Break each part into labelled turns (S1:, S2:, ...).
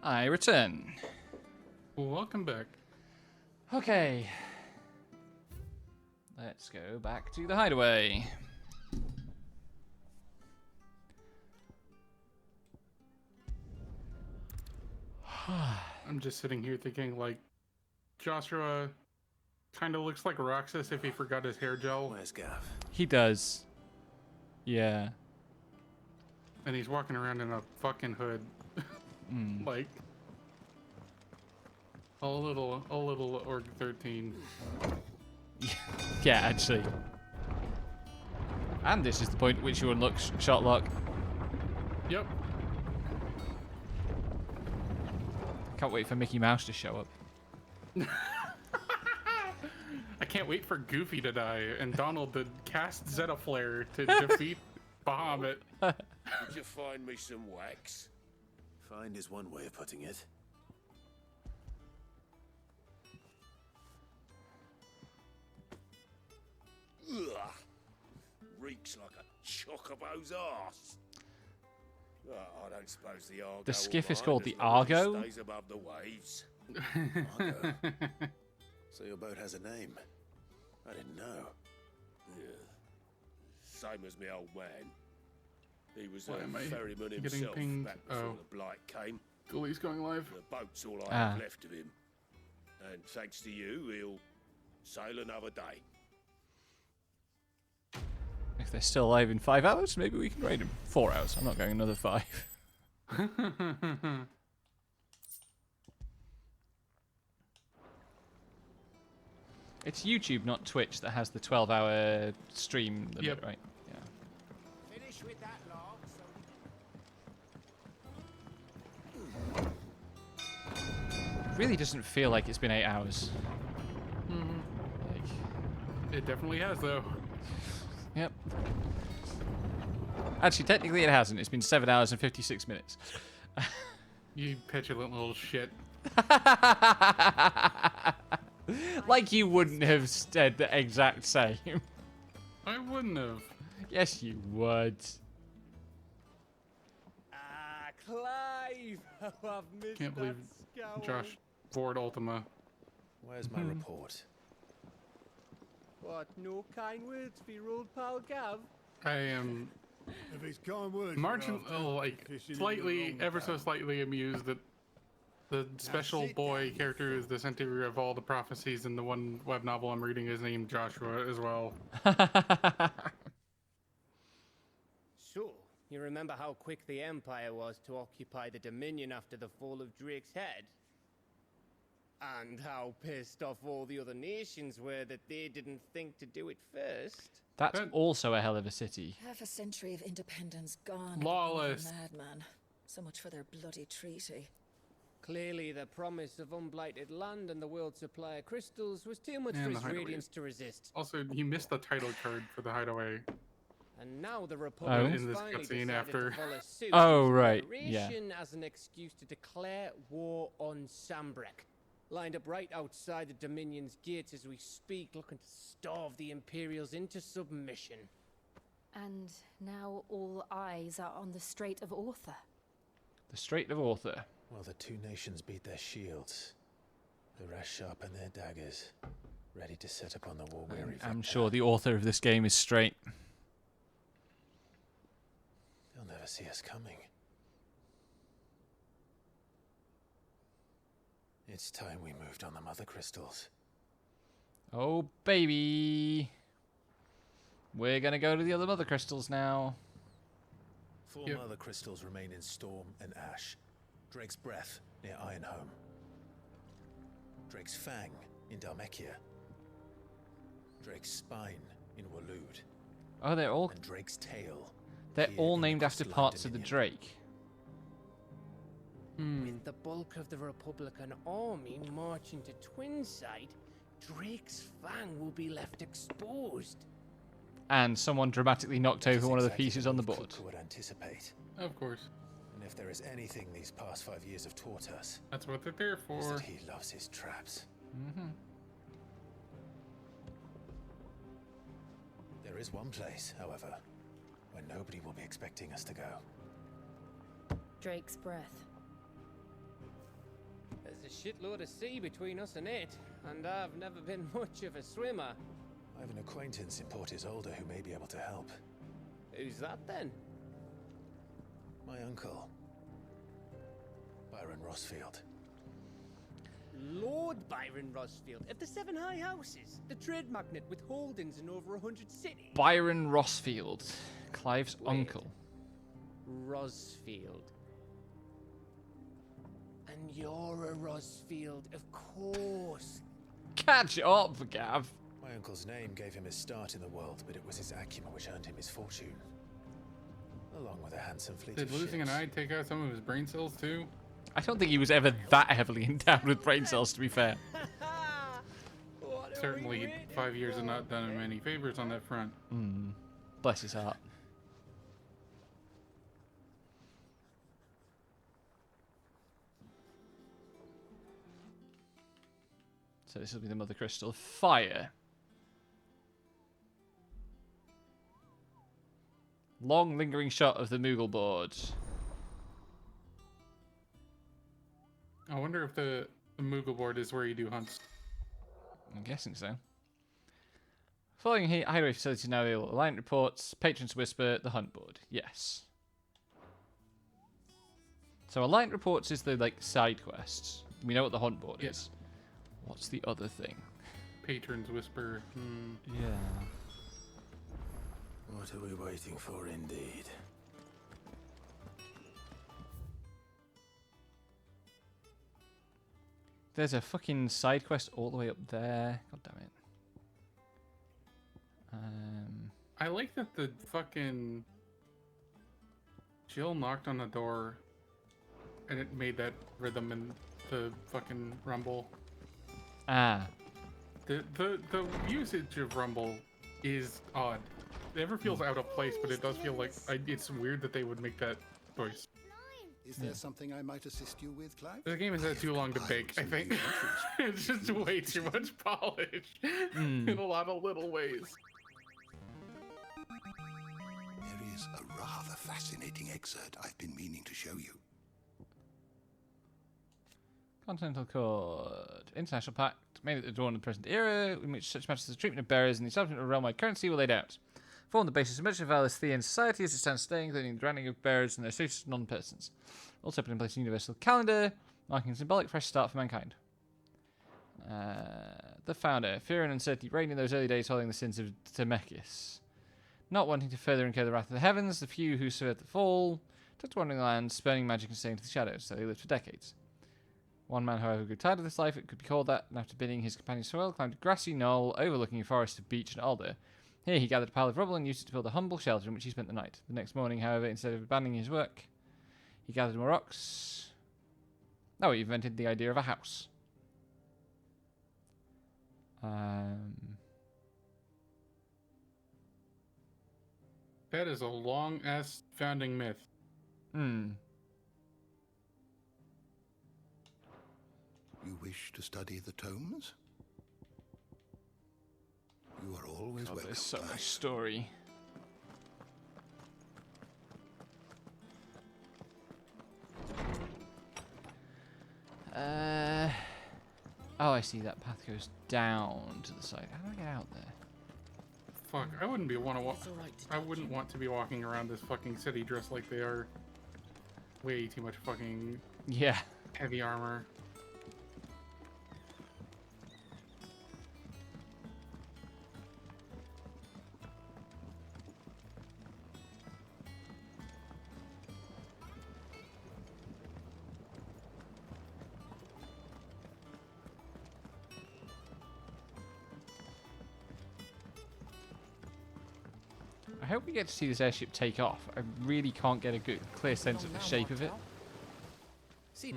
S1: I return.
S2: Welcome back.
S1: Okay. Let's go back to the hideaway.
S2: I'm just sitting here thinking, like, Joshua kind of looks like Roxas if he forgot his hair gel.
S3: Where's Gav?
S1: He does. Yeah.
S2: And he's walking around in a fucking hood. Like, a little Org 13.
S1: Yeah, actually. And this is the point at which you unlock shot lock.
S2: Yep.
S1: Can't wait for Mickey Mouse to show up.
S2: I can't wait for Goofy to die and Donald to cast Zeta Flare to defeat Bahamut.
S3: Did you find me some wax? Find is one way of putting it. Ugh. Reeks like a chocobo's arse. I don't suppose the Argo.
S1: The skiff
S3: will
S1: is called
S3: mind
S1: the
S3: as long as it
S1: Argo?
S3: Stays above the waves. Argo. So your boat has a name. I didn't know. Yeah. Same as my old man. He was
S2: Why
S3: a
S2: am I
S3: ferryman
S2: getting
S3: himself
S2: pinged?
S3: back before
S2: Oh.
S3: the blight came.
S2: Gully's going live.
S3: The boat's all I have left of him. And thanks to you, he'll sail another day.
S1: If they're still alive in 5 hours, maybe we can raid them. 4 hours. I'm not going another 5. It's YouTube, not Twitch, that has the 12-hour stream limit,
S2: Yep.
S1: right? Yeah.
S4: Finish with that log, so
S1: Really doesn't feel like it's been 8 hours. Like,
S2: It definitely has, though.
S1: yep. Actually, technically it hasn't. It's been 7 hours and 56 minutes.
S2: You petulant little shit.
S1: Like you wouldn't have said the exact same.
S2: I wouldn't have.
S1: Yes, you would.
S4: Ah, Clive! Oh, I've missed
S2: Can't
S4: that
S2: believe
S4: scowl.
S2: Josh Ford Ultima.
S3: Where's my report?
S4: What, no kind words for your old pal Gav?
S2: I am
S5: If it's kind words,
S2: like slightly, ever so slightly amused that the special boy character is the center of all the prophecies in the one web novel I'm reading is named Joshua as well.
S4: So, you remember how quick the Empire was to occupy the Dominion after the fall of Drake's head? And how pissed off all the other nations were that they didn't think to do it first?
S1: That's also a hell of a city.
S6: Half a century of independence gone.
S2: Lawless.
S6: Madman. So much for their bloody treaty.
S4: Clearly, the promise of unblighted land and the world's supply of crystals was too much
S2: And
S4: for
S2: the
S4: his
S2: hideaway.
S4: radiance to resist.
S2: Also, he missed the title card for the hideaway.
S4: And now the Republic has
S2: In this
S4: finally
S2: cutscene
S4: decided
S2: after.
S4: to follow suit,
S1: Oh,
S4: using
S1: right,
S4: liberation as an excuse to declare war on Sambrek. Lined up right outside the Dominion's gates as we speak, looking to starve the Imperials into submission.
S7: And now all eyes are on the Strait of Author.
S1: The Strait of Author.
S3: While the two nations beat their shields, the rest sharpen their daggers, ready to set upon the war-weary.
S1: I'm sure the author of this game is straight.
S3: They'll never see us coming. It's time we moved on the mother crystals.
S1: Oh, baby. We're going to go to the other mother crystals now.
S3: 4 mother crystals remain in Storm and Ash. Drake's Breath near Ironhome. Drake's Fang in Dhalmekia. Drake's Spine in Waloed.
S1: Oh, they're all
S3: And Drake's Tail.
S1: they're
S3: here
S1: all
S3: in the
S1: named after
S3: Crystalline
S1: parts of the
S3: Dominion.
S1: Drake.
S4: With the bulk of the Republican army marching to Twinside, Drake's Fang will be left exposed.
S1: And someone dramatically knocked over one of the
S3: Exactly
S1: pieces on the
S3: what
S1: board.
S3: Cook would anticipate.
S2: Of course.
S3: And if there is anything these past 5 years have taught us,
S2: That's what they're there
S3: is
S2: for.
S3: that he loves his traps. There is one place, however, where nobody will be expecting us to go.
S7: Drake's breath.
S4: a shitload of sea between us and it, and I've never been much of a swimmer.
S3: I have an acquaintance in Port Isolde who may be able to help.
S4: Who's that then?
S3: My uncle, Byron Rossfield.
S4: Lord Byron Rossfield of the Seven High Houses, the trade magnate with holdings in over 100 cities.
S1: Byron Rossfield, Clive's
S4: Wait.
S1: uncle.
S4: Rossfield. And you're a Rossfield, of course.
S1: Catch up, Gav.
S3: My uncle's name gave him his start in the world, but it was his acumen which earned him his fortune. Along with a handsome fleet
S2: Did
S3: of
S2: losing an
S3: ships.
S2: eye take out some of his brain cells too?
S1: I don't think he was ever that heavily endowed with brain cells, to be fair.
S4: What are we
S2: Certainly,
S4: waiting
S2: 5 years have
S4: for?
S2: not done him any favors on that front.
S1: Bless his heart. So this will be the Mother Crystal. Fire. Long lingering shot of the Moogle board.
S2: I wonder if the Moogle board is where you do hunts.
S1: I'm guessing so. Following hideaway facility now available. Alignment reports, Patrons Whisper, the hunt board. Yes. So Alignment reports is the like side quests. We know what the hunt board
S2: Yeah.
S1: is. What's the other thing?
S2: Patrons whisper.
S1: Yeah.
S3: What are we waiting for, indeed?
S1: There's a fucking side quest all the way up there. God damn it.
S2: I like that the fucking Jill knocked on the door and it made that rhythm and the fucking rumble.
S1: Ah.
S2: The usage of rumble is odd. It never feels out of place, but it does feel like it's weird that they would make that choice.
S5: Is there something I might assist you with, Clive?
S2: The game has had too long to bake, I think. It's just way too much polish in a lot of little ways.
S5: There is a rather fascinating excerpt I've been meaning to show you.
S1: Continental Code. International Pact made at the dawn of the present era, in which such matters as the treatment of bearers and the establishment of realm-wide currency were laid out. Form the basis of much of Thean society as it stands today, including the granting of bearers and their status as non-persons. Also put in place a universal calendar, marking a symbolic fresh start for mankind. The founder. Fear and uncertainty reigned in those early days following the sins of Temechis. Not wanting to further incur the wrath of the heavens, the few who survived the fall took to wandering lands, spurning magic and staying to the shadows, so they lived for decades. One man, however, grew tired of this life, it could be called that, and after bidding his companions farewell, climbed a grassy knoll overlooking a forest of beech and alder. Here he gathered a pile of rubble and used it to build a humble shelter in which he spent the night. The next morning, however, instead of abandoning his work, he gathered more rocks. Oh, he invented the idea of a house.
S2: That is a long-ass founding myth.
S5: You wish to study the tomes? You are always
S1: God,
S5: welcome.
S1: there's so
S5: Clive.
S1: much story. Oh, I see. That path goes down to the side. How do I get out there?
S2: Fuck, I wouldn't be want to walk.
S6: It's all right to
S2: I
S6: touch
S2: wouldn't
S6: him.
S2: want to be walking around this fucking city dressed like they are. Way too much fucking
S1: Yeah.
S2: heavy armor.
S1: I hope we get to see this airship take off. I really can't get a good, clear sense of the shape of it.
S8: See,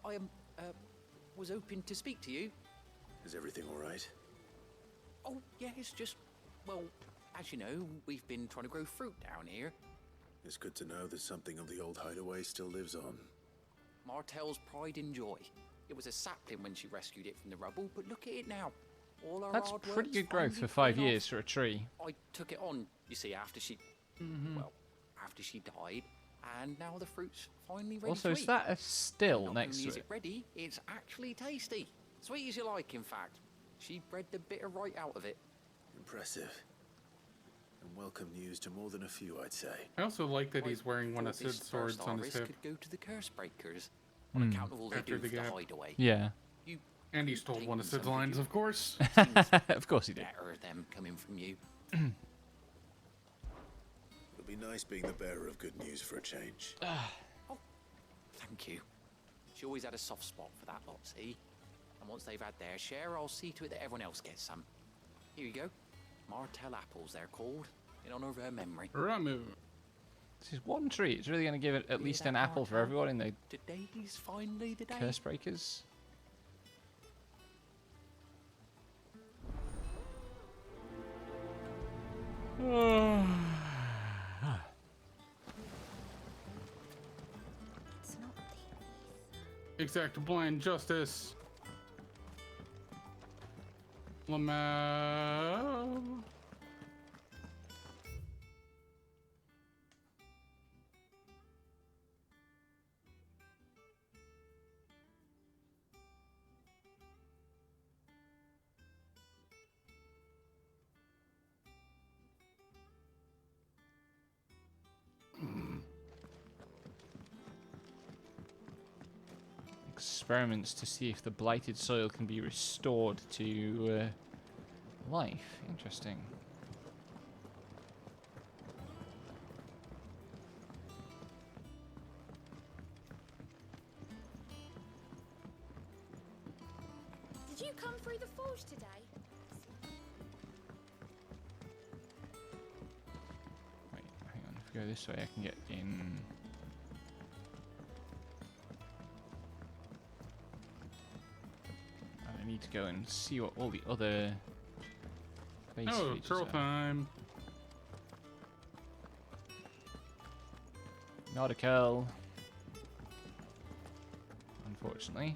S8: I was hoping to speak to you.
S3: Is everything all right?
S8: Oh, yeah, it's just, well, as you know, we've been trying to grow fruit down here.
S3: It's good to know that something of the old hideaway still lives on.
S8: Martel's pride and joy. It was a sapling when she rescued it from the rubble, but look at it now. All our
S1: That's
S8: hard
S1: pretty
S8: work's
S1: good growth for
S8: finally
S1: 5
S8: paying
S1: years
S8: off.
S1: for a tree.
S8: I took it on, you see, after she, well, after she died. And now the fruit's finally ready
S1: Also,
S8: to
S1: is
S8: eat.
S1: that a still
S8: Not
S1: next
S8: only
S1: to
S8: is
S1: it?
S8: it ready, it's actually tasty. Sweet as you like, in fact. She bred the bitter right out of it.
S3: Impressive. And welcome news to more than a few, I'd say.
S2: I also like that
S8: I
S2: he's wearing one of
S8: thought this
S2: Sid's swords
S8: first
S2: on his
S8: harvest
S2: hip.
S8: could go to the curse breakers on account of all they
S2: After
S8: do
S2: the
S8: for the
S2: gap.
S8: hideaway.
S1: Yeah.
S8: You
S2: And he stole one of Sid's
S8: Taking
S2: lines,
S8: some
S2: of course.
S8: seems
S1: Of course he did.
S8: better them coming from you.
S3: It'll be nice being the bearer of good news for a change.
S8: Oh, thank you. She always had a soft spot for that lot, see? And once they've had their share, I'll see to it that everyone else gets some. Here you go. Martell apples, they're called, in honor of her memory.
S2: Ramu.
S1: This is one tree. It's really going to give it at
S8: Hear
S1: least
S8: that,
S1: an apple for
S8: Martell?
S1: everyone in the
S8: Today's finally the day.
S1: curse breakers.
S7: It's not
S2: Exact blind justice. Lamau.
S1: Experiments to see if the blighted soil can be restored to life. Interesting.
S7: Did you come through the forge today?
S1: Wait, hang on. If we go this way, I can get in. And I need to go and see what all the other base
S2: Oh,
S1: features
S2: troll
S1: are.
S2: time.
S1: Not a curl. Unfortunately.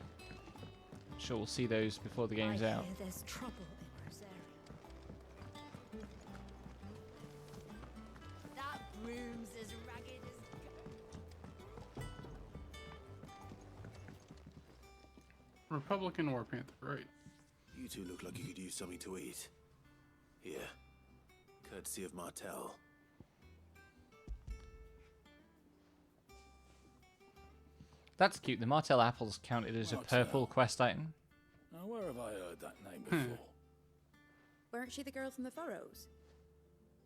S1: I'm sure we'll see those before the game's out.
S6: There's trouble in Rosaria.
S7: That broom's as ragged as...
S2: Republican War Panther, right.
S3: You two look like you could use something to eat. Here. Courtesy of Martell.
S1: That's cute. The Martell apples counted as a purple quest item.
S9: Now, where have I heard that name before?
S6: Weren't she the girl from the Furrows?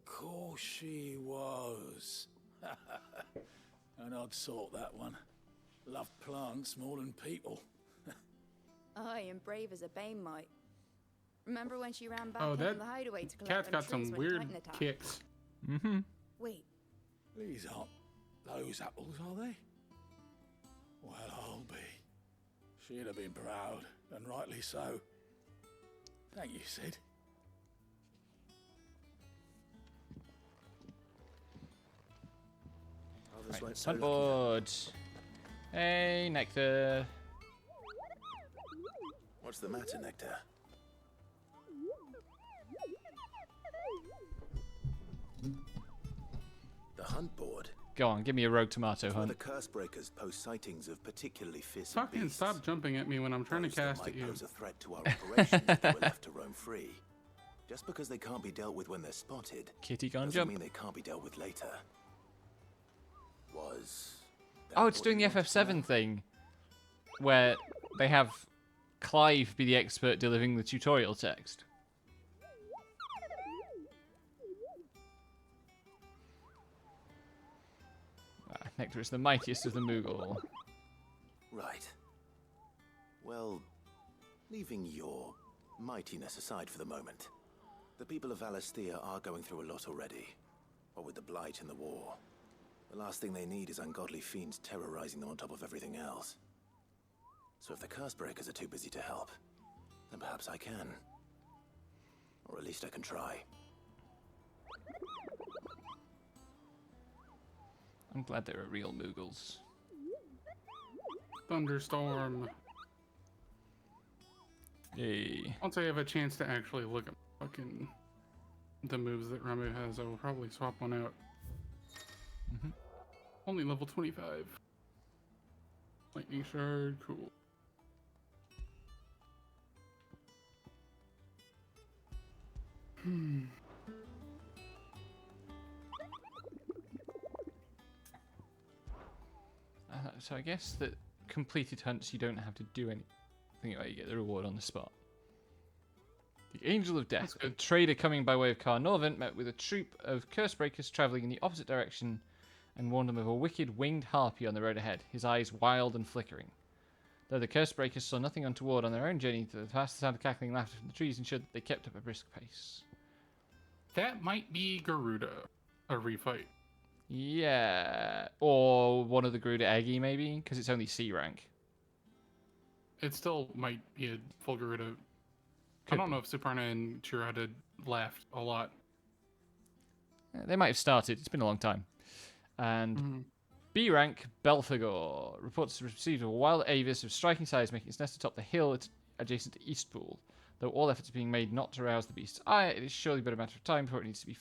S9: Course she was. An odd sort, that one. Loved plants more than people.
S6: Aye, and brave as a bane might. Remember when she ran back
S2: Oh,
S6: into
S2: that
S6: the hideaway to collect
S2: Cat's
S6: them
S2: got some
S6: trees when
S2: weird
S6: Titan attacked?
S2: kicks.
S1: Mm-hmm.
S6: Wait,
S9: These aren't those apples, are they? Well, I'll be. She'd have been proud, and rightly so. Thank you, Sid.
S3: Others
S1: Right,
S3: won't so lucky.
S1: board. Hey, Nectar.
S3: What's the matter, Nectar? The hunt board.
S1: Go on, give me a rogue tomato
S3: It's where the
S1: hunt.
S3: curse breakers post sightings of particularly fearsome
S2: Fucking
S3: beasts.
S2: stop jumping at me when I'm trying to
S3: Those that
S2: cast
S3: might
S2: at you.
S3: pose a threat to our operations if they were left to roam free. Just because they can't be dealt with when they're spotted,
S1: Kitty can't
S3: doesn't
S1: jump.
S3: mean they can't be dealt with later. Was that
S1: Oh, it's
S3: what
S1: doing the
S3: you wanted to know?
S1: FF7 thing. Where they have Clive be the expert delivering the tutorial text. Nectar is the mightiest of the Moogle.
S3: Right. Well, leaving your mightiness aside for the moment, the people of Valisthea are going through a lot already. What with the Blight and the war. The last thing they need is ungodly fiends terrorizing them on top of everything else. So if the Curse-breakers are too busy to help, then perhaps I can. Or at least I can try.
S1: I'm glad there are real Moogles.
S2: Thunderstorm.
S1: Yay.
S2: Once I have a chance to actually look at fucking the moves that Ramu has, I will probably swap one out. Only level 25. Lightning shard, cool.
S1: So I guess that completed hunts, you don't have to do anything about. You get the reward on the spot. The Angel of Death, a trader coming by way of Carnorvent, met with a troop of Cursebreakers travelling in the opposite direction and warned them of a wicked winged harpy on the road ahead, his eyes wild and flickering. Though the Cursebreakers saw nothing untoward on their own journey to the past, the sound of cackling laughter from the trees ensured that they kept up a brisk pace.
S2: That might be Garuda, a refight.
S1: Yeah, or one of the Garuda Eggy, maybe, because it's only C rank.
S2: It still might be a full Garuda. I don't know if Suparna and Chira had laughed a lot.
S1: They might have started. It's been a long time. And B rank, Belphegor. Reports received a wild avis of striking size, making its nest atop the hill adjacent to Eastpool. Though all efforts are being made not to rouse the beast's ire, it is surely but a matter of time before it needs to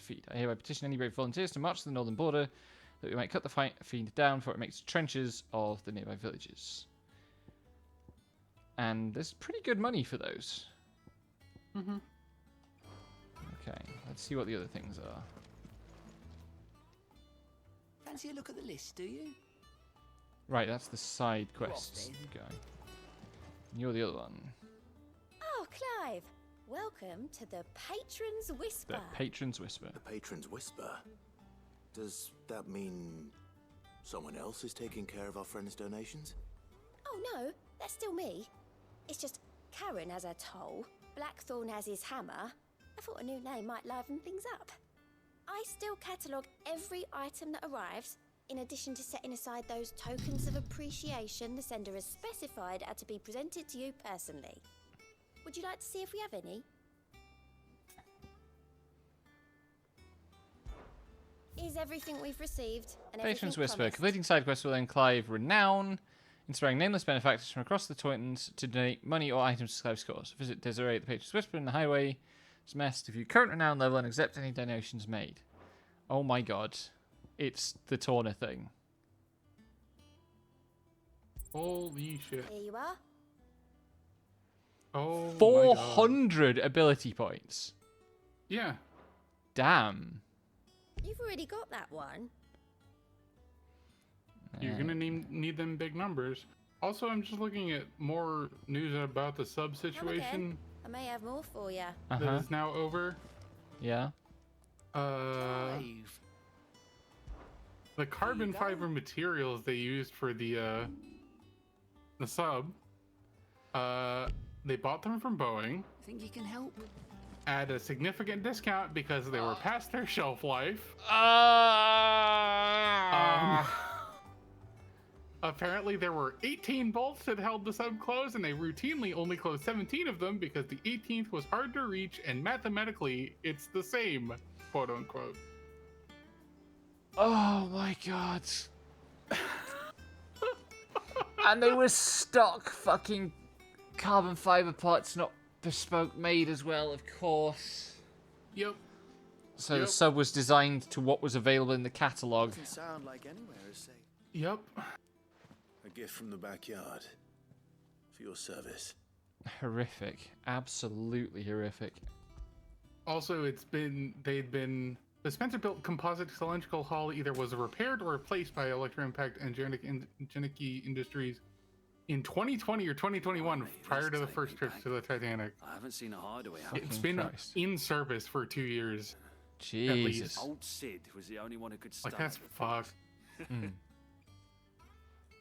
S1: feed. I hereby petition any brave volunteers to march to the northern border, that we might cut the fiend down before it makes trenches of the nearby villages. And there's pretty good money for those. Okay, let's see what the other things are.
S8: Fancy a look at the list, do you?
S1: Right, that's the side quests guy. And you're the other one.
S6: Oh, Clive. Welcome to the Patron's Whisper.
S1: The Patron's Whisper.
S5: The Patron's Whisper? Does that mean someone else is taking care of our friend's donations?
S6: Oh, no. That's still me. It's just Karen has her toll, Blackthorn has his hammer. I thought a new name might liven things up. I still catalogue every item that arrives, in addition to setting aside those tokens of appreciation the sender has specified are to be presented to you personally. Would you like to see if we have any? Is everything we've received and
S1: Patron's
S6: everything
S1: Whisper.
S6: promised?
S1: Completing side quests will earn Clive renown, inspiring nameless benefactors from across the Toytons to donate money or items to Clive's cause. Visit Desiree at the Patron's Whisper in the highway. Mess to view current renown level and accept any donations made. Oh my god. It's the Torna thing.
S2: Holy shit.
S6: Here you are.
S2: Oh,
S1: 400 ability points.
S2: Yeah.
S1: Damn.
S6: You've already got that one.
S2: You're gonna need them big numbers. Also, I'm just looking at more news about the sub situation
S6: I may have more for you.
S2: that is now over.
S1: Yeah.
S2: The carbon fiber materials they used for the sub, they bought them from Boeing.
S8: Think you can help?
S2: At a significant discount because they were past their shelf life. Apparently there were 18 bolts that held the sub closed, and they routinely only closed 17 of them because the 18th was hard to reach, and mathematically it's the same, quote unquote.
S1: Oh my god. And they were stock fucking carbon fiber parts, not bespoke made as well, of course.
S2: Yep.
S1: So the sub was designed to what was available in the catalogue.
S5: Doesn't sound like anywhere is safe.
S2: Yep.
S3: A gift from the backyard. For your service.
S1: Horrific. Absolutely horrific.
S2: Also, the Spencer built composite cylindrical hull either was repaired or replaced by Electro Impact and Genicky Industries in 2020 or 2021, prior to the first trip to the Titanic.
S10: I haven't seen a hideaway.
S2: It's been in service for 2 years.
S1: Jesus.
S10: Old Sid was the only one who could stay.
S2: Like, that's fucked.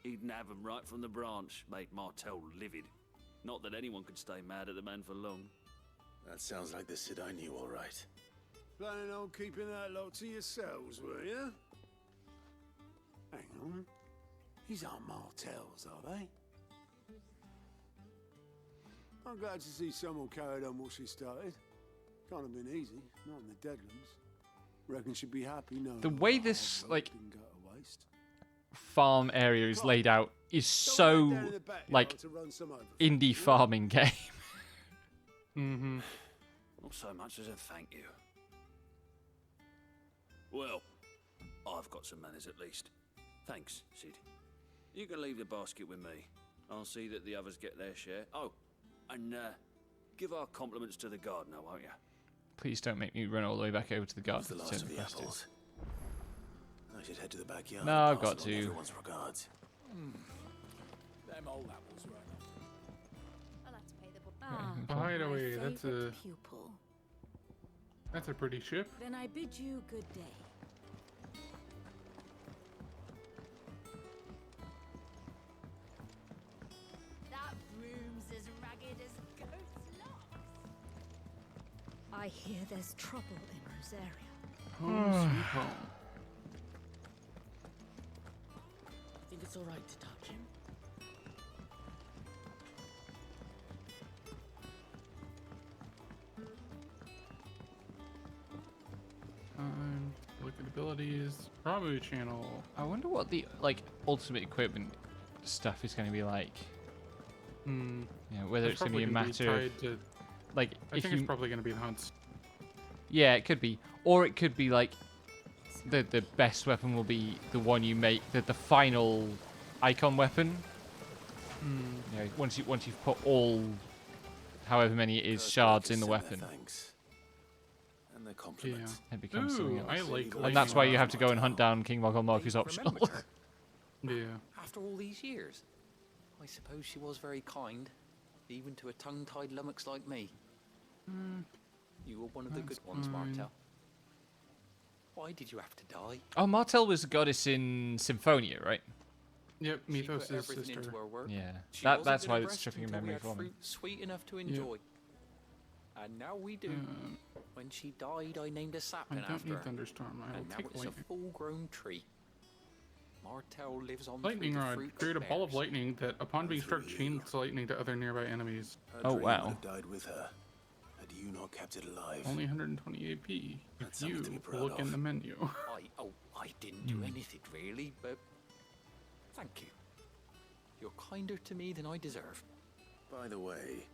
S10: He'd nab him right from the branch, made Martel livid. Not that anyone could stay mad at the man for long.
S3: That sounds like the Sid I knew, all right.
S11: Planning on keeping that lot to yourselves, were you? Hang on. These aren't Martels, are they? I'm glad to see someone carried on what she started. Can't have been easy, not in the Deadlands. Reckon she'd be happy knowing
S1: The way this, like,
S11: didn't go to waste.
S1: farm area is laid out is so, like, indie farming game.
S10: Not so much as a thank you. Well, I've got some manners at least. Thanks, Sid. You can leave the basket with me. I'll see that the others get their share. Oh, and give our compliments to the gardener, won't you?
S1: Please don't make me run all the way back over to the garden
S5: The
S1: to
S5: last
S1: turn
S5: of
S1: the
S5: the
S1: quest
S5: apples. I should head to the backyard.
S1: No, I've
S5: and pass
S1: got
S5: along
S1: to.
S5: Everyone's regards.
S9: Them old apples right now.
S6: I'll have to pay the book.
S2: Oh,
S7: my
S2: hideaway, that's a
S7: favourite pupil.
S2: that's a pretty ship.
S7: Then I bid you good day.
S6: That room's as ragged as goat's locks.
S7: I hear there's trouble in Rosaria.
S2: Home sweet home.
S12: Think it's all right to touch him?
S2: Look at abilities. Ramu channel.
S1: I wonder what the ultimate equipment stuff is going to be like.
S2: Hmm.
S1: You know, whether it's going to be a
S2: probably
S1: matter of
S2: tied to,
S1: like
S2: I
S1: if
S2: think
S1: you
S2: it's probably going to be the hunts.
S1: yeah, it could be, or it could be like the best weapon will be the one you make the final icon weapon. You know, once you've put all however many it is
S5: First,
S1: shards
S5: I
S1: in the
S5: can send
S1: weapon,
S5: their thanks and their compliments.
S1: it becomes something
S2: Ooh,
S1: else.
S2: I like.
S1: And that's why you have to go and
S5: Martel.
S1: hunt down King Mogulmog, who's
S8: They
S1: optional.
S8: remembered her.
S2: Yeah.
S8: After all these years, I suppose she was very kind, even to a tongue-tied lummox like me. You were one of the good ones, Martel. Why did you have to die?
S1: Oh, Martel was the goddess in Symphonia, right?
S2: Yep,
S8: She put
S2: Mythos'
S8: everything
S2: sister.
S8: into her work.
S1: Yeah,
S8: She
S1: that's
S8: wasn't
S1: why
S8: gonna
S1: it's
S8: rest
S1: stripping a
S8: until we
S1: memory
S8: had
S1: from me.
S8: fruit sweet enough to enjoy. And now we do. When she died, I named a
S2: I
S8: sapling
S2: don't
S8: after
S2: need
S8: her.
S2: thunderstorm. I will
S8: And now
S2: take
S8: it's
S2: lightning.
S8: a full-grown tree. Martel lives on
S2: Lightning
S8: through the
S2: rod.
S8: fruit
S2: Create a
S8: that
S2: ball of
S8: bears.
S2: lightning that, upon being struck,
S5: through
S2: chains lightning to other nearby enemies.
S5: Her
S1: Oh,
S5: dream
S1: wow.
S5: would have died with her had you not kept it alive.
S2: Only 120 AP.
S5: That's
S2: If
S5: something to be
S2: you
S5: proud
S2: look in
S5: of.
S2: the menu.
S8: I didn't do anything really, but thank you. You're kinder to me than I deserve.
S5: By the way,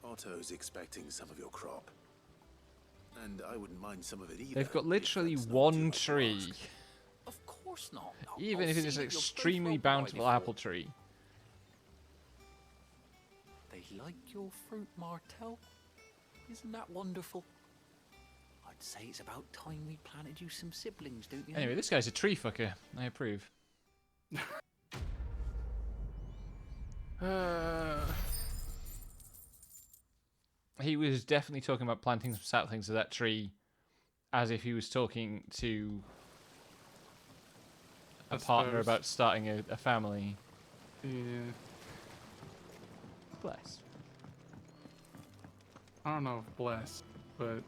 S5: Otto's expecting some of your crop. And I wouldn't mind some of it either.
S1: They've got
S5: if
S1: literally
S5: that's not too
S1: one
S5: much to
S1: tree,
S5: ask.
S8: Of course not.
S1: even
S8: I'll
S1: if
S8: see
S1: it is
S8: that
S1: an
S8: you're both
S1: extremely
S8: well provided
S1: bountiful
S8: for.
S1: apple tree.
S8: They like your fruit, Martel. Isn't that wonderful? I'd say it's about time we planted you some siblings, don't you?
S1: Anyway, this guy's a tree fucker. I approve. He was definitely talking about planting some saplings of that tree as if he was talking to a
S2: I
S1: partner
S2: suppose.
S1: about starting a family.
S2: Yeah.
S1: Bless.
S2: I don't know if bless, but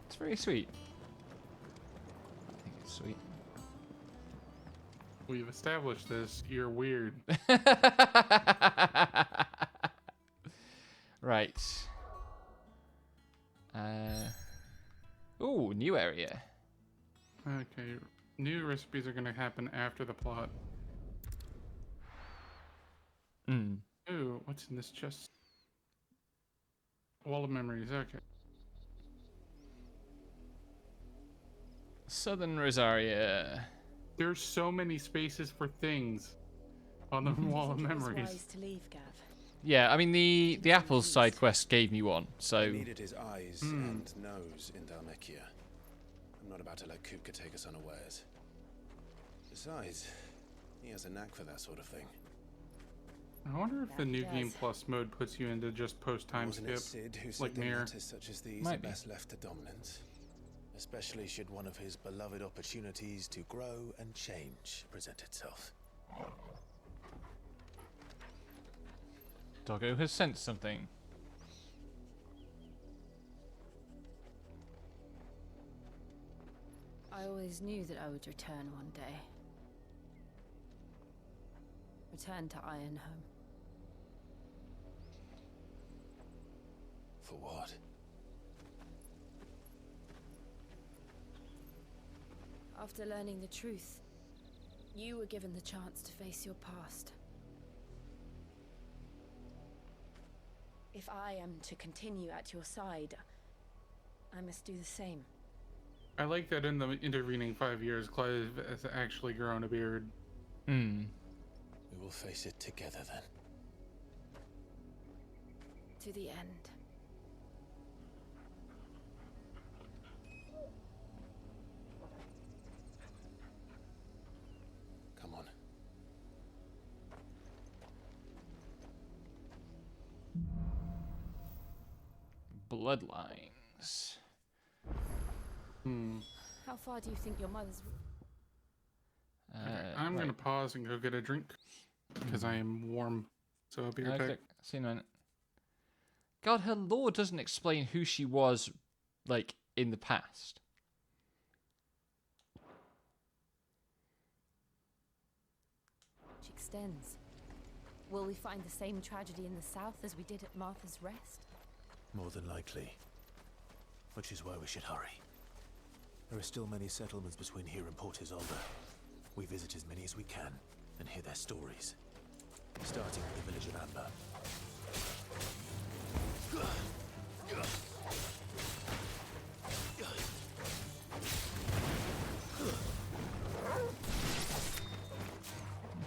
S1: It's very sweet. I think it's sweet.
S2: we've established this. You're weird.
S1: Right. Ooh, new area.
S2: Okay. New recipes are going to happen after the plot.
S1: Hmm.
S2: Ooh, what's in this chest? Wall of memories. Okay.
S1: Southern Rosaria.
S2: There's so many spaces for things on the wall of
S7: It was
S2: memories.
S7: wise to leave, Gav.
S1: Yeah, I mean the apples side quest gave me one,
S3: I
S1: so
S3: needed his eyes and nose in Dhalmekia. I'm not about to let Kupka take us unawares. Besides, he has a knack for that sort of thing.
S2: I wonder if the
S7: That
S2: new
S7: does.
S2: Game Plus mode puts you into just post time
S3: Wasn't
S2: skip.
S3: it Sid who said
S2: like
S3: that
S2: Mir.
S3: matters such as these
S1: Might
S3: are
S1: be.
S3: best left to dominance? Especially should one of his beloved opportunities to grow and change present itself.
S1: Doggo has sensed something.
S7: I always knew that I would return one day. Return to Ironhome.
S3: For what?
S7: After learning the truth, you were given the chance to face your past. If I am to continue at your side, I must do the same.
S2: I like that in the intervening 5 years, Clive has actually grown a beard.
S1: Hmm.
S3: We will face it together then.
S7: To the end.
S3: Come on.
S1: Bloodlines.
S7: How far do you think your mother's...
S2: Okay, I'm going to pause and go get a drink because I am warm. So I'll be right back.
S1: See you in a minute. God, her lore doesn't explain who she was, like, in the past.
S7: Which extends. Will we find the same tragedy in the south as we did at Martha's Rest?
S3: More than likely. Which is why we should hurry. There are still many settlements between here and Port Isolde. We visit as many as we can and hear their stories. Starting with the village of Amber.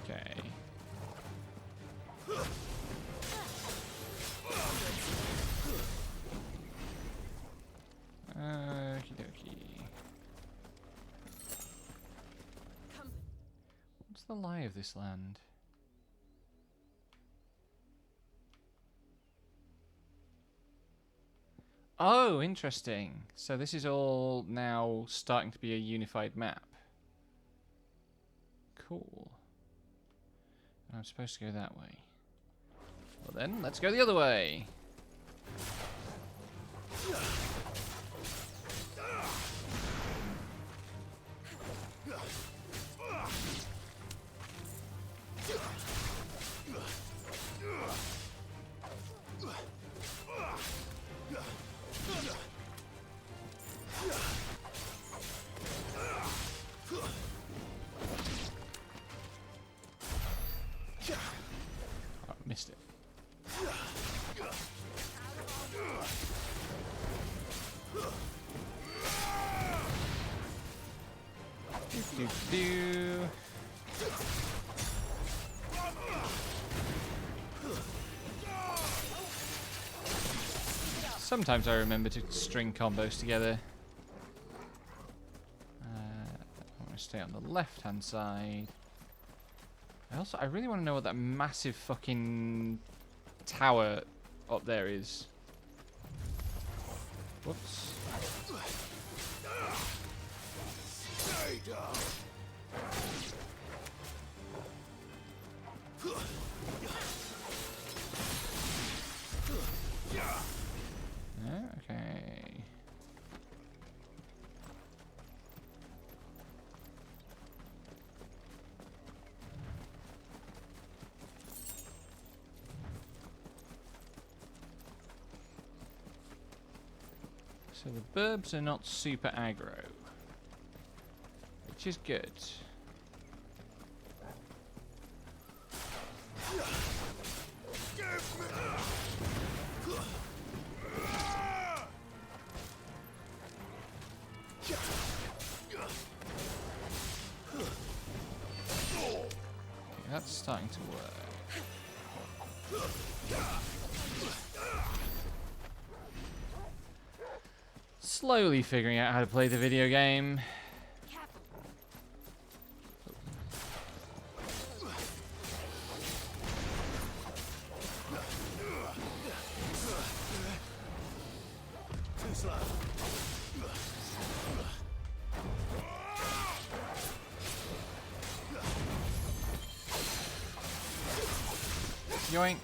S1: Okay. Okie dokie. What's the lie of this land? Oh, interesting. So this is all now starting to be a unified map. Cool. I'm supposed to go that way. Well then, let's go the other way. Oh, missed it. Do. Sometimes I remember to string combos together. I want to stay on the left-hand side. I really want to know what that massive fucking tower up there is. Whoops. Okay. So the burbs are not super aggro, which is good. Okay, that's starting to work. Slowly figuring out how to play the video game. Yoink.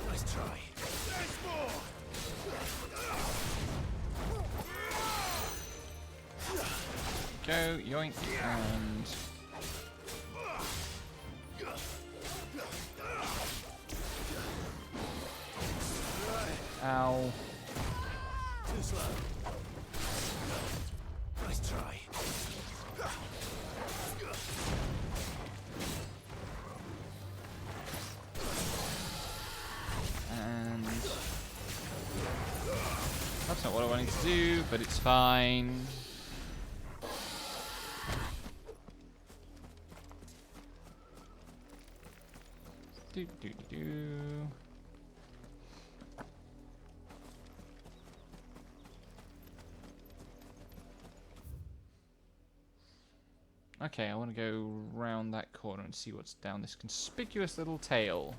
S3: Nice try.
S1: Go, yoink, and... Ow.
S3: Too slow. Nice try.
S1: And that's not what I wanted to do, but it's fine. Do do do do. Okay, I want to go round that corner and see what's down this conspicuous little tail.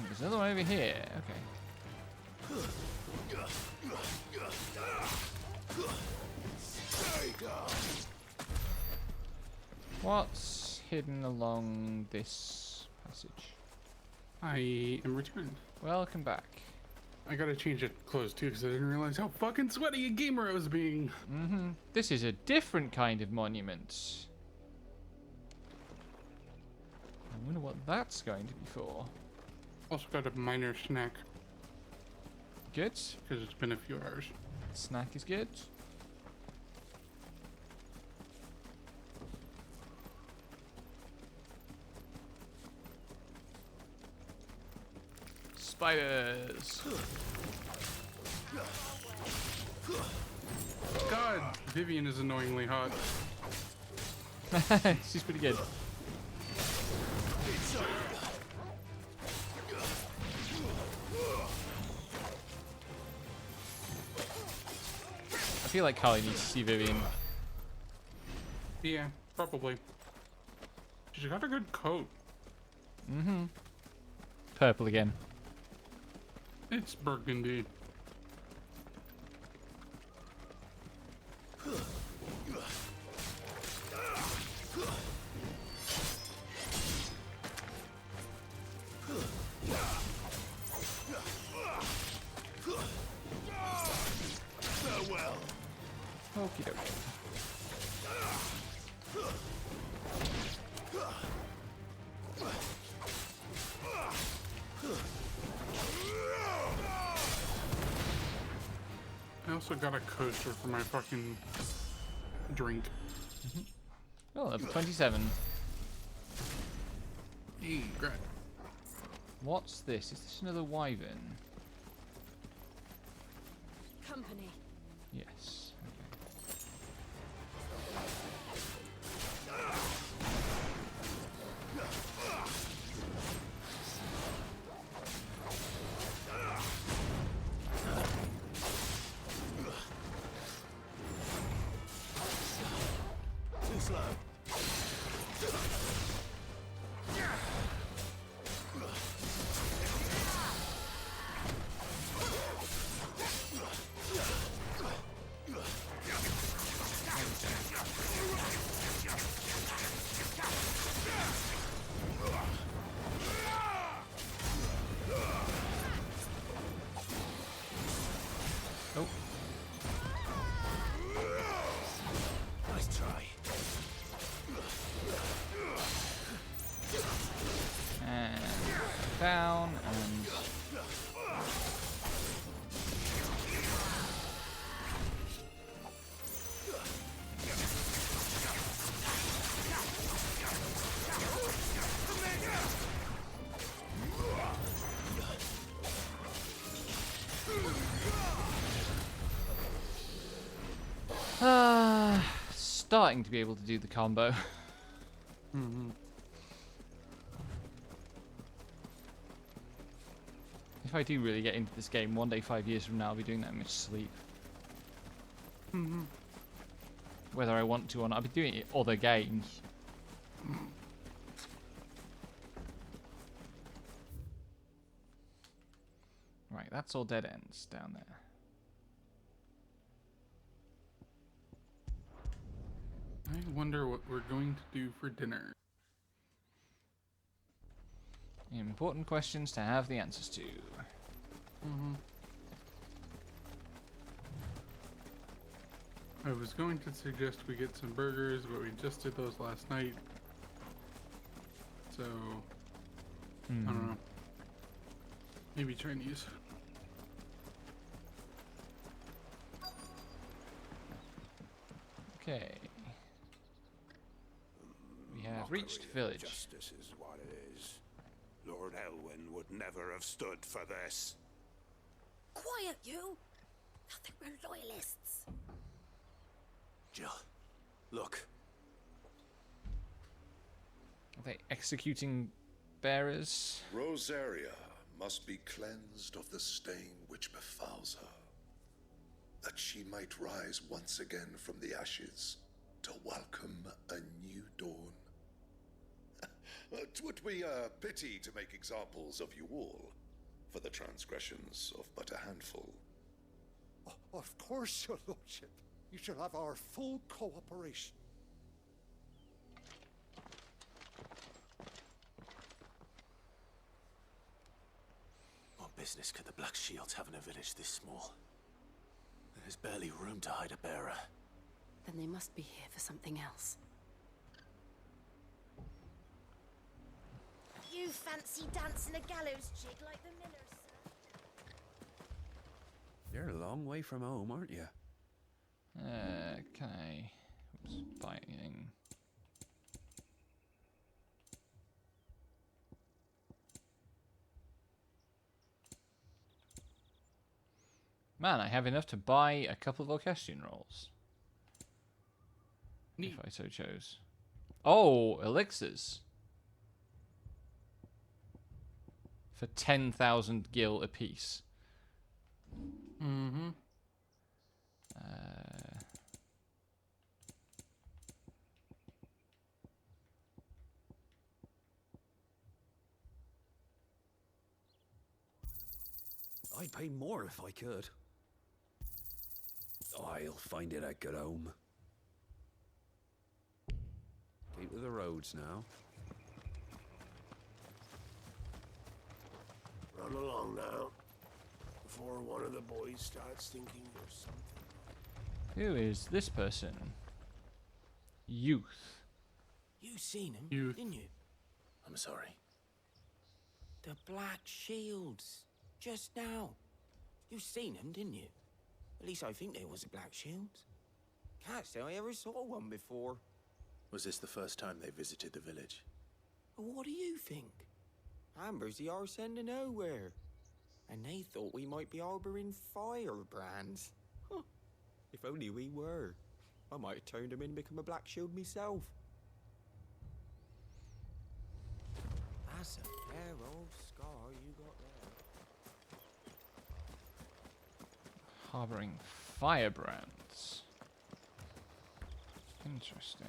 S1: There's another one over here. Okay. What's hidden along this passage?
S2: I am returned.
S1: Welcome back.
S2: I gotta change it clothes too because I didn't realize how fucking sweaty a gamer I was being.
S1: This is a different kind of monument. I wonder what that's going to be for.
S2: Also got a minor snack
S1: Good.
S2: because it's been a few hours.
S1: Snack is good. Spiders.
S2: God, Vivian is annoyingly hot.
S1: She's pretty good. I feel like Carly needs to see Vivian.
S2: Yeah, probably. She's got a good coat.
S1: Purple again.
S2: It's burgundy.
S3: Farewell.
S1: Okie dokie.
S2: I also got a coaster for my fucking drink.
S1: Oh, level 27.
S2: Hey, great.
S1: What's this? Is this another wyvern?
S7: Company.
S1: Yes.
S3: Too slow.
S1: Oh.
S3: Nice try.
S1: And down and starting to be able to do the combo. If I do really get into this game, one day 5 years from now, I'll be doing that in my sleep. Whether I want to or not, I'll be doing it in other games. Right, that's all dead ends down there.
S2: I wonder what we're going to do for dinner.
S1: Important questions to have the answers to.
S2: I was going to suggest we get some burgers, but we just did those last night. So, I don't know. Maybe Chinese.
S1: Okay. We have reached village.
S11: Justice is what it is. Lord Elwyn would never have stood for this.
S6: Quiet, you! I think we're loyalists.
S3: Jill, look.
S1: Are they executing bearers?
S13: Rosaria must be cleansed of the stain which befouls her, that she might rise once again from the ashes to welcome a new dawn. It would be a pity to make examples of you all for the transgressions of but a handful.
S11: Of course, your lordship. You shall have our full cooperation.
S3: What business could the Black Shields have in a village this small? There's barely room to hide a bearer.
S7: Then they must be here for something else.
S6: You fancy dancing a gallows jig like the millers, sir?
S10: You're a long way from home, aren't you?
S1: Can I buy anything? Man, I have enough to buy a couple of orchestrion rolls.
S2: Neat.
S1: If I so chose. Oh, elixirs. For 10,000 gil apiece.
S10: I'd pay more if I could. I'll find it at good home. Keep to the roads now.
S11: Run along now, before one of the boys starts thinking there's something.
S1: Who is this person? Youth.
S12: You seen him,
S2: Youth.
S12: didn't you?
S3: I'm sorry.
S12: The Black Shields. Just now. You seen him, didn't you? At least I think there was a Black Shields. Can't say I ever saw one before.
S3: Was this the first time they visited the village?
S12: What do you think? Amber's the arse end of nowhere. And they thought we might be harbouring firebrands. Huh. If only we were. I might have turned them in and become a Black Shield myself. That's a fair old scar you got there.
S1: Harboring firebrands. Interesting.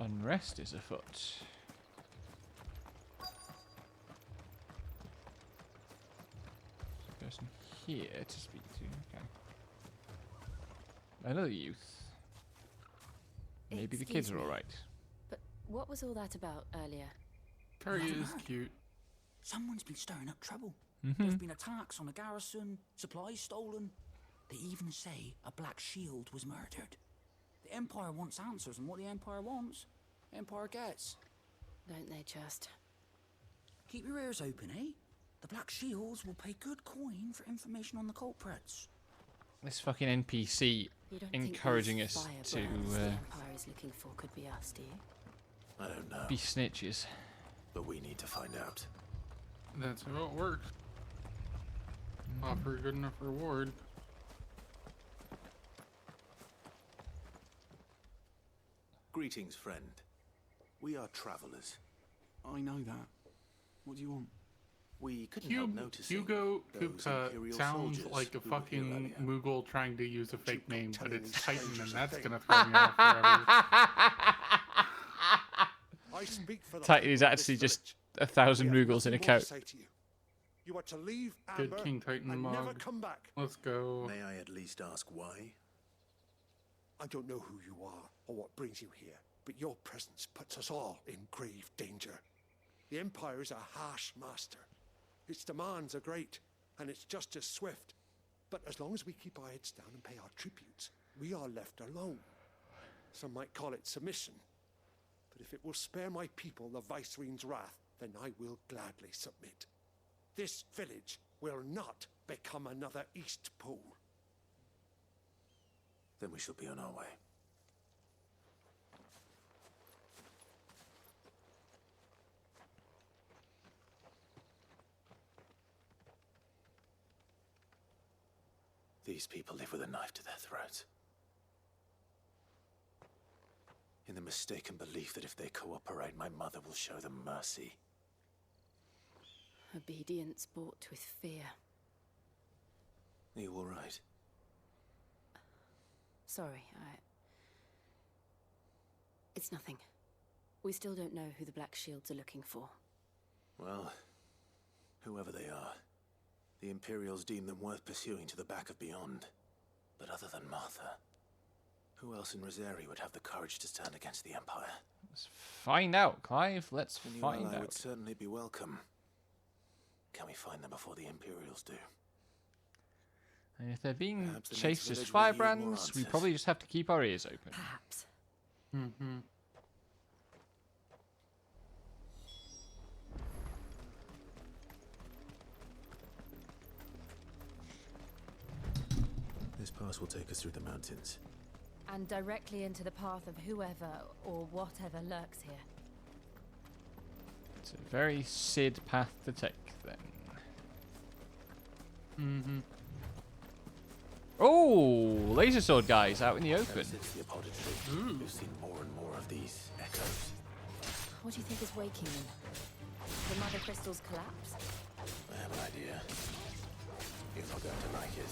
S1: Unrest is afoot. Person here to speak to. Okay. Another youth. Maybe the kids are all right.
S7: But what was all that about earlier?
S2: Terry
S12: Nothing
S2: is
S12: bad.
S2: cute.
S12: Someone's been stirring up trouble. There've been attacks on the garrison, supplies stolen. They even say a Black Shield was murdered. The Empire wants answers, and what the Empire wants, Empire gets.
S7: Don't they just?
S12: Keep your ears open, eh? The Black Shields will pay good coin for information on the culprits.
S1: This fucking NPC
S7: You don't
S1: encouraging
S7: think
S1: us
S7: these
S1: to
S7: firebrands the Empire is looking for could be us, do you?
S3: I don't know,
S1: be snitches.
S3: but we need to find out.
S2: That's how it works. Offer a good enough reward.
S3: Greetings, friend. We are travelers.
S14: I know that. What do you want?
S3: We couldn't help noticing
S2: Hugo
S3: those Imperial
S2: sounds
S3: soldiers
S2: like a
S3: who were here
S2: fucking
S3: earlier.
S2: Moogle trying to use a fake name, but
S11: telling
S2: it's
S11: these
S2: Titan, and
S11: strangers a
S2: that's
S11: thing.
S2: gonna throw me off forever.
S11: I speak for the
S1: Titan is
S11: people of
S1: actually
S11: this
S1: just
S11: village.
S1: 1,000
S11: We have
S1: Moogles in a
S11: nothing more
S1: coat.
S11: to say to you. You are to leave
S2: Good
S11: Amber
S2: King Titan
S11: and never
S2: mug.
S11: come back.
S2: Let's go.
S3: May I at least ask why?
S11: I don't know who you are or what brings you here, but your presence puts us all in grave danger. The Empire is a harsh master. Its demands are great, and its justice swift. But as long as we keep our heads down and pay our tributes, we are left alone. Some might call it submission. But if it will spare my people the Viceroy's wrath, then I will gladly submit. This village will not become another East Pole.
S5: Then we shall be on our way. These people live with a knife to their throats. In the mistaken belief that if they cooperate, my mother will show them mercy.
S7: Obedience bought with fear.
S5: Are you all right?
S7: Sorry, It's nothing. We still don't know who the Black Shields are looking for.
S5: Well, whoever they are, the Imperials deem them worth pursuing to the back of beyond. But other than Martha, who else in Rosari would have the courage to stand against the Empire?
S1: Let's find out, Clive. Let's
S5: A new
S1: find
S5: ally
S1: out.
S5: would certainly be welcome. Can we find them before the Imperials do?
S1: And if they're being
S5: Perhaps the
S1: chased
S5: next
S1: as
S5: village will yield more
S1: firebrands, we
S5: answers.
S1: probably just have to keep our ears open.
S7: Perhaps.
S2: Mm-hmm.
S5: This pass will take us through the mountains.
S7: And directly into the path of whoever or whatever lurks here.
S1: It's a very Sid path to take, then.
S2: Mm-hmm.
S1: Oh, laser sword guys out in the open.
S5: Since the appointed we've seen more and more of these echoes.
S7: What do you think is waking them? The Mother Crystal's collapse?
S5: I have an idea. You're not going to like it.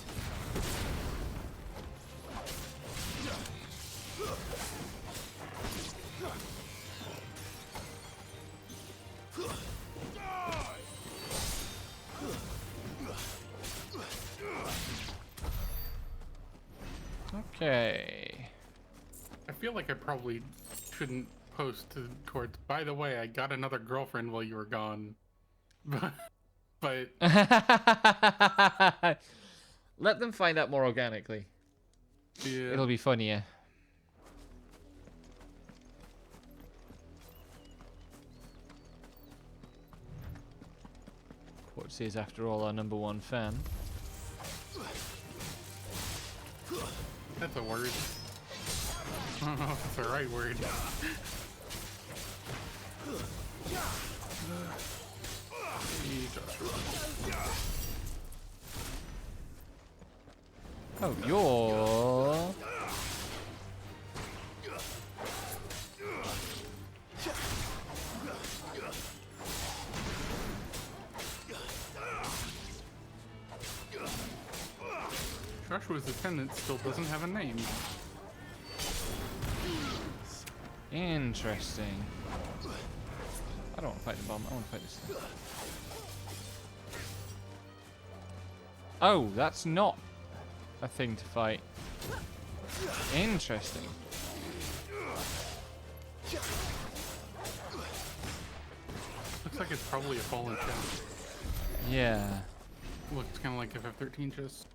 S1: Okay.
S2: I feel like I probably shouldn't post towards. By the way, I got another girlfriend while you were gone, but
S1: Let them find out more organically.
S2: yeah.
S1: It'll be funnier. Quartz is, after all, our #1 fan.
S2: That's a word. I don't know if it's the right word.
S1: Oh, you're...
S2: Joshua's attendant still doesn't have a name.
S1: Interesting. I don't want to fight the bomb. I want to fight this thing. Oh, that's not a thing to fight. Interesting.
S2: Looks like it's probably a fallen chest.
S1: Yeah.
S2: Looks kind of like FF13 chest.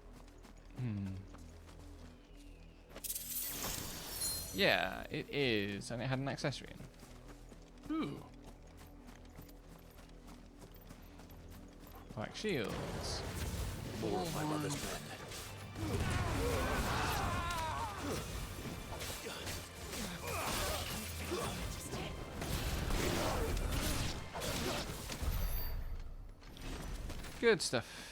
S1: Yeah, it is, and it had an accessory in.
S2: Ooh.
S1: Black shields.
S5: More of my mother's men.
S1: Good stuff.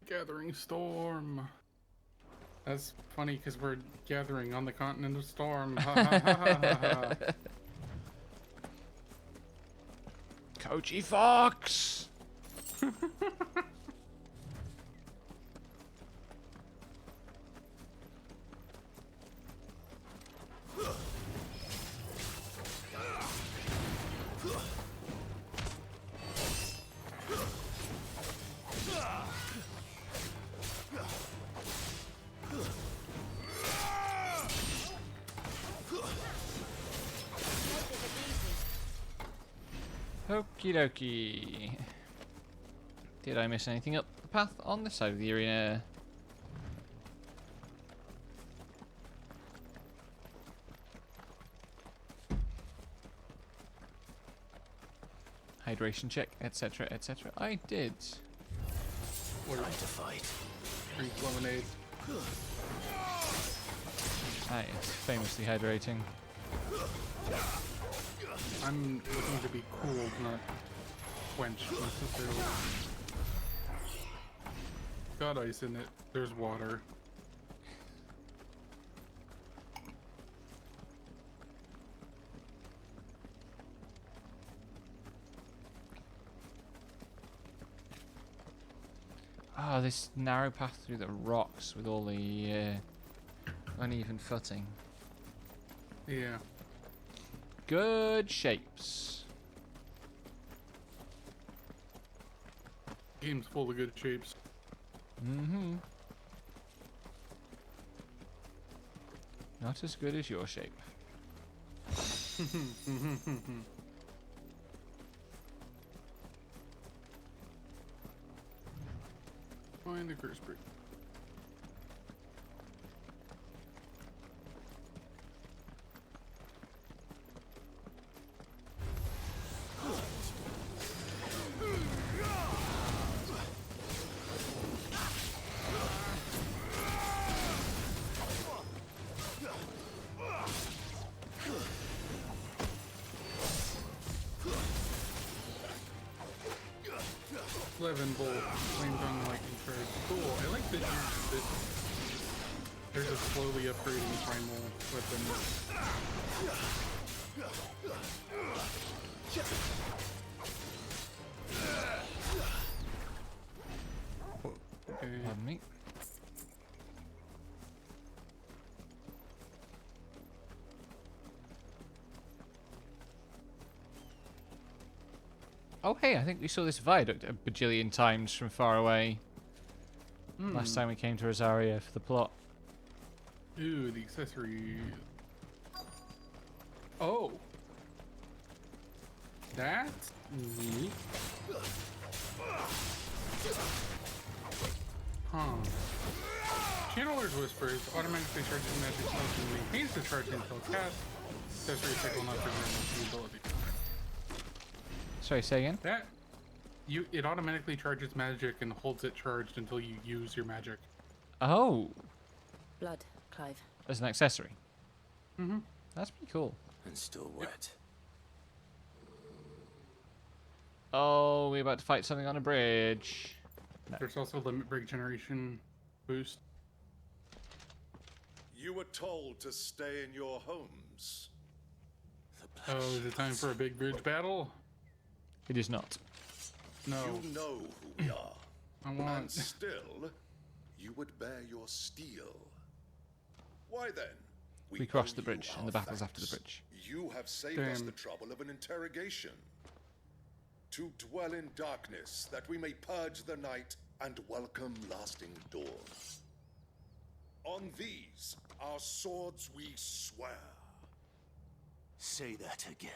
S2: Gathering storm. That's funny because we're gathering on the continent of storm. Ha, ha, ha, ha, ha, ha.
S1: Coachy Fox! Okie dokie. Did I miss anything up the path on this side of the arena? Hydration check, etc., etc. I did.
S3: Time to fight.
S2: Drink lemonade.
S1: Ah, yes, famously hydrating.
S2: I'm looking to be cooled, not quenched necessarily. Got ice in it. There's water.
S1: Ah, this narrow path through the rocks with all the uneven footing.
S2: Yeah.
S1: Good shapes.
S2: Game's full of good shapes.
S1: Mm-hmm. Not as good as your shape.
S2: Find the curse break. Levin Bolt, Flame Tongue Lightning Charge. Cool. I like that there's a slowly upgrading primal weapon. Okay.
S1: Pardon me. Oh hey, I think we saw this viaduct a bajillion times from far away. Last time we came to Rosaria for the plot.
S2: Ooh, the accessory. Oh. That's neat. Huh. Channeler's Whispers automatically charges magic spells and maintains the charge until cast. Accessory effect will not trigger the ability.
S1: Sorry, say again?
S2: It automatically charges magic and holds it charged until you use your magic.
S1: Oh.
S7: Blood, Clive.
S1: As an accessory.
S2: Mm-hmm.
S1: That's pretty cool.
S5: And still wet.
S1: Oh, we're about to fight something on a bridge. No.
S2: There's also limit break generation boost.
S13: You were told to stay in your homes.
S2: Oh, is it time for a big bridge battle?
S1: It is not.
S2: No.
S13: You know who we are. And still, you would bear your steel. Why then?
S1: We crossed the bridge, and the battle's after the bridge.
S13: You have saved us the trouble of an interrogation. To dwell in darkness, that we may purge the night and welcome lasting dawn. On these, our swords we swear.
S5: Say that again.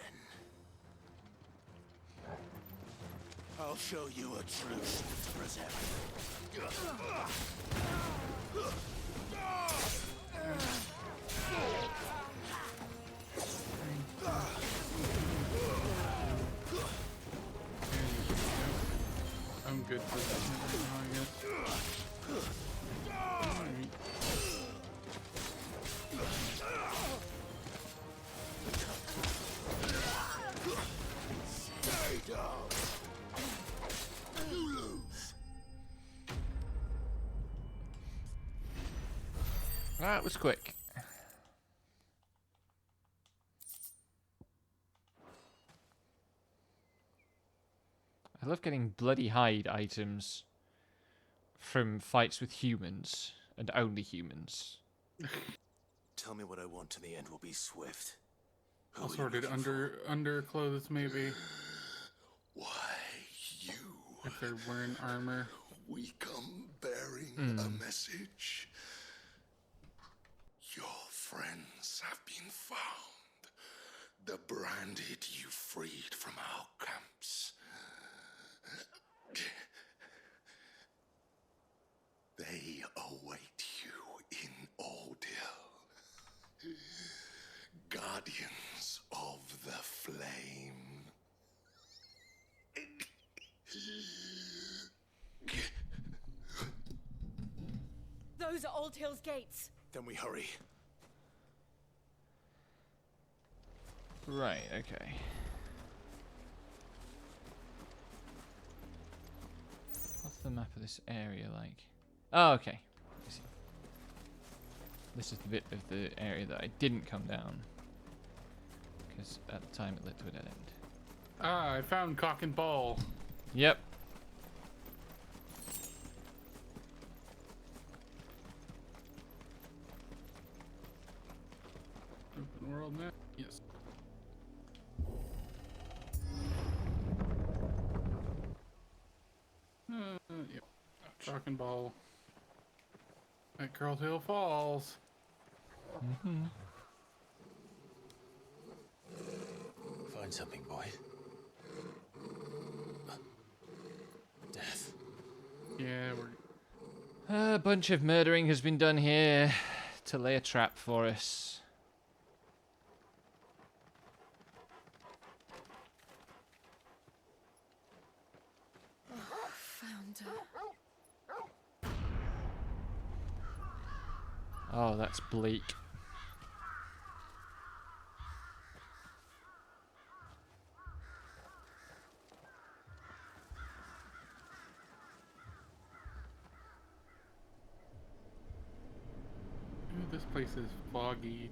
S5: I'll show you a truth,
S2: I'm good for this right now, I guess. Alright.
S5: Stay down. You lose.
S1: That was quick. I love getting bloody hide items from fights with humans, and only humans.
S5: Tell me what I want and the end will be swift.
S2: Assorted underclothes, maybe.
S13: Why, you?
S2: If they're wearing armor.
S13: We come bearing a message. Your friends have been found. The branded you freed from our camps. They await you in Aldil. Guardians of the Flame.
S7: Those are Old Hill's gates.
S5: Then we hurry.
S1: Right, okay. What's the map of this area like? Oh, okay. I see. This is the bit of the area that I didn't come down. Because at the time it led to a dead end.
S2: Ah, I found cock and ball.
S1: Yep.
S2: Open world map. Yes. Yep. Cock and ball. At Curl Hill Falls.
S1: Mm-hmm.
S5: Find something, boy. Death.
S2: Yeah, we're...
S1: A bunch of murdering has been done here to lay a trap for us.
S7: Found her.
S1: Oh, that's bleak.
S2: Ooh, this place is foggy.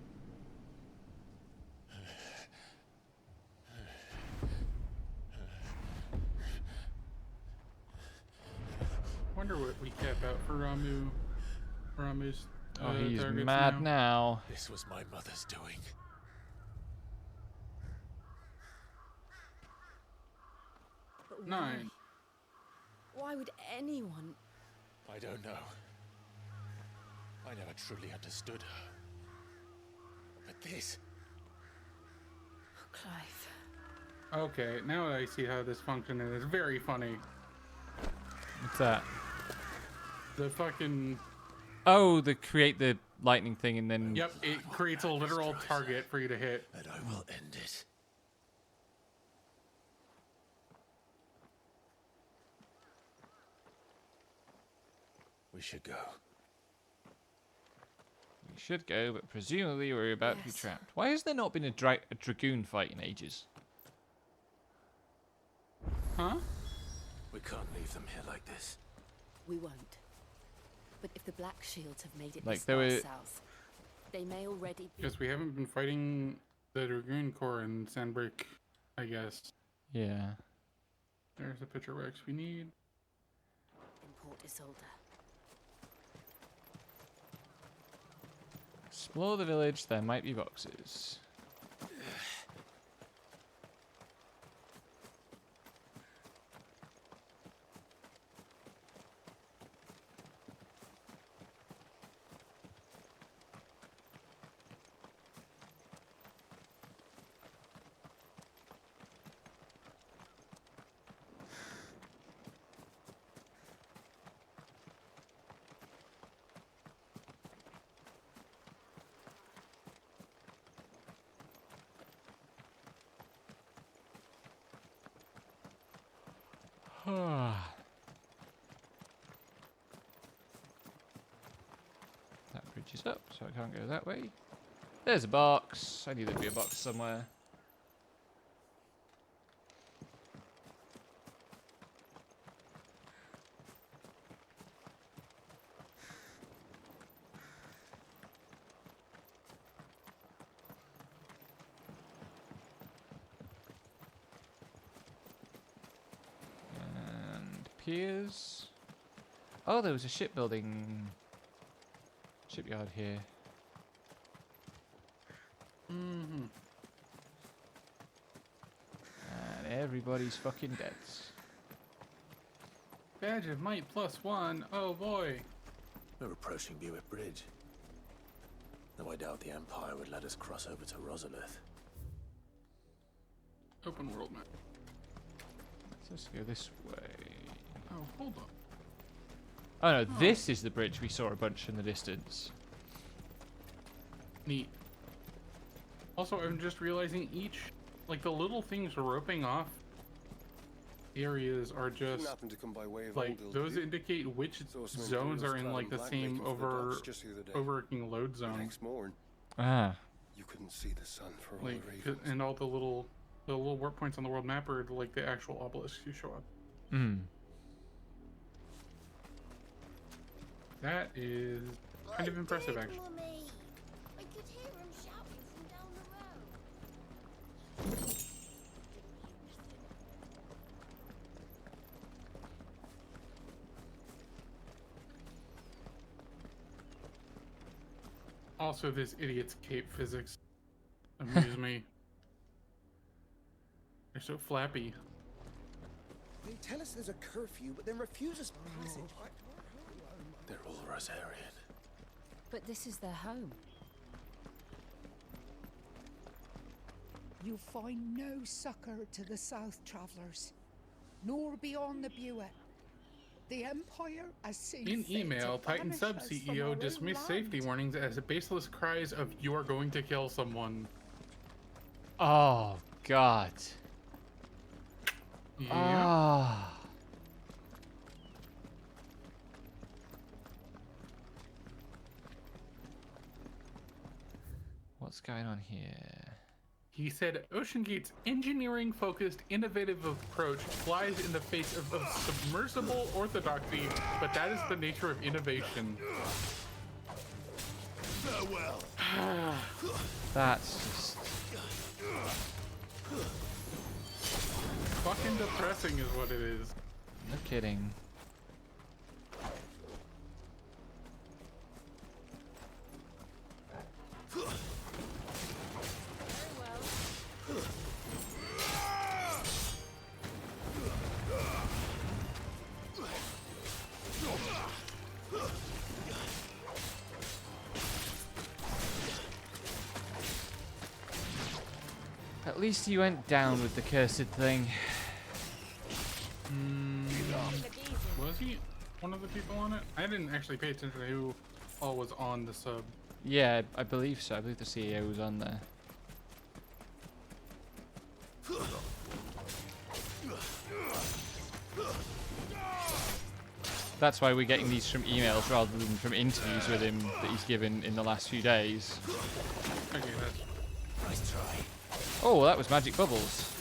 S2: Wonder what we cap out for Ramu's
S1: Oh, he's
S2: targets
S1: mad now.
S5: This was my mother's doing.
S7: But why?
S2: 9.
S7: Why would anyone?
S5: I don't know. I never truly understood her. But this...
S7: Clive.
S2: Okay, now I see how this functions. It's very funny.
S1: What's that?
S2: The fucking...
S1: Oh, the create the lightning thing and then...
S2: Yep, it creates a literal target for you to hit.
S5: And I will end it. We should go.
S1: We should go, but presumably we're about to be trapped. Why has there not been a dragoon fight in ages?
S2: Huh?
S5: We can't leave them here like this.
S7: We won't. But if the Black Shields have made it
S1: Like,
S7: this
S1: there
S7: far
S1: were-
S7: south, they may already be...
S2: Because we haven't been fighting the Dragoon Corps in Sandbreak, I guess.
S1: Yeah.
S2: There's the picture Rex we need.
S7: in Port Isolde.
S1: Explore the village, there might be boxes. That bridge is up, so I can't go that way. There's a box. I knew there'd be a box somewhere. And piers. Oh, there was a shipyard here.
S2: Mm-hmm.
S1: And everybody's fucking dead.
S2: Badge of Might +1. Oh boy.
S5: We're approaching Buick Bridge. Though I doubt the Empire would let us cross over to Rosalith.
S2: Open world map.
S1: Let's go this way.
S2: Oh, hold on.
S1: Oh no, this is the bridge we saw a bunch in the distance.
S2: Neat. Also, I'm just realizing like the little things roping off areas are just like those indicate which zones are in like the same overworking load zone.
S1: Ah.
S15: You couldn't see the sun for all
S2: Like,
S15: the ravens.
S2: and all the little warp points on the world map are like the actual obelisks you show up.
S1: Hmm.
S2: That is kind of impressive, actually.
S6: I could hear him shouting from down the road.
S2: Also, this idiot's cape physics amuse me. They're so flappy.
S16: They tell us there's a curfew, but then refuse us passage.
S5: They're all Rosarian.
S7: But this is their home.
S17: You find no succor to the South Travellers, nor beyond the Buet. The Empire has seen
S2: In
S17: fit
S2: email,
S17: to
S2: Titan
S17: banish
S2: Sub
S17: us from
S2: CEO
S17: our
S2: dismissed
S17: own
S2: safety
S17: land.
S2: warnings as baseless cries of "you are going to kill someone."
S1: Oh God.
S2: Yeah.
S1: Ah. What's going on here?
S2: He said OceanGate's engineering-focused, innovative approach flies in the face of submersible orthodoxy, but that is the nature of innovation.
S15: Farewell.
S1: That's just...
S2: Fucking depressing is what it is.
S1: No kidding. At least he went down with the cursed thing.
S2: Was he one of the people on it? I didn't actually pay attention to who all was on the sub.
S1: Yeah, I believe so. I believe the CEO was on there. That's why we're getting these from emails rather than from interviews with him that he's given in the last few days.
S2: Okay, that's...
S5: Nice try.
S1: Oh, that was magic bubbles.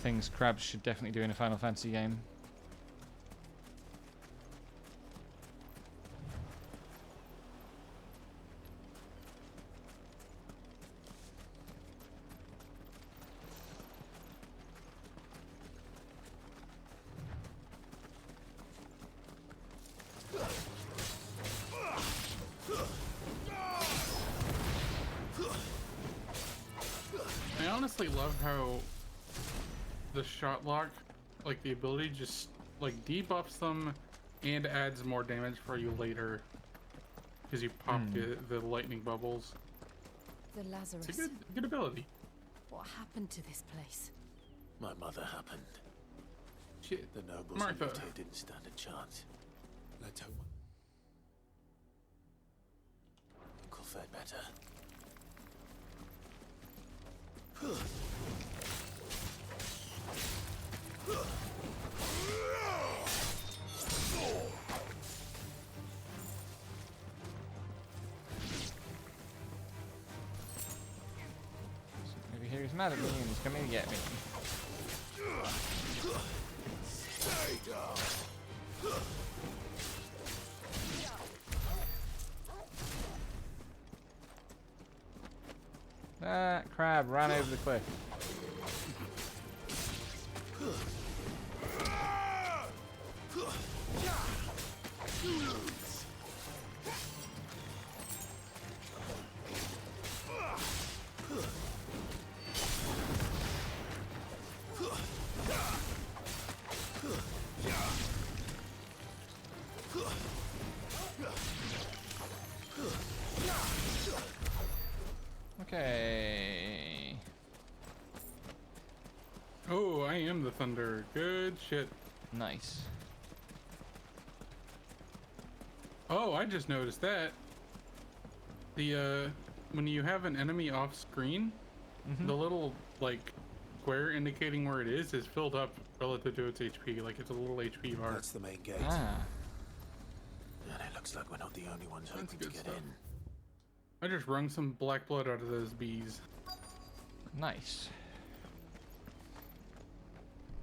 S1: Things crabs should definitely do in a Final Fantasy game.
S2: I honestly love how the shot lock, like the ability just like debuffs them and adds more damage for you later because you pop the lightning bubbles.
S7: The Lazarus.
S2: It's a good ability.
S7: What happened to this place?
S5: My mother happened.
S2: Shit.
S5: The nobles
S2: Martha.
S5: who lived here didn't stand a chance.
S15: Let's hope.
S5: Uncle fared better.
S1: Maybe here he's mad at me and he's coming to get me.
S15: Stay down.
S1: That crab ran over the cliff.
S2: thunder. Good shit.
S1: Nice.
S2: Oh, I just noticed that. The when you have an enemy off screen, the little like square indicating where it is filled up relative to its HP. Like it's a little HP bar.
S5: That's the main gate.
S1: Ah.
S5: And it looks like we're not the only ones hoping to get in.
S2: I just wrung some black blood out of those bees.
S1: Nice.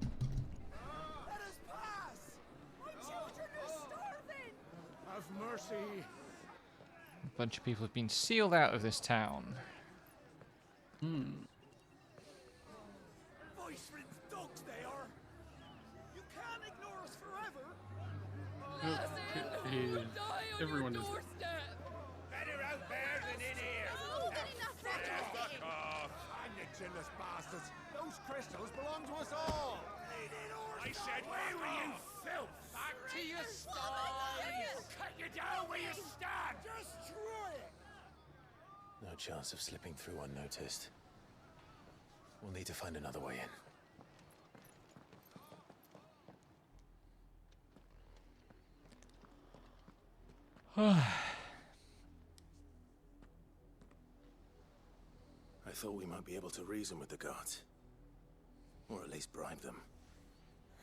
S15: Let us pass! My children are starving! Have mercy!
S1: A bunch of people have been sealed out of this town.
S15: Viceroy's dogs they are! You can't ignore us forever!
S2: Everyone is.
S15: Better out there than in here! Fuck off! I'm the jealous bastards! Those crystals belong to us all! I said, where were you, filth? Back to your sties! Cut you down where you stand! Destroy it!
S5: No chance of slipping through unnoticed. We'll need to find another way in. I thought we might be able to reason with the guards. Or at least bribe them.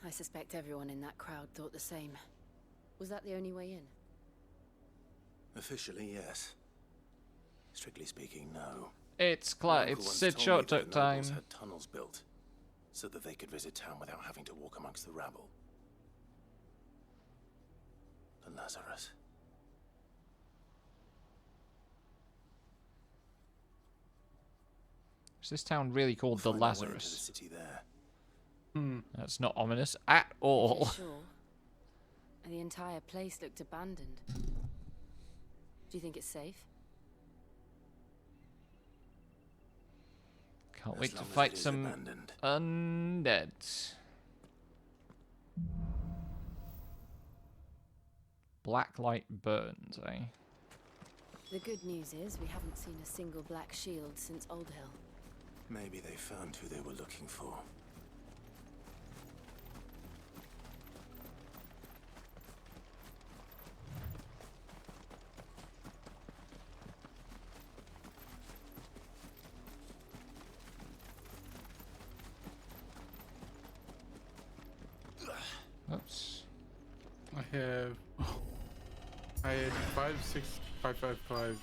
S7: I suspect everyone in that crowd thought the same. Was that the only way in?
S5: Officially, yes. Strictly speaking, no.
S1: It's
S5: Local ones
S1: Sid
S5: told me
S1: Short
S5: that
S1: Talk
S5: the nobles
S1: time.
S5: had tunnels built, so that they could visit town without having to walk amongst the rabble. The Lazarus.
S1: Is this town really called the
S5: Find our way into the
S1: Lazarus?
S5: city there.
S1: That's not ominous at all.
S7: Sure. And the entire place looked abandoned. Do you think it's safe?
S1: Can't
S5: As
S1: wait to
S5: long as
S1: fight
S5: it is
S1: some
S5: abandoned.
S1: undead. Black light burns, eh?
S7: The good news is we haven't seen a single black shield since Old Hill.
S5: Maybe they found who they were looking for.
S1: Oops.
S2: I had 56555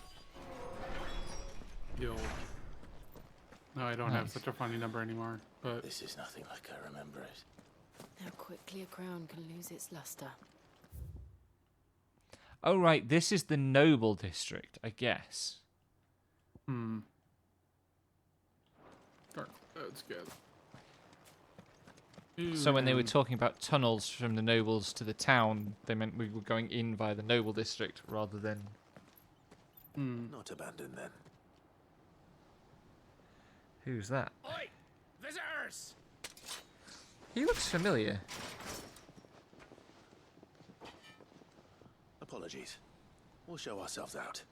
S2: gil. No, I don't have such a funny number anymore. But
S5: this is nothing like I remember it.
S7: How quickly a crown can lose its luster.
S1: Oh, right. This is the noble district, I guess.
S2: That's good.
S1: So when they were talking about tunnels from the nobles to the town, they meant we were going in via the noble district rather than...
S5: Not abandoned then.
S1: Who's that?
S15: Oi! Visitors!
S1: He looks familiar.
S5: Apologies. We'll show ourselves out.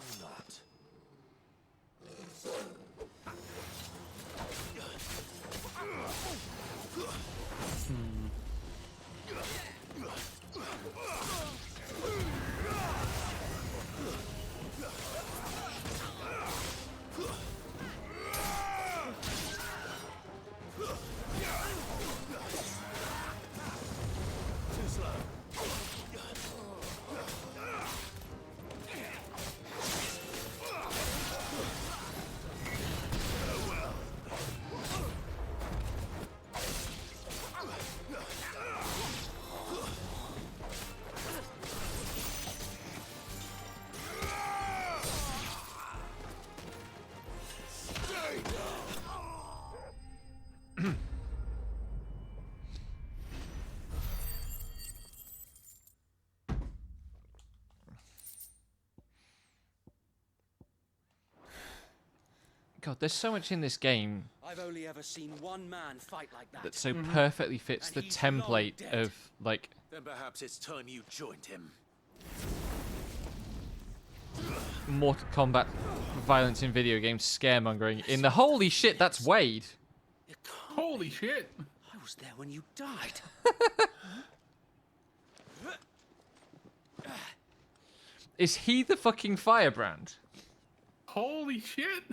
S5: Or not.
S1: God, there's so much in this game
S18: I've only ever seen one man fight like that.
S1: That so perfectly fits the template of, like...
S5: Then perhaps it's time you joined him.
S1: Mortal Kombat violence in video games scaremongering. In the holy shit, that's Wade.
S2: Holy shit.
S18: I was there when you died.
S1: Is he the fucking firebrand?
S2: Holy shit.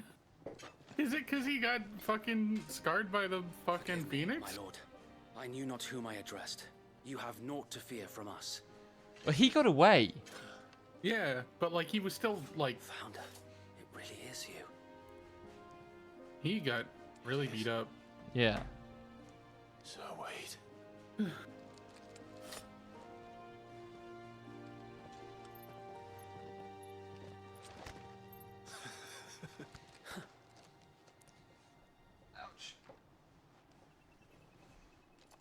S2: Is it because he got fucking scarred by the fucking phoenix?
S18: My lord, I knew not whom I addressed. You have naught to fear from us.
S1: Well, he got away.
S2: Yeah, but like he was still like...
S18: Founder, it really is you.
S2: He got really beat up.
S1: Yeah.
S5: So wait.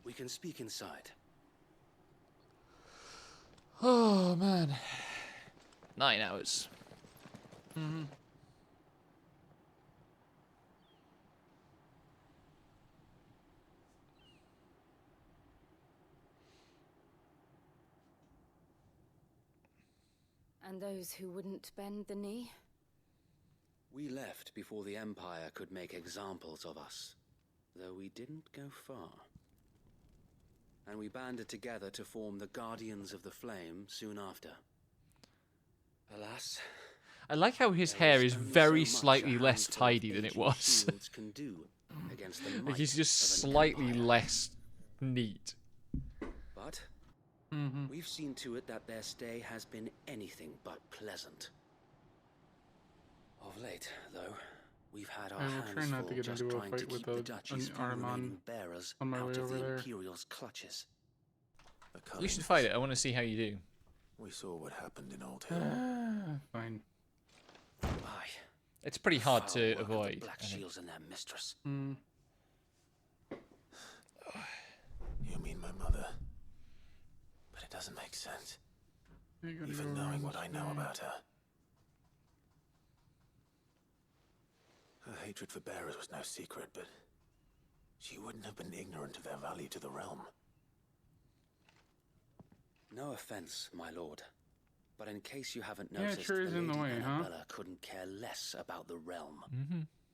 S18: We can speak inside.
S1: Oh, man. 9 hours.
S7: And those who wouldn't bend the knee?
S18: We left before the Empire could make examples of us, though we didn't go far. And we banded together to form the Guardians of the Flame soon after. Alas,
S1: I like how his hair is very slightly less tidy than it was.
S18: can do against the
S1: Like
S18: might
S1: he's just
S18: of an
S1: slightly
S18: empire.
S1: less neat.
S18: But we've seen to it that their stay has been anything but pleasant. Of late, though, we've had our
S2: I will
S18: hands
S2: try not
S18: full
S2: to get
S18: just
S2: into a
S18: trying to
S2: fight with
S18: keep the Duchy's
S2: an
S18: few
S2: arm
S18: remaining bearers
S2: on my
S18: out
S2: way
S18: of
S2: over
S18: the
S2: there.
S18: Imperial's clutches.
S1: You should fight it. I want to see how you do.
S5: We saw what happened in Old Hill.
S2: Fine.
S18: Aye.
S1: It's pretty hard
S18: Foul
S1: to
S18: work of the
S1: avoid.
S18: Black
S1: I think.
S18: Shields and their mistress.
S5: You mean my mother? But it doesn't make sense. Even knowing what I know about her. Her hatred for bearers was no secret, but she wouldn't have been ignorant of their value to the realm.
S18: No offense, my lord, but in case you haven't
S2: Yeah, it
S18: noticed,
S2: sure is
S18: the
S2: in the
S18: Lady
S2: way, huh?
S18: Annabella couldn't care less about the realm.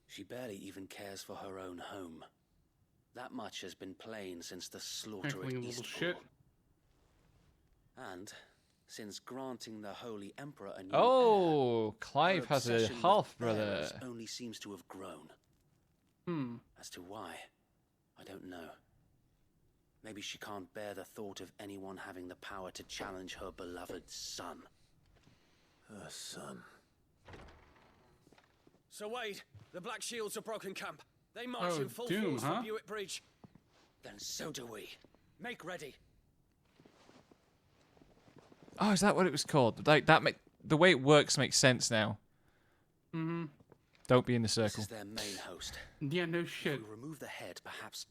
S18: She barely even cares for her own home. That much has been plain since the slaughter at
S2: Heckling little
S18: Eastbourne.
S2: shit.
S18: And since granting the Holy Emperor a new
S1: Oh,
S18: heir,
S1: Clive
S18: her
S1: has a
S18: obsession with
S1: half-brother.
S18: bearers only seems to have grown. As to why, I don't know. Maybe she can't bear the thought of anyone having the power to challenge her beloved son.
S5: Her son.
S18: Sir Wade, the Black Shields have broken camp. They march
S2: Oh,
S18: in full
S2: Doom,
S18: force
S2: huh?
S18: for Buick Bridge. Then so do we. Make ready.
S1: Oh, is that what it was called? Like that. The way it works makes sense now. Don't be in the
S18: This
S1: circle.
S18: is their main host.
S2: Yeah, no shit.
S18: If we remove the head, perhaps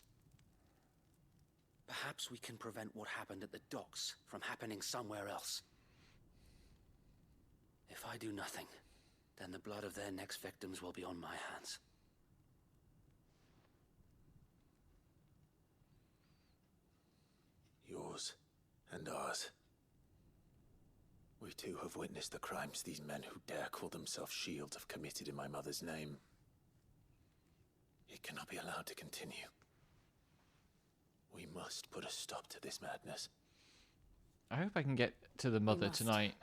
S18: we can prevent what happened at the docks from happening somewhere else. If I do nothing, then the blood of their next victims will be on my hands.
S5: Yours and ours. We too have witnessed the crimes these men who dare call themselves shields have committed in my mother's name. It cannot be allowed to continue. We must put a stop to this madness.
S1: I hope I can get to the mother
S7: must.
S1: tonight.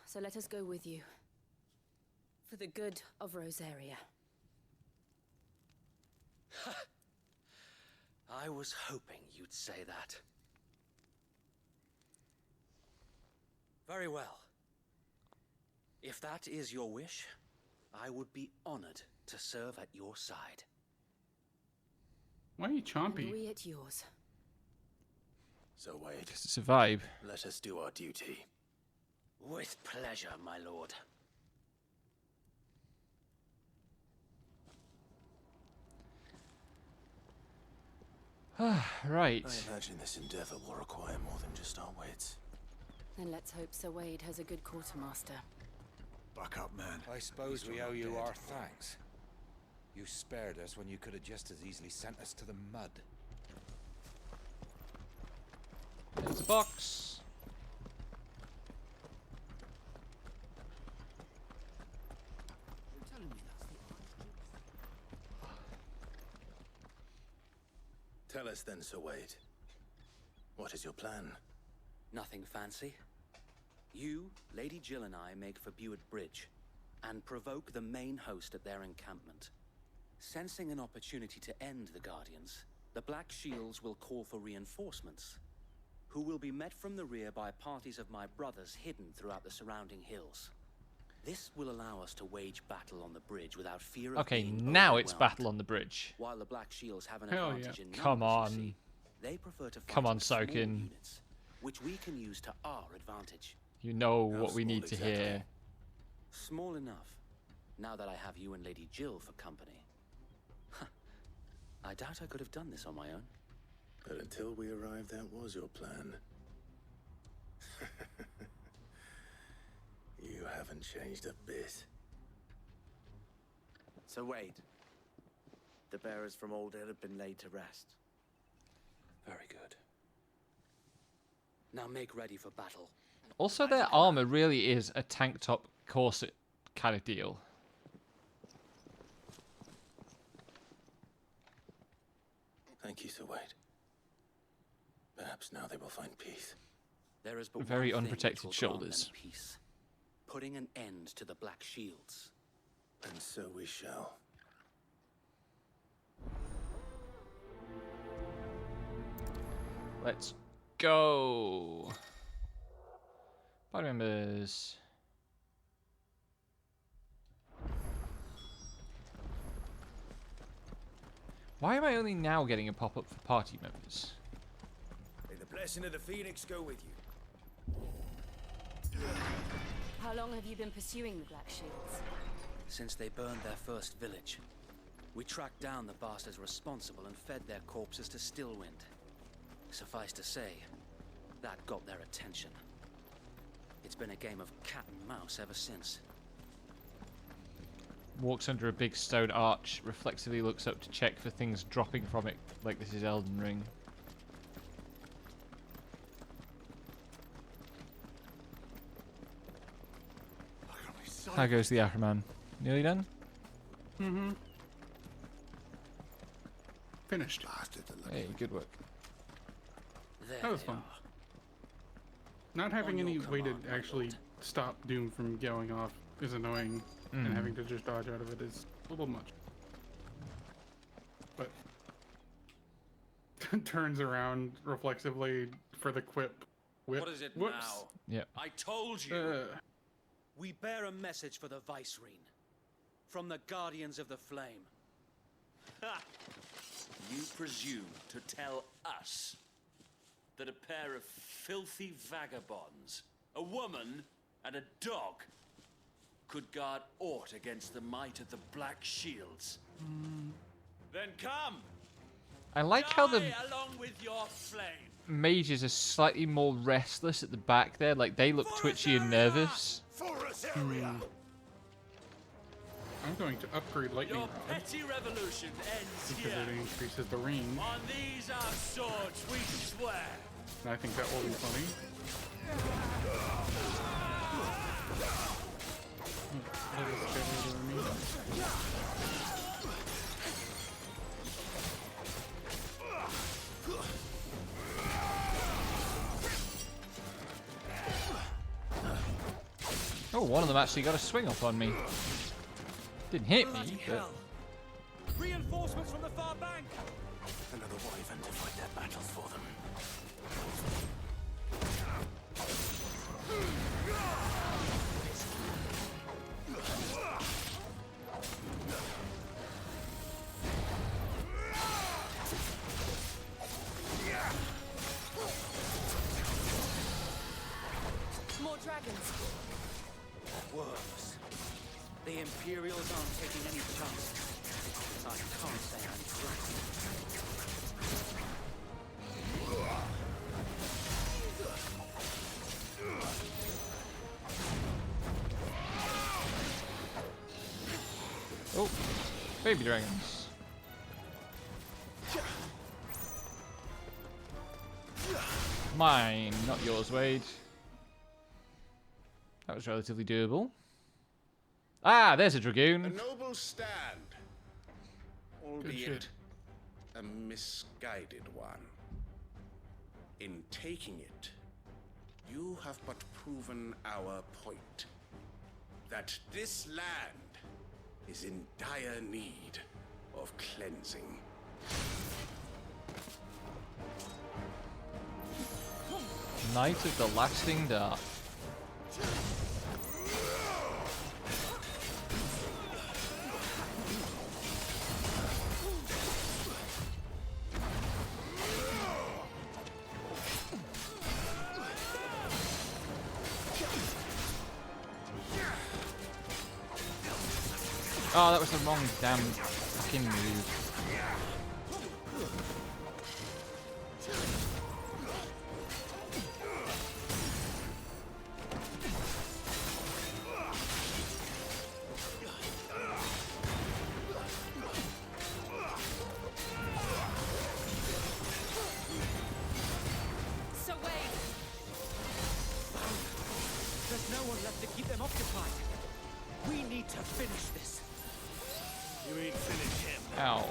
S7: So let us go with you. For the good of Rosaria.
S18: I was hoping you'd say that. Very well. If that is your wish, I would be honored to serve at your side.
S2: Why are you
S7: And
S2: chompy?
S7: we at yours.
S5: So Wade,
S1: It's a vibe.
S5: let us do our duty.
S18: With pleasure, my lord.
S1: Right.
S5: I imagine this endeavor will require more than just our wits.
S7: Then let's hope Sir Wade has a good quartermaster.
S15: Buck up, man.
S19: I suppose we owe you our thanks. You spared us when you could have just as easily sent us to the mud.
S1: There's a box.
S12: You're telling me that's the
S3: Tell us then, Sir Wade. What is your plan?
S18: Nothing fancy. You, Lady Jill and I make for Buett Bridge and provoke the main host at their encampment. Sensing an opportunity to end the Guardians, the Black Shields will call for reinforcements, who will be met from the rear by parties of my brothers hidden throughout the surrounding hills. This will allow us to wage battle on the bridge without fear of
S1: Okay,
S18: being
S1: now it's
S18: overwhelmed.
S1: battle on the bridge.
S18: While the Black Shields have an
S2: Hell
S18: advantage
S2: yeah.
S18: in
S1: Come
S18: numbers, you
S1: on.
S18: see, they prefer to fight
S1: Come on,
S18: with small
S1: Soken.
S18: units, which we can use to our advantage.
S1: You know
S3: How
S1: what we
S3: small
S1: need to
S3: exactly?
S1: hear.
S18: Small enough, now that I have you and Lady Jill for company. I doubt I could have done this on my own.
S3: But until we arrived, that was your plan. You haven't changed a bit.
S20: So Wade, the bearers from Aldale have been laid to rest.
S18: Very good. Now make ready for battle.
S1: Also, their armor really is a tank top corset kind of deal.
S3: Thank you, Sir Wade. Perhaps now they will find peace.
S18: There is but
S1: Very
S18: one thing
S1: unprotected
S18: which will grant them
S1: shoulders.
S18: peace. Putting an end to the Black Shields.
S3: And so we shall.
S1: Let's go. Party members. Why am I only now getting a pop-up for party members?
S15: May the blessing of the Phoenix go with you.
S7: How long have you been pursuing the Black Shields?
S18: Since they burned their first village, we tracked down the bastards responsible and fed their corpses to Stillwind. Suffice to say, that got their attention. It's been a game of cat and mouse ever since.
S1: Walks under a big stone arch, reflexively looks up to check for things dropping from it, like this is Elden Ring. How goes the Ahriman? Nearly done?
S2: Mm-hmm. Finished.
S1: Hey, good work.
S2: That was fun. Not having any way to actually stop Doom from going off is annoying, and having to just dodge out of it is a little much. But turns around reflexively for the quip. Whip.
S10: What is it
S2: Whoops.
S10: now?
S1: Yeah.
S10: I told you.
S18: We bear a message for the Vicereine. From the Guardians of the Flame.
S10: Ha! You presume to tell us that a pair of filthy vagabonds, a woman and a dog, could guard aught against the might of the Black Shields? Then come!
S1: I like how the
S10: Die along with your flame!
S1: mages are slightly more restless at the back there, like they look twitchy and nervous.
S2: I'm going to upgrade Lightning
S10: Your
S2: Rod
S10: petty revolution ends
S2: because
S10: here.
S2: it increases the range.
S10: On these our swords we swear.
S2: And I think that will be funny. That is better than me.
S1: Oh, one of them actually got a swing up on me. Didn't hit me, but...
S10: Reinforcements from the far bank!
S3: Another wyvern to fight their battles for them.
S7: More dragons.
S18: Worms. The Imperials aren't taking any chances. I can't say I'm flattered.
S1: Oh. Baby dragons. Mine, not yours, Wade. That was relatively doable. Ah, there's a dragoon.
S21: A noble stand, albeit
S2: shit.
S21: a misguided one. In taking it, you have but proven our point. That this land is in dire need of cleansing.
S1: Knight of the Lasting Dark. Oh, that was the wrong damn fucking move.
S22: So wait. There's no one left to keep them occupied. We need to finish this.
S15: You mean finish him?
S1: Ow.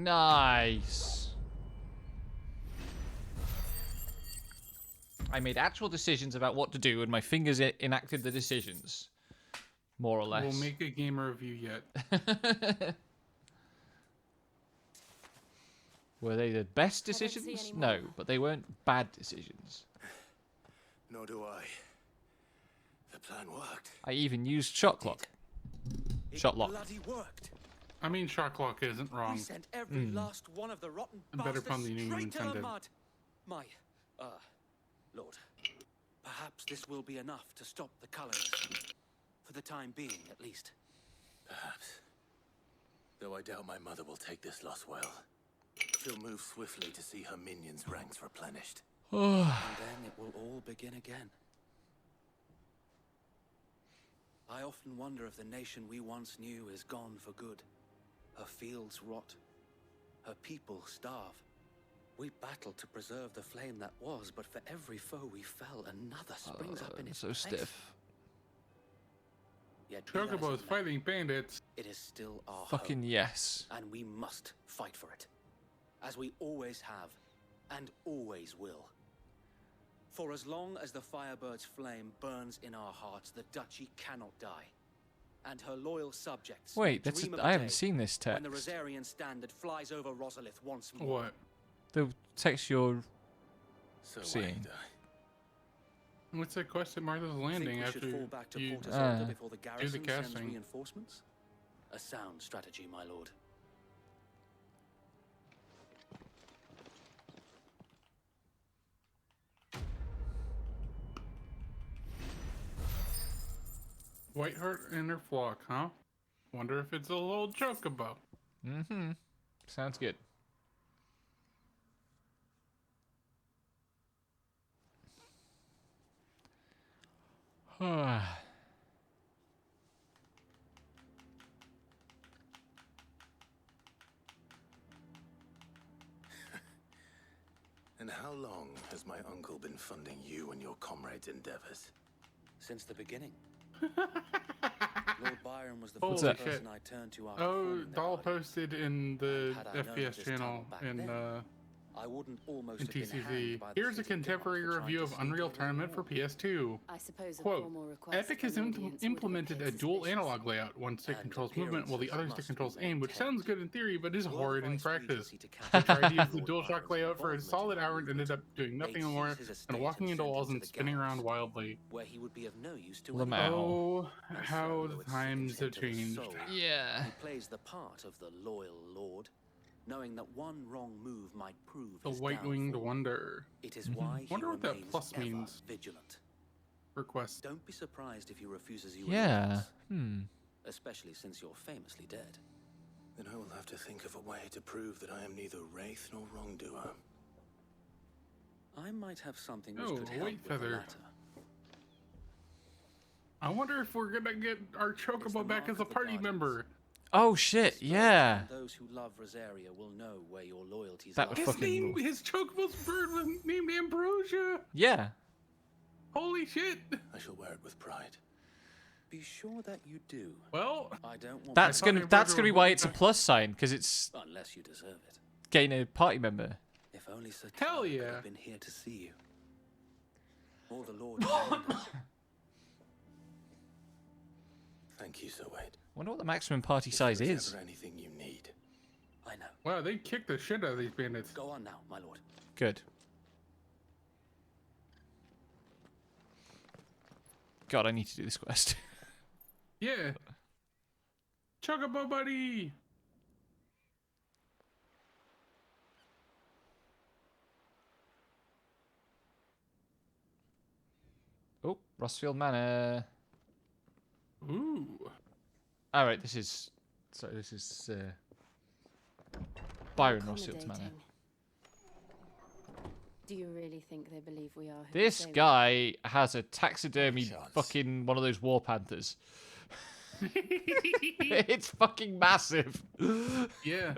S1: Nice. I made actual decisions about what to do, and my fingers enacted the decisions, more or less.
S2: We'll make a game review yet.
S1: Were they the best decisions? No, but they weren't bad decisions.
S5: Nor do I. The plan worked.
S1: I even used shot clock. Shot lock.
S22: Bloody worked.
S2: I mean, shot clock isn't wrong.
S22: We sent every last one of the rotten
S2: Better
S22: bastards
S2: pun than you
S22: straight to the
S2: intended.
S22: mud. My, Lord, perhaps this will be enough to stop the colors. For the time being, at least.
S5: Perhaps. Though I doubt my mother will take this loss well. She'll move swiftly to see her minions' ranks replenished.
S22: And then it will all begin again. I often wonder if the nation we once knew is gone for good. Her fields rot. Her people starve. We battled to preserve the flame that was, but for every foe we fell, another springs up in its
S1: So
S22: place.
S1: stiff.
S22: Yet be that as
S2: Chocobos
S22: it may,
S2: fighting bandits.
S22: it is still our
S1: Fucking
S22: home,
S1: yes.
S22: and we must fight for it, as we always have, and always will. For as long as the Firebird's flame burns in our hearts, the Duchy cannot die. And her loyal subjects
S1: Wait, that's
S22: dream of
S1: I
S22: a
S1: haven't
S22: day
S1: seen this
S22: when the
S1: text.
S22: Rosarian standard flies over Rosalith once more.
S2: What?
S1: The text you're
S5: So
S1: seeing.
S2: What's that quest at Martha's Landing
S22: Think we
S2: after
S22: should fall back to
S2: you
S22: Porter's Altar before the
S2: do the
S22: garrison sends
S2: casting?
S22: reinforcements? A sound strategy, my lord.
S2: Whiteheart and her flock, huh? Wonder if it's a little chocobo.
S1: Mm-hmm. Sounds good.
S5: And how long has my uncle been funding you and your comrades' endeavors?
S22: Since the beginning. Lord Byron was the
S2: Holy
S22: first
S2: shit.
S22: person I turned to after
S2: Oh,
S22: forming the
S2: Doll
S22: Guardian.
S2: posted in the
S22: And had I known of
S2: FPS
S22: this
S2: channel
S22: tunnel back
S2: in
S22: then, I wouldn't almost
S2: In
S22: have been
S2: TCV,
S22: hanged by the
S2: here's a
S22: city guard
S2: contemporary
S22: for trying
S2: review
S22: to
S2: of
S22: sneak
S2: Unreal
S22: over the
S2: Tournament for
S22: wall.
S2: PS2.
S7: I suppose a
S2: Quote,
S7: formal request
S2: Epic has
S7: from an audience would have
S2: implemented a
S7: appeared
S2: dual
S7: suspicious.
S2: analog layout. One stick
S22: And
S2: controls movement while the other stick
S22: appearances
S2: controls
S22: must be
S2: aim, which
S22: maintained.
S2: sounds good in theory, but is
S22: Were the
S2: horrid in
S22: Vice
S2: practice.
S22: Regency to
S2: I
S22: capture
S2: tried to use the
S22: Lord
S2: DualShock
S22: Byron's
S2: layout for a
S22: involvement
S2: solid
S22: in
S2: hour and ended up doing nothing
S22: they'd
S2: more
S22: seize his estate
S2: than walking
S22: and
S2: into
S22: send him
S2: walls
S22: to
S2: and
S22: the
S2: spinning around
S22: gallows,
S2: wildly.
S22: where he would be of no use to
S1: Lamau.
S22: anyone.
S2: Oh,
S22: And
S2: how
S22: so,
S2: the
S22: though it
S2: times
S22: sickens
S2: have
S22: him to the
S2: changed.
S22: soul,
S1: Yeah.
S22: He plays the part of the loyal lord, knowing that one wrong move might prove
S2: The
S22: his
S2: White-Winged
S22: downfall.
S2: Wonder.
S22: It is why he
S2: Wonder what that
S22: remains
S2: plus
S22: ever
S2: means.
S22: vigilant.
S2: Request.
S22: Don't be surprised if he refuses you
S1: Yeah.
S22: allowance, especially since you're famously dead.
S5: Then I will have to think of a way to prove that I am neither wraith nor wrongdoer.
S22: I might have something which
S2: Oh,
S22: could
S2: a
S22: help
S2: white
S22: with
S2: feather.
S22: the latter.
S2: I wonder if we're gonna get our Chocobo back as a party member.
S1: Oh shit, yeah.
S22: And those who love Rosaria will know where your loyalties
S1: That
S22: lie.
S1: would fucking rule.
S2: His Chocobo's bird was named Ambrosia.
S1: Yeah.
S2: Holy shit.
S5: I shall wear it with pride.
S22: Be sure that you do.
S2: Well,
S22: I don't want
S1: That's
S2: thought
S1: gonna
S2: Ambrosia
S1: be
S2: was
S1: why
S2: one
S1: it's a
S2: guy.
S1: plus sign, because it's
S22: unless you deserve it.
S1: gain a party member.
S22: If only Sir
S2: Hell
S22: Clive could
S2: yeah.
S22: have been here to see you. Or the Lord Commander.
S5: Thank you, Sir Wade.
S1: Wonder what the maximum party size
S5: If there's
S1: is.
S5: ever anything you need.
S22: I know.
S2: Wow, they kicked the shit out of these bandits.
S22: Go on now, my lord.
S1: Good. God, I need to do this quest.
S2: Yeah. Chocobo buddy.
S1: Oh, Rossfield Manor.
S2: Ooh.
S1: All right, this is Byron Rossfield's Manor.
S7: Accommodating. Do you really think they believe we are who we
S1: This
S7: say we are?
S1: guy has a taxidermy fucking one of those war panthers. It's fucking massive.
S2: Yeah.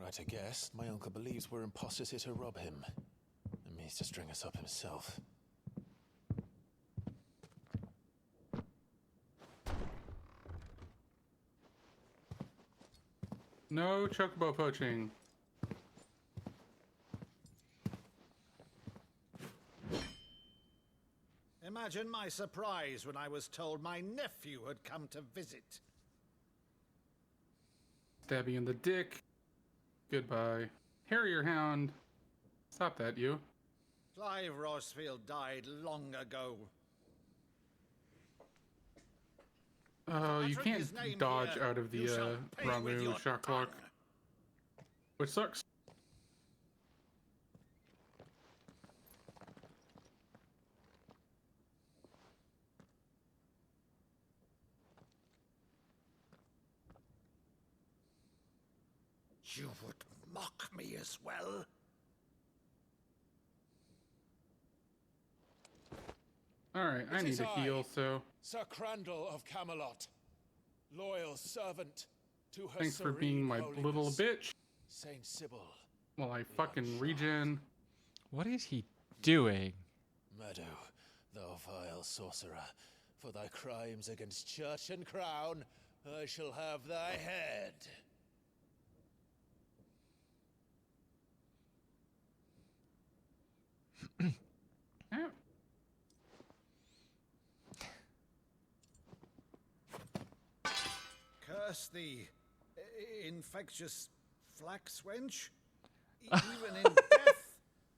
S5: Right, I guess. My uncle believes we're imposters here to rob him. And means to string us up himself.
S2: No Chocobo poaching.
S15: Imagine my surprise when I was told my nephew had come to visit.
S2: Stab you in the dick. Goodbye. Harrier Hound. Stop that, you.
S15: Clive Rossfield died long ago.
S2: Oh, you
S15: Patrick,
S2: can't
S15: his name
S2: dodge
S15: here.
S2: out of the
S15: You shall pay with
S2: Ramu
S15: your
S2: shock lock. Which sucks.
S15: You would mock me as well?
S2: Alright, I
S19: It
S2: need
S19: is
S2: a heal, so
S19: Sir Crandall of Camelot, loyal servant to her
S2: thanks for being my
S19: serene
S2: little
S19: holiness,
S2: bitch
S19: Saint Sybil.
S2: while I fucking regen.
S1: What is he doing?
S5: Meadow, thou vile sorcerer, for thy crimes against church and crown, I shall have thy head.
S15: Curse thee, infectious flax wench. Even in death,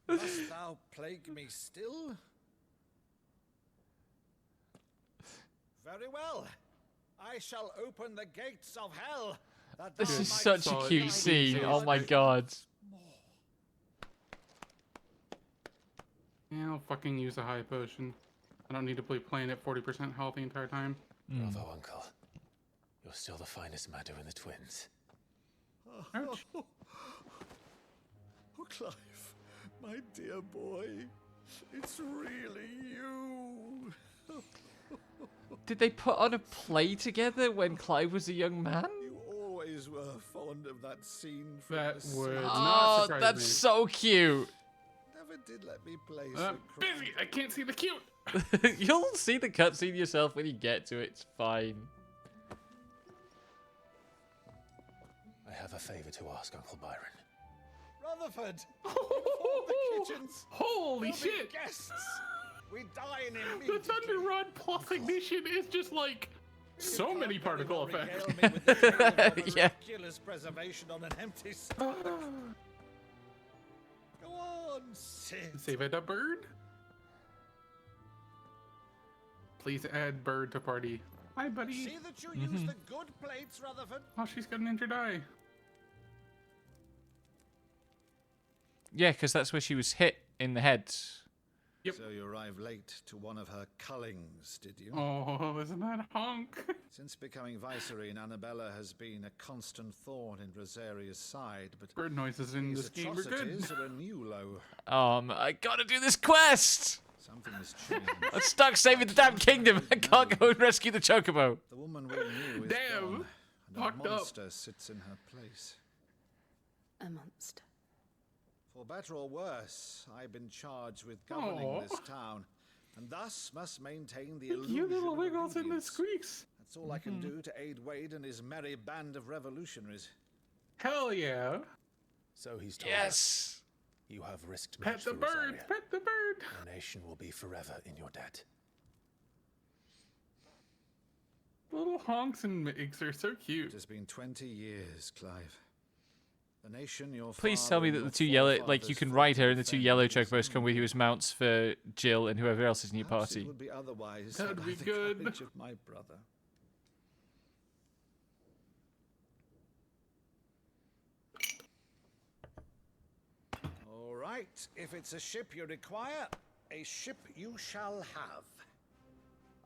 S15: must thou plague me still? Very well. I shall open the gates of hell. That
S1: This
S15: thou
S1: is
S15: mightst
S1: such a
S15: guide
S1: cute
S15: me
S1: scene.
S15: to
S1: Oh my god.
S2: Yeah, I'll fucking use a high potion. I don't need to be playing at 40% health the entire time.
S5: Bravo, Uncle. You're still the finest Meadow in the twins.
S2: Ouch.
S15: Oh, Clive, my dear boy, it's really you.
S1: Did they put on a play together when Clive was a young man?
S15: You always were fond of that scene from
S2: That
S15: the
S2: would
S15: scene.
S2: not
S1: Oh,
S2: surprise
S1: that's
S2: me.
S1: so cute.
S15: Never did let me play so
S2: Busy! I can't see the cute!
S1: You'll see the cutscene yourself when you get to it. It's fine.
S3: have a favor to ask, Uncle Byron.
S4: Rutherford! Inform the kitchens!
S2: Holy
S4: There'll be
S2: shit!
S4: Guests! We dine
S2: The
S4: immediately.
S2: Thunder Rod plus ignition is just like so many particle effects.
S1: Yeah.
S4: Miraculous preservation on an empty stomach. Go on, Sid.
S2: Save it a bird. Please add bird to party. Hi, buddy.
S4: See that you use the good plates, Rutherford.
S2: Oh, she's got an injured eye.
S1: Yeah, because that's where she was hit in the head.
S2: Yep.
S4: So you arrived late to one of her cullings, did you?
S2: Oh, isn't that honk?
S4: Since becoming Vicereine, Annabella has been a constant thorn in Rosaria's side, but
S2: bird noises in
S4: these
S2: this game are good.
S4: atrocities are a new low.
S1: I gotta do this quest!
S4: Something has changed.
S1: I'm stuck saving the damn kingdom. I can't go and rescue the chocobo.
S4: The woman we knew is
S2: Damn.
S4: gone, and a
S2: Fucked up.
S4: monster sits in her place.
S7: A monster.
S4: For better or worse, I've been charged with governing this town, and thus must maintain the illusion
S2: You little
S4: of
S2: wiggles in the
S4: obedience.
S2: squeaks.
S4: That's all I can do to aid Wade and his merry band of revolutionaries.
S2: Hell yeah.
S3: So he's told
S1: Yes.
S3: us. You have risked
S2: Pet
S3: much
S2: the
S3: for
S2: bird.
S3: Rosaria.
S2: Pet the bird.
S3: Our nation will be forever in your debt.
S2: Little honks and mix are so cute.
S4: It has been 20 years, Clive. The nation your
S1: Please
S4: father
S1: tell me
S4: and
S1: that the
S4: your
S1: two yellow, like
S4: forefathers
S1: you can
S4: fought
S1: ride her
S4: to
S1: and the two
S4: defend
S1: yellow
S4: is
S1: chocobos come with you as mounts for Jill and whoever else is in your
S4: Perhaps
S1: party.
S4: It would be otherwise.
S2: That'd
S4: had
S2: be
S4: I the
S2: good.
S4: courage of my brother. All right, if it's a ship you require, a ship you shall have.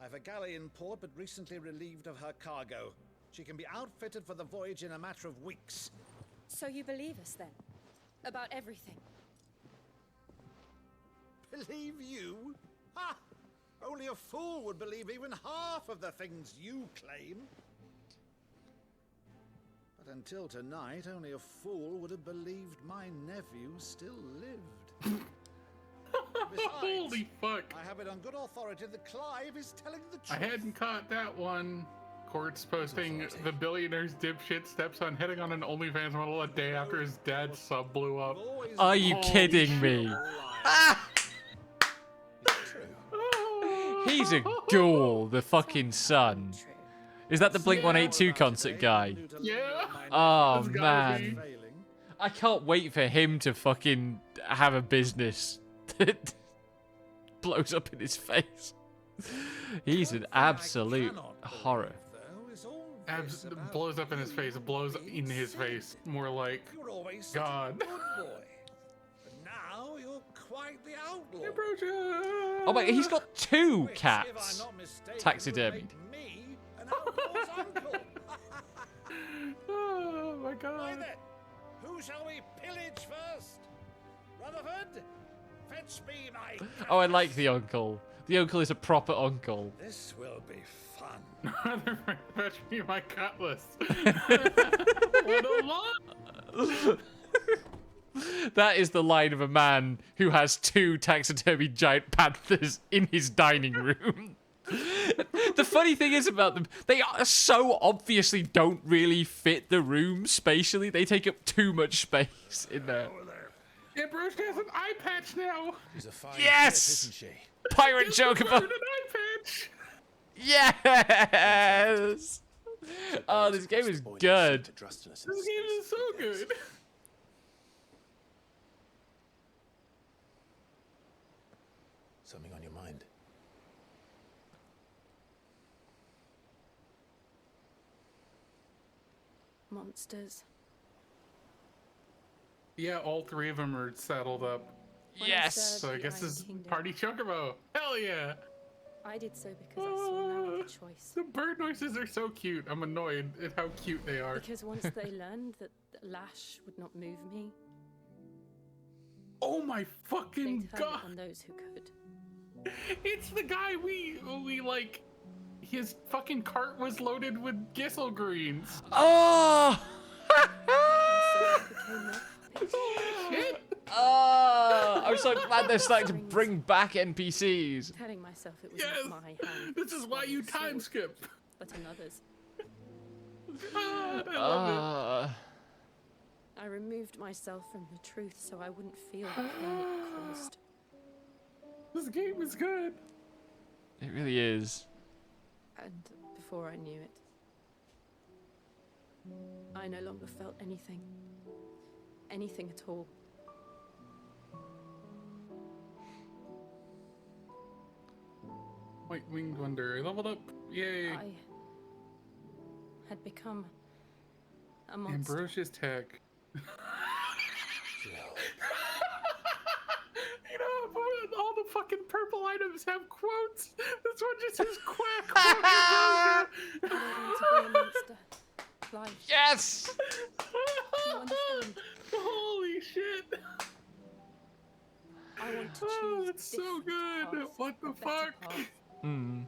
S4: I've a galley in port, but recently relieved of her cargo. She can be outfitted for the voyage in a matter of weeks.
S7: So you believe us then? About everything?
S4: Believe you? Ha! Only a fool would believe even half of the things you claim. But until tonight, only a fool would have believed my nephew still lived. Besides,
S2: Holy fuck.
S4: I have it on good authority that Clive is telling the
S2: I
S4: truth.
S2: hadn't caught that one. Court's posting the billionaire's dipshit steps on heading on an OnlyFans model a day after his dad's sub blew up.
S1: Are you kidding me? He's a ghoul, the fucking son. Is that the Blink 182 concert guy?
S2: Yeah.
S1: Oh
S2: That's gotta
S1: man. I can't wait for him to fucking have a business that blows up in his face. He's an absolute horror.
S2: Blows up in his face. Blows in his face. More like God.
S4: Good boy. But now you're quite the outlaw.
S1: Oh my, he's got two
S4: Which, if
S1: cats
S4: I'm not mistaken,
S1: taxidermied.
S4: would make me an outlaw's uncle.
S2: Oh my
S4: Why
S2: God.
S4: then, who shall we pillage first? Rutherford, fetch me my...
S1: Oh, I like the uncle. The uncle is a proper uncle.
S4: This will be fun.
S2: Rutherford, fetch me my cutlass. What a line.
S1: That is the line of a man who has two taxidermy giant panthers in his dining room. The funny thing is about them, they are so obviously don't really fit the room spatially. They take up too much space in there.
S2: Yeah, Bruce has an eye patch now.
S3: She's a fine
S1: Yes!
S3: ship, isn't she?
S1: Pirate
S2: Yes,
S1: Chocobo.
S2: an eye patch.
S1: Yes! Oh, this game is good.
S2: This game is so good.
S3: Something on your mind?
S7: Monsters.
S2: Yeah, all three of them are saddled up.
S1: Yes.
S2: So I guess this is Party Chocobo. Hell yeah.
S7: I did so because I saw no other choice.
S2: The bird noises are so cute. I'm annoyed at how cute they are.
S7: Because once they learned that the lash would not move me,
S2: Oh my
S7: they
S2: fucking
S7: turned
S2: god.
S7: it on those who could.
S2: It's the guy we like. His fucking cart was loaded with Gissel greens.
S1: Oh!
S2: Shit.
S1: Oh! I'm so glad they're starting to bring back NPCs.
S7: Telling myself it was
S2: Yes.
S7: not my hand.
S2: This is why you time skip.
S7: But another's.
S2: God, I love
S7: I removed myself from the truth so I wouldn't feel the pain it caused.
S2: This game is good.
S1: It really is.
S7: And before I knew it, I no longer felt anything. Anything at all.
S2: White Winged Wonder. Leveled up. Yay.
S7: I had become a monster.
S2: Ambrosia's tech. You know, all the fucking purple items have quotes. This one just says quack.
S7: I don't want to be a monster. Clive.
S1: Yes!
S7: You understand?
S2: Holy shit.
S7: I want to choose
S2: That's so good.
S7: path,
S2: What the
S7: a better
S2: fuck?
S7: path.
S1: Hmm.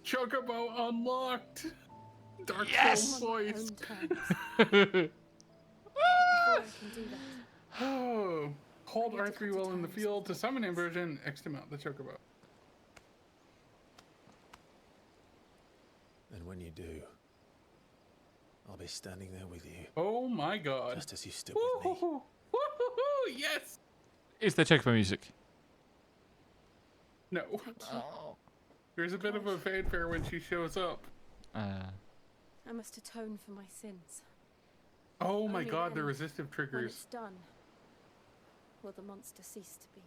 S2: Chocobo unlocked. Dark
S1: Yes!
S2: Souls voice.
S7: Before I can do that,
S2: Oh. Hold R3 while in the field to summon Ambrosia and X to mount the Chocobo.
S5: And when you do, I'll be standing there with you.
S2: Oh my god.
S5: Just as you stood with me.
S2: Woo-hoo-hoo. Yes!
S1: Is there Chocobo music?
S2: No.
S1: Oh.
S2: There's a bit of a fanfare when she shows up.
S7: I must atone for my sins.
S2: Oh my
S7: Only
S2: god, the
S7: then,
S2: resistive
S7: when
S2: triggers.
S7: it's done, will the monster cease to be.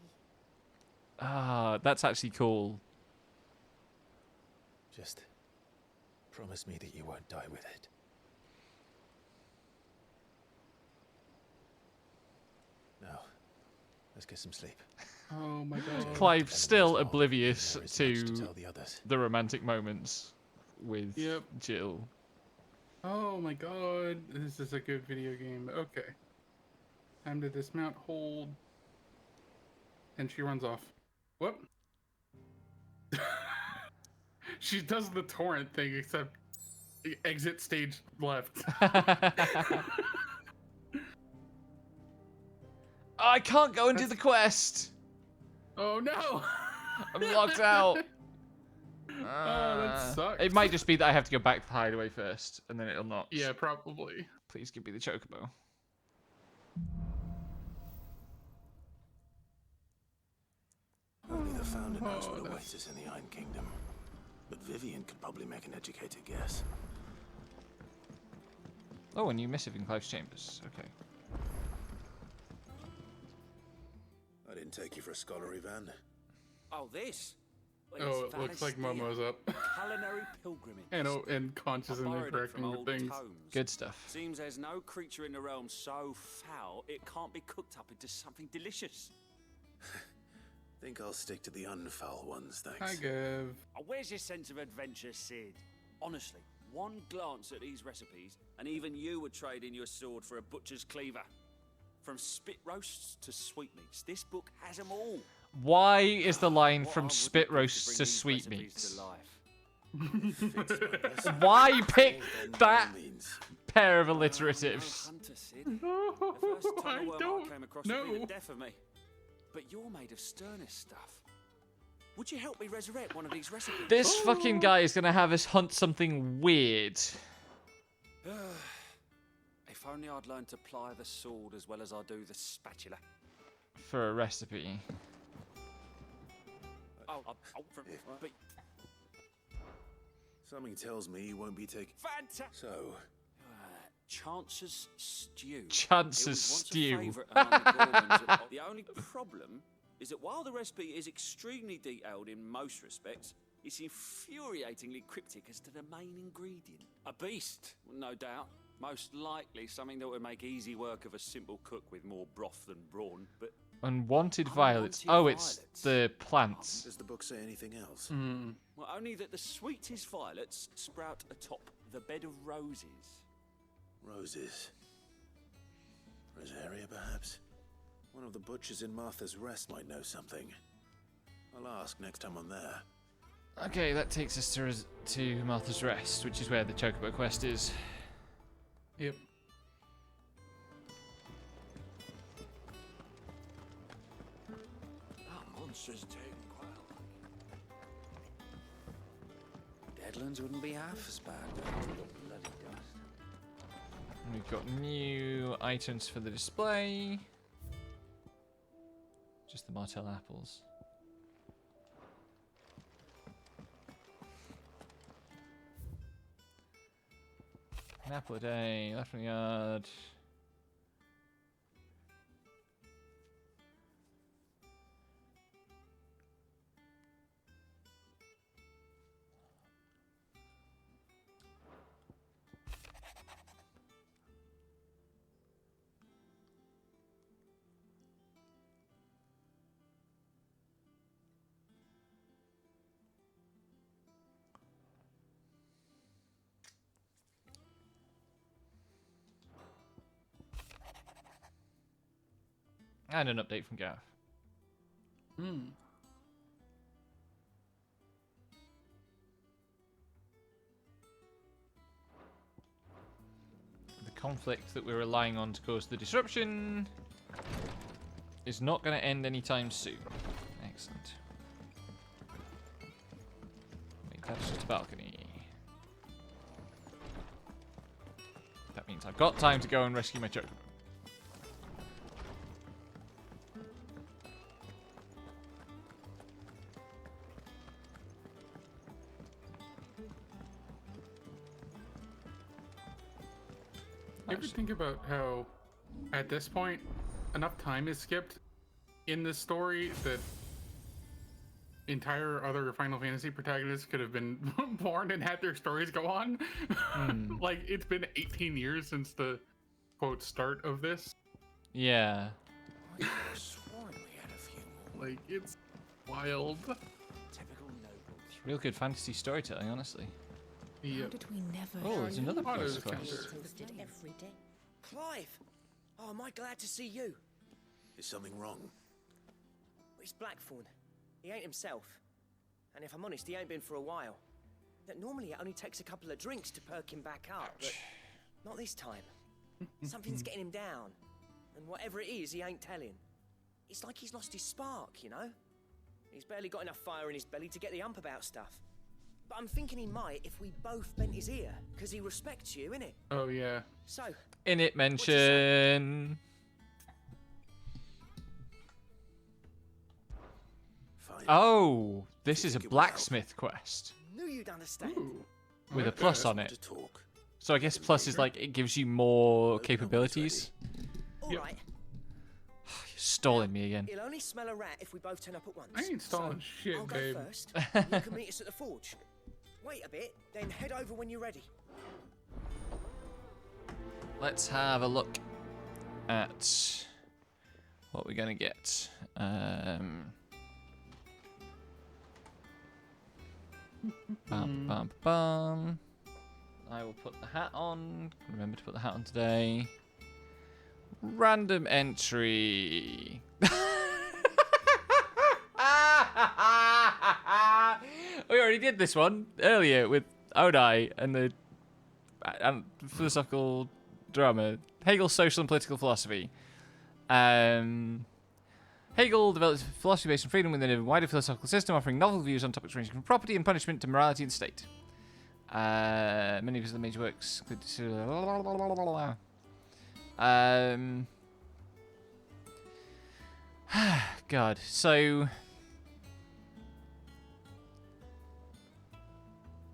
S1: That's actually cool.
S5: Just promise me that you won't die with it. Now, let's get some sleep.
S2: Oh my god.
S1: Clive still oblivious
S5: There is much to
S1: to
S5: tell the others.
S1: the romantic moments with
S2: Yep.
S1: Jill.
S2: Oh my god. This is a good video game. Okay. Time to dismount, hold. And she runs off. Whoop. She does the torrent thing, except exit stage left.
S1: I can't go and do the quest.
S2: Oh no!
S1: I'm locked out.
S2: Oh, that sucks.
S1: It might just be that I have to go back to the hideaway first, and then it'll not.
S2: Yeah, probably.
S1: Please give me the Chocobo.
S5: Only the founder knows what awaits us in the Iron Kingdom. But Vivian could probably make an educated guess.
S1: Oh, a new missive in Clive's chambers. Okay.
S5: I didn't take you for a scholarly van.
S12: Oh, this?
S2: Oh, it looks like Momo's up.
S12: Culinary pilgrimage.
S2: And Conch is in there correcting the things.
S1: Good stuff.
S12: Seems there's no creature in the realm so foul it can't be cooked up into something delicious.
S5: Think I'll stick to the unfoul ones, thanks.
S2: Hi, Gav.
S10: Oh, where's your sense of adventure, Sid? Honestly, one glance at these recipes, and even you would trade in your sword for a butcher's cleaver. From spit roasts to sweetmeats, this book has them all.
S1: Why is the line from spit roasts to sweetmeats? Why pick that pair of alliteratives?
S10: Hunter, Sid. The first tunnel worm I came across would be
S2: know.
S10: the death of me. But you're made of sternest stuff. Would you help me resurrect one of these recipes?
S1: This fucking guy is gonna have us hunt something weird.
S10: If only I'd learned to ply the sword as well as I do the spatula.
S1: For a recipe.
S10: But
S5: Something tells me you won't be taking.
S10: fantastic.
S5: So,
S10: Chance's stew.
S1: Chance's
S10: It was once
S1: stew.
S10: A favourite among the Gormans. The only problem is that while the recipe is extremely detailed in most respects, it's infuriatingly cryptic as to the main ingredient. A beast, no doubt. Most likely something that would make easy work of a simple cook with more broth than brawn, but
S1: Unwanted violets. Oh, it's the plants.
S5: does the book say anything else?
S10: well, only that the sweetest violets sprout atop the bed of roses.
S5: Roses. Rosaria, perhaps? One of the butchers in Martha's Rest might know something. I'll ask next time I'm there.
S1: Okay, that takes us to Martha's Rest, which is where the Chocobo quest is.
S2: Yep.
S12: That monster's taken quite a
S18: Deadlands wouldn't be half as bad. Bloody dust.
S1: We've got new items for the display. Just the Martell apples. An apple a day, left from the yard. And an update from Gareth. The conflict that we're relying on to cause the disruption is not going to end anytime soon. Excellent. Make that just a balcony. That means I've got time to go and rescue my chocobo.
S2: You ever think about how, at this point, enough time is skipped in this story that entire other Final Fantasy protagonists could have been born and had their stories go on? Like, it's been 18 years since the, quote, start of this.
S1: Yeah.
S15: I sworn we had a few more.
S2: Like, it's wild.
S15: Typical nobles.
S1: It's real good fantasy storytelling, honestly.
S2: Yeah.
S7: How did we never?
S1: Oh, there's another quest.
S16: Toasted every day.
S20: Clive! Oh, am I glad to see you?
S5: Is something wrong?
S20: It's Blackthorn. He ain't himself. And if I'm honest, he ain't been for a while. That normally it only takes a couple of drinks to perk him back up, but not this time. Something's getting him down. And whatever it is, he ain't telling. It's like he's lost his spark, you know? He's barely got enough fire in his belly to get the ump about stuff. But I'm thinking he might if we both bent his ear, because he respects you, innit?
S2: Oh, yeah.
S20: So,
S1: In it mention.
S5: Fine.
S1: Oh, this is a blacksmith quest
S20: knew you'd understand.
S1: with a plus on it.
S5: To talk.
S1: So I guess plus is like it gives you more capabilities.
S20: All right.
S1: You're stalling me again.
S20: He'll only smell a rat if we both turn up at once.
S2: I ain't stalling shit,
S20: I'll go
S2: babe.
S20: first. You can meet us at the forge. Wait a bit, then head over when you're ready.
S1: Let's have a look at what we're gonna get. Bum, bum, bum. I will put the hat on. Remember to put the hat on today. Random entry. We already did this one earlier with Odai and the philosophical drama. Hegel's social and political philosophy. Hegel developed philosophy based on freedom within a wider philosophical system, offering novel views on topics ranging from property and punishment to morality and state. Many of his major works include... God, so...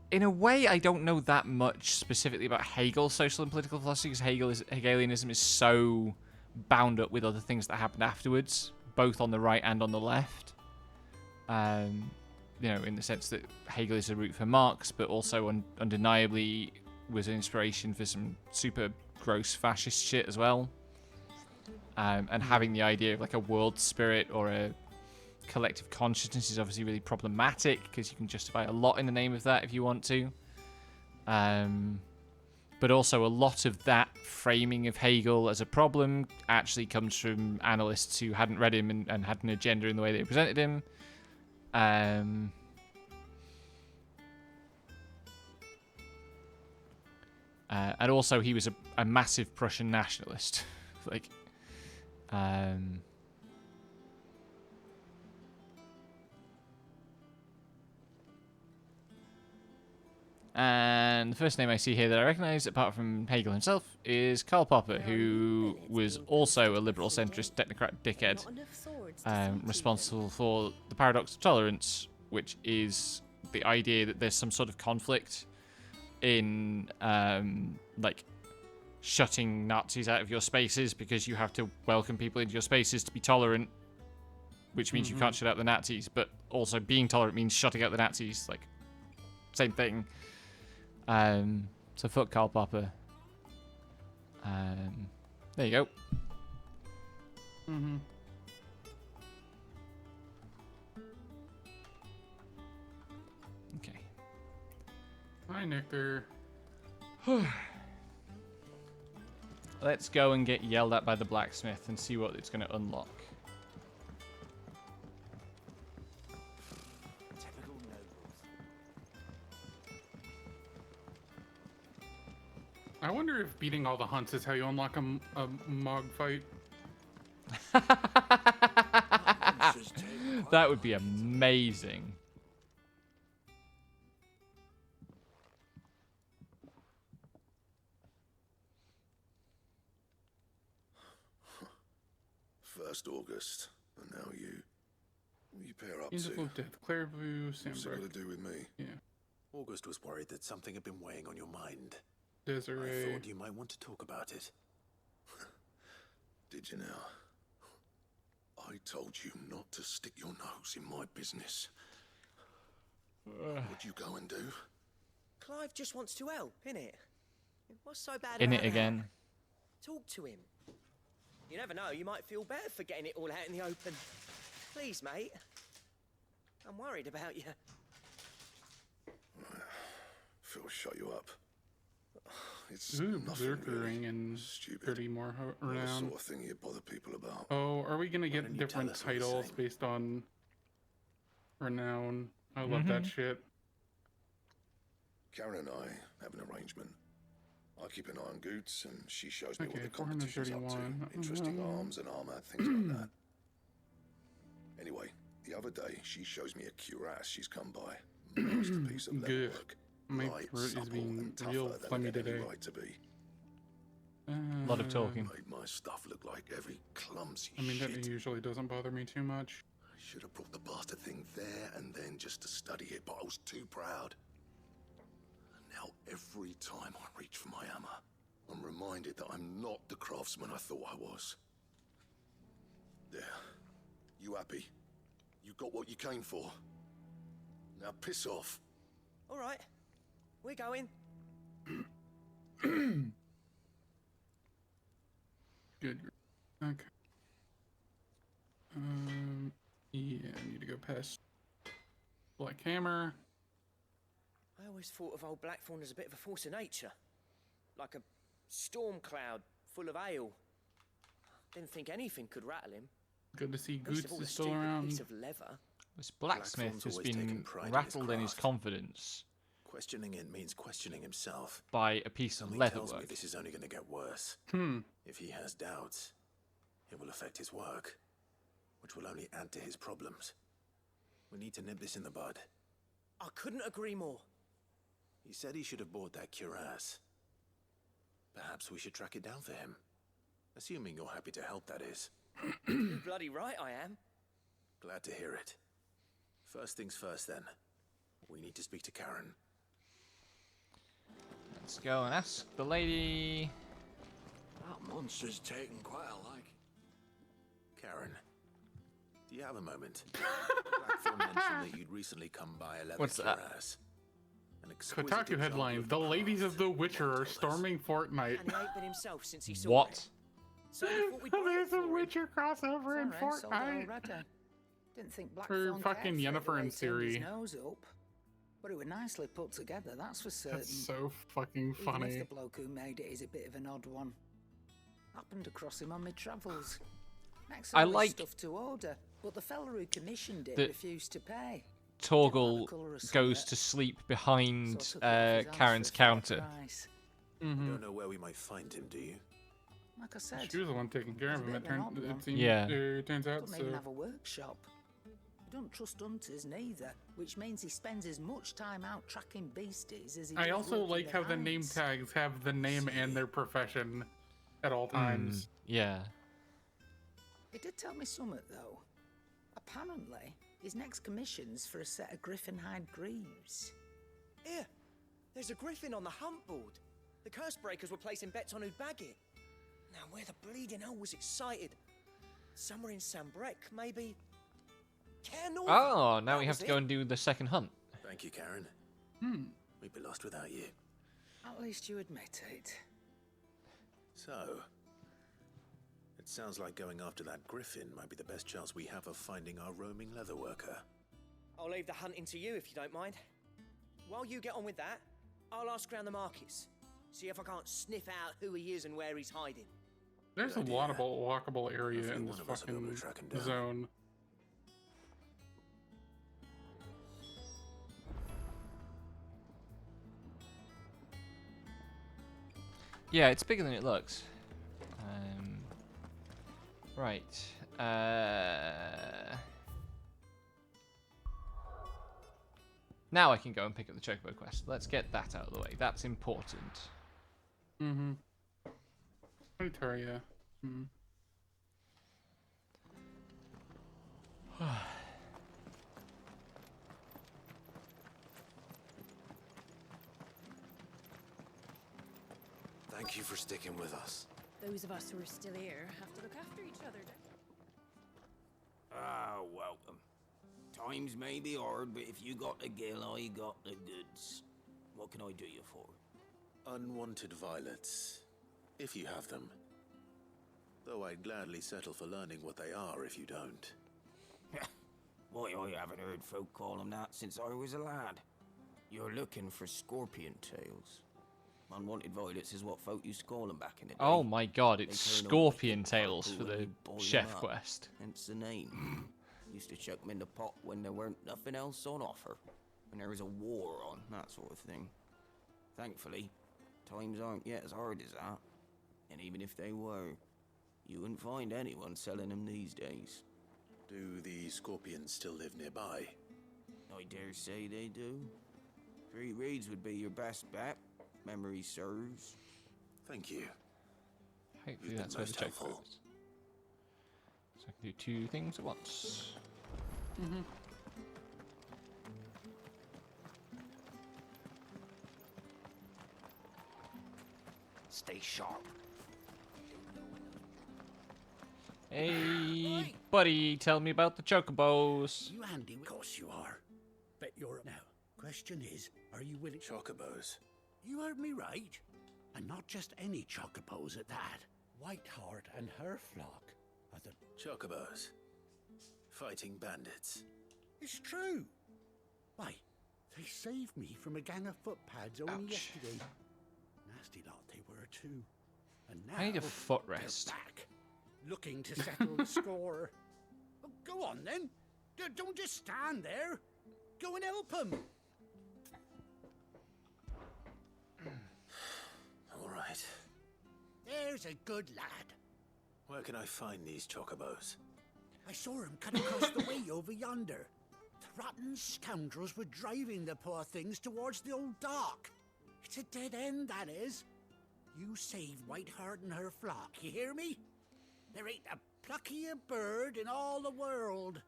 S1: In a way, I don't know that much specifically about Hegel's social and political philosophy, because Hegelianism is so bound up with other things that happened afterwards, both on the right and on the left. You know, in the sense that Hegel is a root for Marx, but also undeniably was an inspiration for some super gross fascist shit as well. And having the idea of like a world spirit or a collective consciousness is obviously really problematic, because you can justify a lot in the name of that if you want to. But also a lot of that framing of Hegel as a problem actually comes from analysts who hadn't read him and had an agenda in the way they presented him. And also he was a massive Prussian nationalist. Like, And the first name I see here that I recognise, apart from Hegel himself, is Karl Popper, who was also a liberal centrist technocrat dickhead, responsible for the paradox of tolerance, which is the idea that there's some sort of conflict in like shutting Nazis out of your spaces because you have to welcome people into your spaces to be tolerant, which means you can't shut out the Nazis, but also being tolerant means shutting out the Nazis, like same thing. So fuck Karl Popper. There you go. Okay.
S2: Hi, Nectar.
S1: Let's go and get yelled at by the blacksmith and see what it's going to unlock.
S2: I wonder if beating all the hunts is how you unlock a Mog fight.
S1: That would be amazing.
S13: First August, and now you pair up
S2: Angel
S13: too.
S2: of Death, Clairview,
S13: What's it got
S2: Sandbrook.
S13: to do with me?
S2: Yeah.
S5: August was worried that something had been weighing on your mind.
S2: Desiree.
S5: I thought you might want to talk about it.
S13: Did you now? I told you not to stick your nose in my business. What'd you go and do?
S20: Clive just wants to help, innit? What's so bad
S1: In
S20: about
S1: it again.
S20: that? Talk to him. You never know, you might feel better for getting it all out in the open. Please, mate. I'm worried about you.
S13: Phil shut you up. It's
S2: Ooh,
S13: nothing
S2: Berserker
S13: really.
S2: ring and
S13: Stupid.
S2: 30 more
S13: Not the
S2: renown.
S13: sort of thing you bother people about.
S2: Oh, are we gonna
S13: don't
S2: get
S13: you
S2: different
S13: tell us all the
S2: titles
S13: same?
S2: based on renown? I love that shit.
S13: Karen and I have an arrangement. I keep an eye on Goots, and she shows me what
S2: Okay,
S13: the competition's up to.
S2: 431.
S13: Interesting arms and armor, things like that. Anyway, the other day, she shows me a cuirass she's come by. Masterpiece of leather
S2: Good.
S13: work.
S2: My
S13: Light,
S2: throat is
S13: supple,
S2: being
S13: and
S2: real
S13: tougher than
S2: phlegmy
S13: it had any
S2: today.
S13: right to be.
S1: A lot of talking.
S13: Made my stuff look like every clumsy
S2: I mean,
S13: shit.
S2: that usually doesn't bother me too much.
S13: I should have brought the bastard thing there and then just to study it, but I was too proud. And now every time I reach for my hammer, I'm reminded that I'm not the craftsman I thought I was. There. You happy? You got what you came for. Now piss off.
S20: All right, we're going.
S2: Good. Okay. Yeah, I need to go past Black Hammer.
S20: I always thought of old Blackthorn as a bit of a force of nature. Like a storm cloud full of ale. Didn't think anything could rattle him.
S2: Good to see
S20: Least of
S2: Goots
S20: all
S2: is
S20: the
S2: still
S20: stupid
S2: around.
S20: piece of leather.
S1: This blacksmith
S5: Blackthorn's
S1: has
S5: always taken
S1: been
S5: pride in his
S1: rattled in his
S5: craft.
S1: confidence
S5: Questioning it means questioning himself.
S1: by a piece of
S5: Something
S1: leather
S5: tells me
S1: work.
S5: this is only going to get worse. If he has doubts, it will affect his work, which will only add to his problems. We need to nip this in the bud.
S20: I couldn't agree more.
S5: He said he should have bought that cuirass. Perhaps we should track it down for him. Assuming you're happy to help, that is.
S20: You're bloody right I am.
S5: Glad to hear it. First things first, then. We need to speak to Karen.
S1: Let's go and ask the lady.
S11: That monster's taken quite a like.
S5: Karen, do you have a moment? Blackthorn mentioned that you'd recently come by a leather
S1: What's that?
S5: cuirass. An exquisite
S2: Kotaku
S5: example
S2: headline:
S5: of
S2: The ladies of The Witcher are storming Fortnite.
S20: And he ain't been himself since he saw
S1: What?
S20: it. So we thought we'd buy it
S2: There's a
S20: for him.
S2: Witcher crossover in
S17: Sorry, sold it
S2: Fortnite.
S17: already. Didn't think
S2: For
S17: Blackthorn
S2: fucking
S17: cared for
S2: Yennefer
S17: it the way
S2: and
S17: he turned his
S2: Ciri.
S17: nose up. But it was nicely put together, that's for certain.
S2: That's so fucking
S17: Even
S2: funny.
S17: if the bloke who made it is a bit of an odd one. Happened across him on my travels.
S1: I
S17: Excellent
S1: like
S17: stuff to order, but the fella who commissioned it
S1: that
S17: refused to pay.
S1: Torgal goes to sleep behind
S17: So I took it off his
S1: Karen's
S17: hands for a fair
S1: counter.
S17: price.
S5: You don't know where we might find him, do you?
S17: Like I said,
S2: She was the one taking care of
S17: he's a
S2: him.
S17: bit of an odd one.
S2: It seems.
S1: Yeah.
S2: It turns out
S17: Doesn't
S2: so.
S17: even have a workshop.
S8: He don't trust hunters neither, which means he spends as much time out tracking beasties as he
S2: I
S8: does
S2: also
S8: working
S2: like how the name
S8: hides.
S2: tags have the name and their profession at all times.
S1: Yeah.
S8: He did tell me something, though. Apparently, his next commission's for a set of griffin hide greaves.
S20: Here, there's a griffin on the hunt board. The curse breakers were placing bets on who'd bag it. Now, where the bleeding hell was it sighted? Somewhere in Sambrec, maybe. Cairnorth.
S1: Oh, now
S20: That
S1: we have
S20: was
S1: to go
S20: it.
S1: and do the second hunt.
S5: Thank you, Karen. We'd be lost without you.
S8: At least you admit it.
S5: So, it sounds like going after that griffin might be the best chance we have of finding our roaming leatherworker.
S20: I'll leave the hunting to you if you don't mind. While you get on with that, I'll ask around the markets. See if I can't sniff out who he is and where he's hiding.
S2: There's a lot of walkable area in this
S5: one of us will be able to
S2: fucking
S5: track him down.
S2: zone.
S1: Yeah, it's bigger than it looks. Right. Now I can go and pick up the Chocobo quest. Let's get that out of the way. That's important.
S2: Mm-hmm. Ontario.
S5: Thank you for sticking with us.
S7: Those of us who are still here have to look after each other.
S12: Ah, welcome. Times may be hard, but if you got the gill, I got the goods. What can I do you for?
S5: Unwanted violets, if you have them. Though I'd gladly settle for learning what they are if you don't.
S12: Why, I haven't heard folk call them that since I was a lad. You're looking for scorpion tails. Unwanted violets is what folk used to call them back in the day.
S1: Oh my god, it's
S12: They turn up
S1: scorpion
S12: wicked
S1: tails
S12: purple
S1: for
S12: when
S1: the
S12: you boil 'em
S1: chef
S12: up.
S1: quest.
S12: Hence the name. Used to chuck them in the pot when there weren't nothing else on offer. When there was a war on, that sort of thing. Thankfully, times aren't yet as hard as that. And even if they were, you wouldn't find anyone selling them these days.
S5: Do the scorpions still live nearby?
S12: I dare say they do. 3 reeds would be your best bet. Memory serves.
S5: Thank you.
S1: Hopefully
S5: You've
S1: that's
S5: been
S1: where the
S5: most
S1: Chocobo
S5: helpful.
S1: is. So I can do 2 things at once.
S2: Mm-hmm.
S12: Stay sharp.
S1: Hey, buddy, tell me about the Chocobos.
S9: You handy? Of course you are. Bet you're... Now, question is, are you willing...
S5: Chocobos?
S9: You heard me right. And not just any chocobos at that. Whiteheart and her flock are the...
S5: Chocobos. Fighting bandits.
S9: It's true. Why, they saved me from a gang of footpads only yesterday. Nasty lot they were too. And now
S1: I need a foot
S9: they're
S1: rest.
S9: back, looking to settle the score. Oh, go on then. Don't just stand there. Go and help them.
S5: All right.
S9: There's a good lad.
S5: Where can I find these chocobos?
S9: I saw him cut across the way over yonder. The rotten scoundrels were driving the poor things towards the old dock. It's a dead end, that is. You saved Whiteheart and her flock, you hear me? There ain't a pluckier bird in all the world.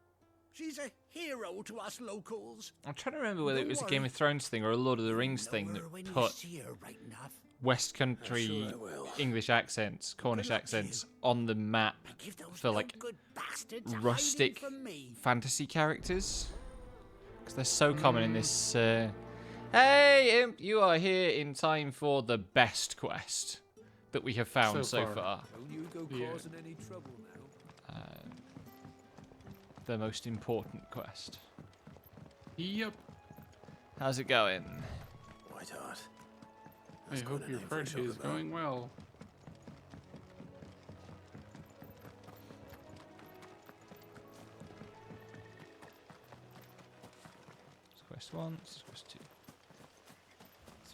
S9: She's a hero to us locals.
S1: I'm trying to remember whether it
S9: Don't
S1: was a
S9: worry.
S1: Game of Thrones thing or a Lord of the Rings thing
S9: Know her
S1: that
S9: when you
S1: put
S9: see her right enough.
S1: West Country
S5: Sure I will.
S1: English accents, Cornish accents on the map
S9: Give those
S1: for like
S9: no-good bastards a
S1: rustic
S9: hiding from me.
S1: fantasy characters. Because they're so common in this. Hey, Imp, you are here in time for the best quest that we have found so far.
S19: Don't you go causing any trouble now.
S1: The most important quest.
S2: Yep.
S1: How's it going?
S5: Whiteheart.
S2: I hope your friendship is going well.
S1: It's quest 1, it's quest 2,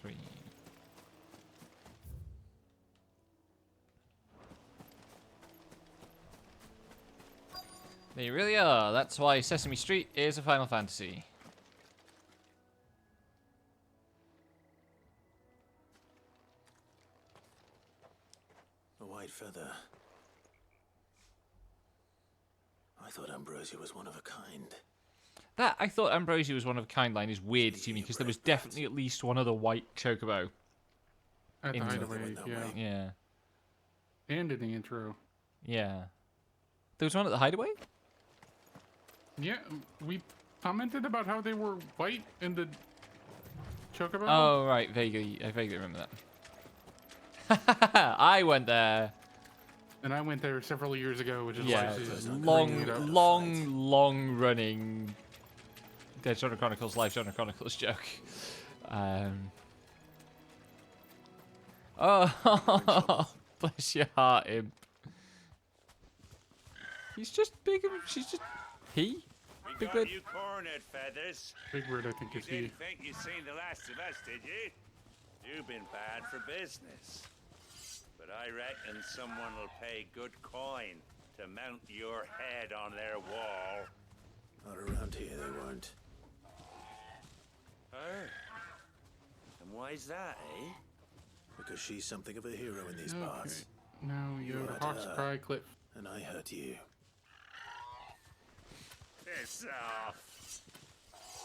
S1: 3. They really are. That's why Sesame Street is a Final Fantasy.
S5: A white feather. I thought Ambrosia was one of a kind.
S1: That I thought Ambrosia was one of a kind line is weird to me because there was definitely at least one other white chocobo.
S2: At the
S1: in
S2: hideaway, yeah.
S1: Yeah.
S2: And in the intro.
S1: Yeah. There was one at the hideaway?
S2: Yeah, we commented about how they were white in the chocobo.
S1: Oh, right. Vaguely. I vaguely remember that. I went there.
S2: And I went there several years ago, which is
S1: Yeah,
S2: why she's
S1: long running Dead Genre Chronicles, Live Genre Chronicles joke. Oh, bless your heart, Imp. He's just big and she's just he.
S15: We got you cornered, Feathers.
S2: Big Bird, I think,
S15: You
S2: is he.
S15: didn't think you'd seen the last of us, did you? You've been bad for business. But I reckon someone will pay good coin to mount your head on their wall.
S5: Not around here, they won't.
S15: Oh. And why's that, eh?
S5: Because she's something of a hero in these parts.
S2: Now you
S5: hurt
S2: Hawk's
S5: her,
S2: Cry Cliff.
S5: And I hurt you.
S15: Piss off.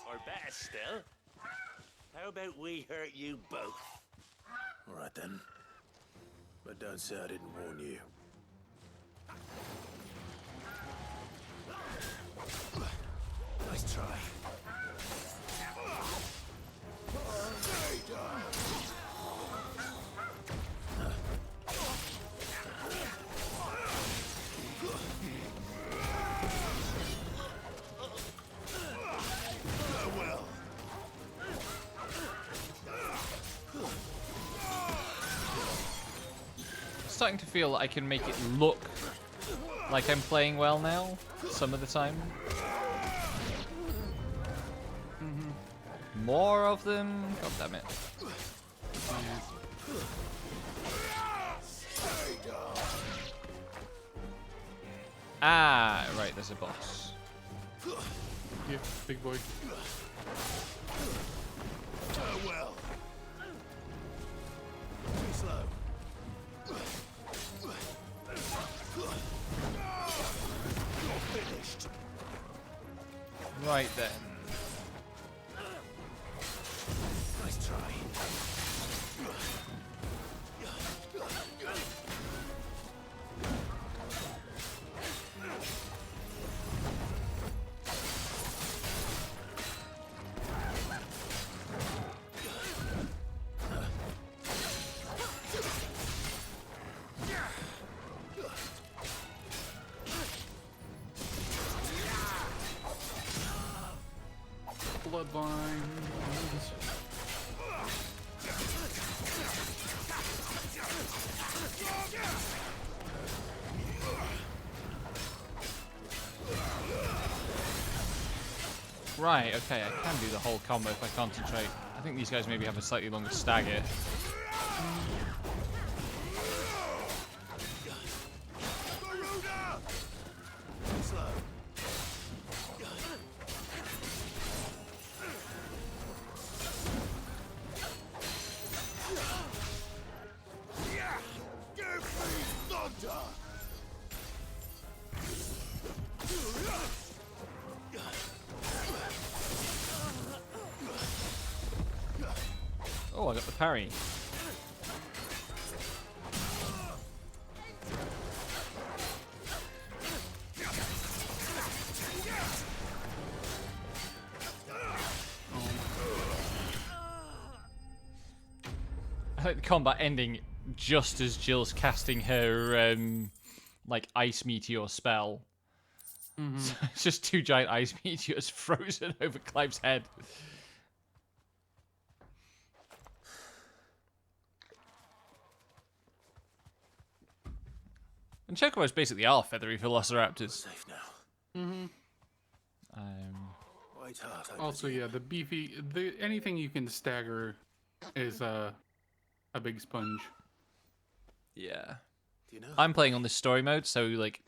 S15: Or better still, how about we hurt you both?
S5: All right then. But don't say I didn't warn you. Nice try.
S1: Starting to feel I can make it look like I'm playing well now, some of the time. More of them? God damn it. Ah, right, there's a boss.
S2: Yeah, big boy.
S5: Well. Too slow. You're finished.
S1: Right then.
S5: Nice try.
S2: Bloodlines.
S1: Right, okay, I can do the whole combo if I concentrate. I think these guys maybe have a slightly longer stagger. Oh, I got the parry. I like the combat ending just as Jill's casting her like ice meteor spell. So it's just two giant ice meteors frozen over Clive's head. And Chocobos basically are feathery velociraptors.
S5: Safe now. White heart.
S2: Also, yeah, the beefy, anything you can stagger is a big sponge.
S1: Yeah.
S5: Do you know?
S1: I'm playing on this story mode, so like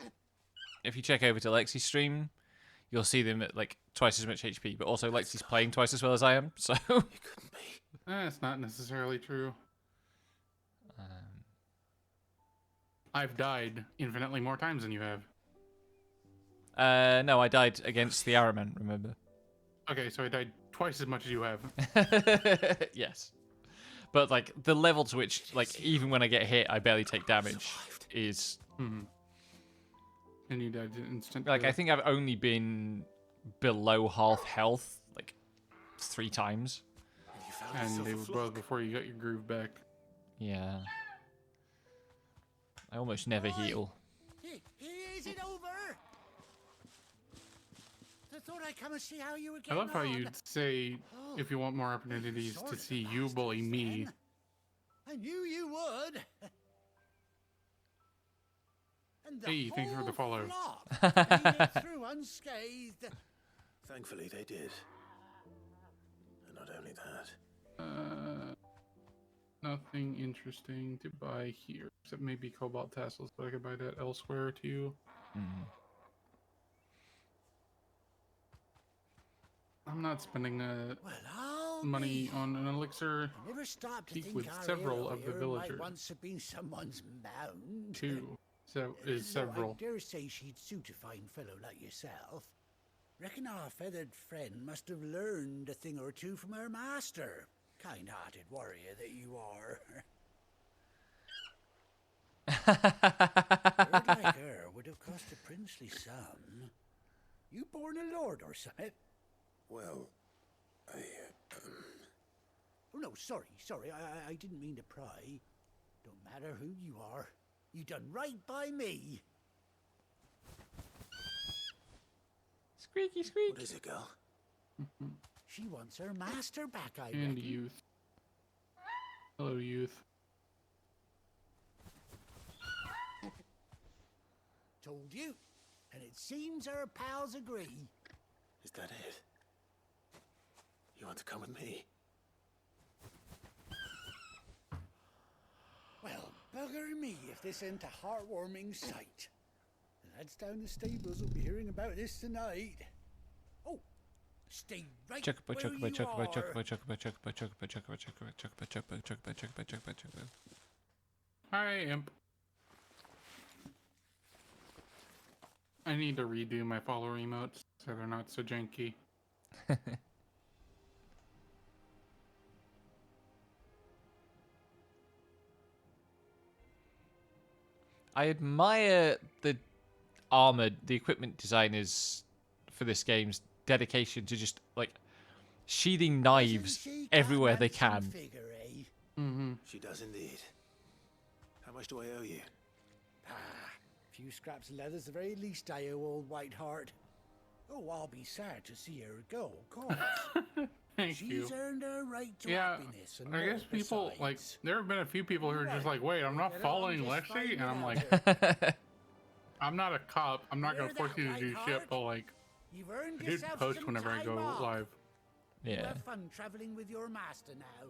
S1: if you check over to Lexi's stream, you'll see them at like twice as much HP, but also Lexi's playing twice as well as I am, so...
S2: It's not necessarily true. I've died infinitely more times than you have.
S1: No, I died against the Arrowman, remember?
S2: Okay, so I died twice as much as you have.
S1: Yes. But, like, the level to which, like, even when I get hit, I barely take damage is...
S2: And you died instantly.
S1: Like, I think I've only been below half health, like, 3 times.
S2: And it was both before you got your groove back.
S1: Yeah. I almost never heal.
S9: Is it over? I thought I'd come and see how you were
S2: I
S9: getting
S2: love how
S9: on.
S2: you'd say, if you want more opportunities to see you bully me.
S9: I knew you would. And the
S2: Hey, thanks for the follow.
S9: flock made it through unscathed.
S5: Thankfully, they did. And not only that.
S2: Nothing interesting to buy here, except maybe cobalt tassels, but I could buy that elsewhere too. I'm not spending money on an elixir
S9: I never stopped to
S2: peak
S9: think
S2: with
S9: our
S2: several
S9: hero
S2: of the
S9: here
S2: villagers.
S9: might once have been someone's mound.
S2: Two is
S9: Though
S2: several.
S9: I dare say she'd suit a fine fellow like yourself. Reckon our feathered friend must have learned a thing or two from her master. Kind-hearted warrior that you are. A bird like her would have cost a princely sum. You born a lord or something?
S5: Well,
S9: Oh no, sorry. I didn't mean to pry. Don't matter who you are. You done right by me.
S1: Squeaky squeak.
S5: What is it, girl?
S9: She wants her master back, I
S2: And
S9: reckon.
S2: youth. Hello, youth.
S9: Told you. And it seems our pals agree.
S5: Is that it? You want to come with me?
S9: Well, bugger me if this ain't a heartwarming sight. The lads down the stables will be hearing about this tonight. Oh, stay right where you are.
S2: Hi, Imp. I need to redo my follower emotes so they're not so janky.
S1: I admire the armored, the equipment designers for this game's dedication to just, like, sheathing knives everywhere they can.
S5: She does indeed. How much do I owe you?
S9: A few scraps of leather's the very least I owe old Whiteheart. Oh, I'll be sad to see her go, of course.
S2: Thank
S9: She's
S2: you.
S9: earned her right to
S2: Yeah,
S9: happiness. And
S2: I guess
S9: more
S2: people,
S9: besides.
S2: like, there have been a few people who are just like, wait, I'm not following Lexi? And I'm like, I'm not a cop. I'm not going to force you to do shit, but, like,
S9: You've earned
S2: I did
S9: yourself
S2: post
S9: some
S2: whenever I
S9: time
S2: go
S9: off.
S2: live.
S9: You
S1: Yeah.
S9: have fun traveling with your master now.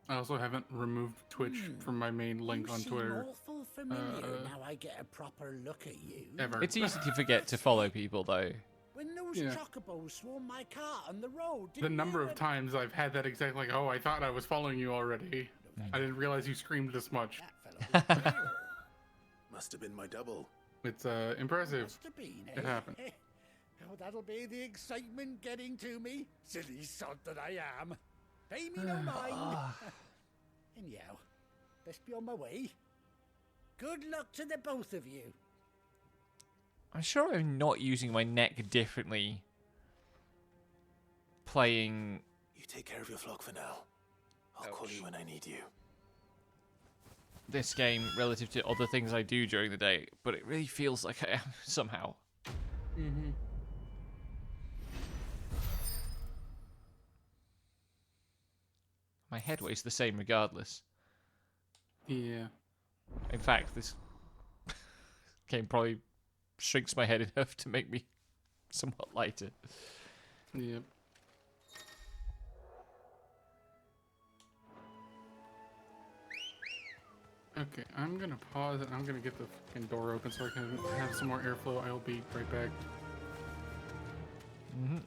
S2: I also haven't removed Twitch from my main link
S9: You
S2: on
S9: seem
S2: Twitter.
S9: awful familiar now I get a proper look at you.
S2: Ever.
S1: It's easy to forget to follow people, though.
S9: When those
S2: Yeah.
S9: chocobos swarmed my car on the road,
S2: The
S9: didn't
S2: number
S9: you?
S2: of times I've had that exact, like, oh, I thought I was following you already. I didn't realize you screamed this much.
S5: Must have been my double.
S2: It's impressive.
S9: Must have been,
S2: It happened.
S9: Oh, that'll be the excitement getting to me. Silly sod that I am. Pay me no mind. Anyhow, best be on my way. Good luck to the both of you.
S1: I'm sure I'm not using my neck differently playing...
S5: You take care of your flock for now. I'll call you when I need you.
S1: this game relative to other things I do during the day, but it really feels like I am somehow.
S2: Mm-hmm.
S1: My head weighs the same regardless.
S2: Yeah.
S1: In fact, this game probably shrinks my head enough to make me somewhat lighter.
S2: Yep. Okay, I'm gonna pause and I'm gonna get the fucking door open so I can have some more airflow. I'll be right back.
S1: Mm-hmm.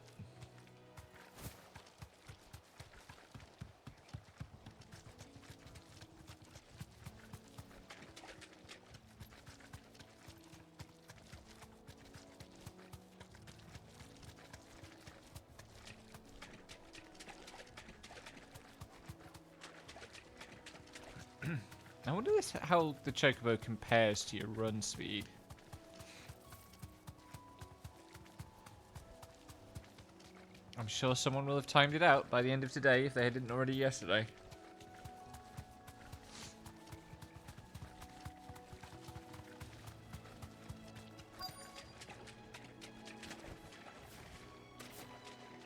S1: I wonder how the Chocobo compares to your run speed. I'm sure someone will have timed it out by the end of today if they didn't already yesterday.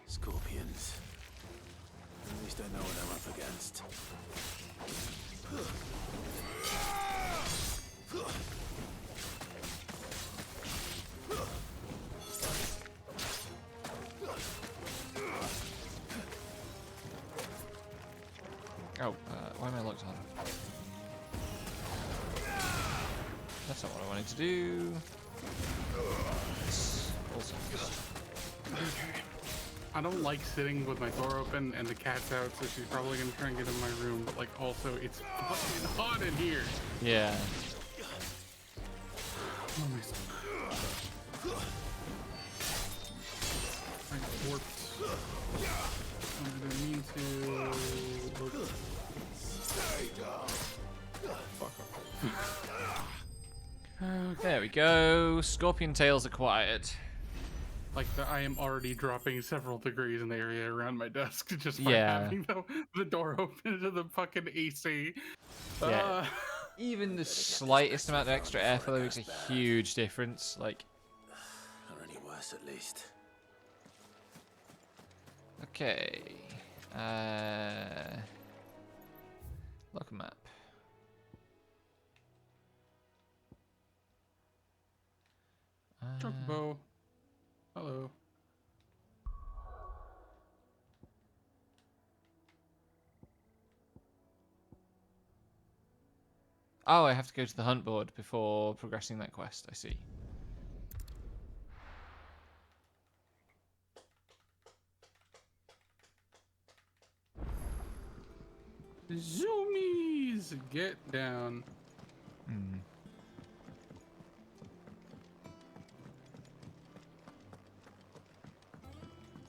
S5: Scorpions. At least I know what I'm up against.
S1: Oh, why am I locked on? That's not what I wanted to do. Also
S2: I don't like sitting with my door open and the cat's out, so she's probably gonna try and get in my room. But like, also, it's fucking hot in here.
S1: yeah.
S2: Oh my. I warped. I didn't mean to. Fuck off.
S1: There we go. Scorpion tails acquired.
S2: Like, I am already dropping several degrees in the area around my desk just by
S1: Yeah.
S2: having the door open to the fucking AC.
S1: Yeah. Even the slightest amount of extra airflow makes a huge difference. Like,
S5: Not any worse, at least.
S1: okay. Look map.
S2: Chocobo. Hello.
S1: Oh, I have to go to the hunt board before progressing that quest. I see.
S2: Zoomies! Get down.
S1: Hmm.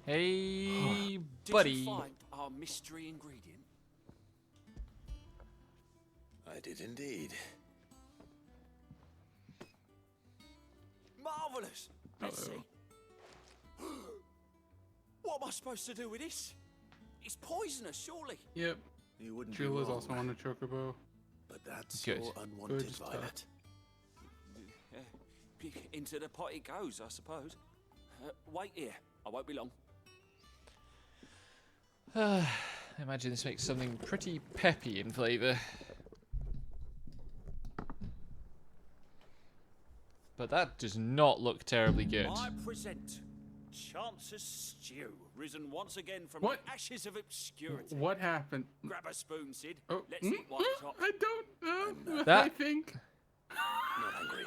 S1: Hey, buddy.
S10: Did you find our mystery ingredient?
S5: I did indeed.
S10: Marvelous. Let's see. What am I supposed to do with this? It's poisonous, surely.
S2: Yep.
S5: You wouldn't
S2: Jula's
S5: be wrong,
S2: also on a chocobo.
S5: but that's
S1: Good.
S5: your unwanted
S2: Good stuff.
S5: violet.
S10: Into the pot it goes, I suppose. Wait here. I won't be long.
S1: I imagine this makes something pretty peppy in flavour. But that does not look terribly good.
S10: I present Chance's Stew, risen once again from
S2: What?
S10: the ashes of obscurity.
S2: What happened?
S10: Grab a spoon, Sid.
S2: Oh,
S10: Let's eat while it's hot.
S2: I don't know.
S1: That-
S2: I think.
S5: Not hungry.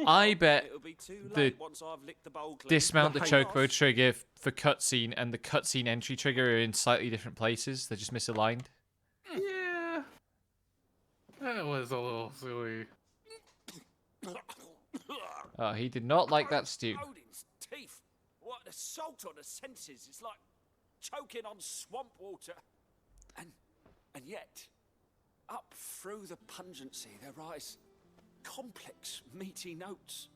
S1: I bet
S10: It'll be too
S1: the
S10: late once I've licked the bowl clean.
S1: dismount the
S2: The
S1: chocobo trigger for cutscene and the cutscene entry trigger are in slightly different places. They're just misaligned.
S2: Yeah. That was a little silly.
S1: Oh, he did not like that stew.
S10: Odin's teeth. What an assault on the senses. It's like choking on swamp water. And yet, up through the pungency, there rise complex, meaty notes.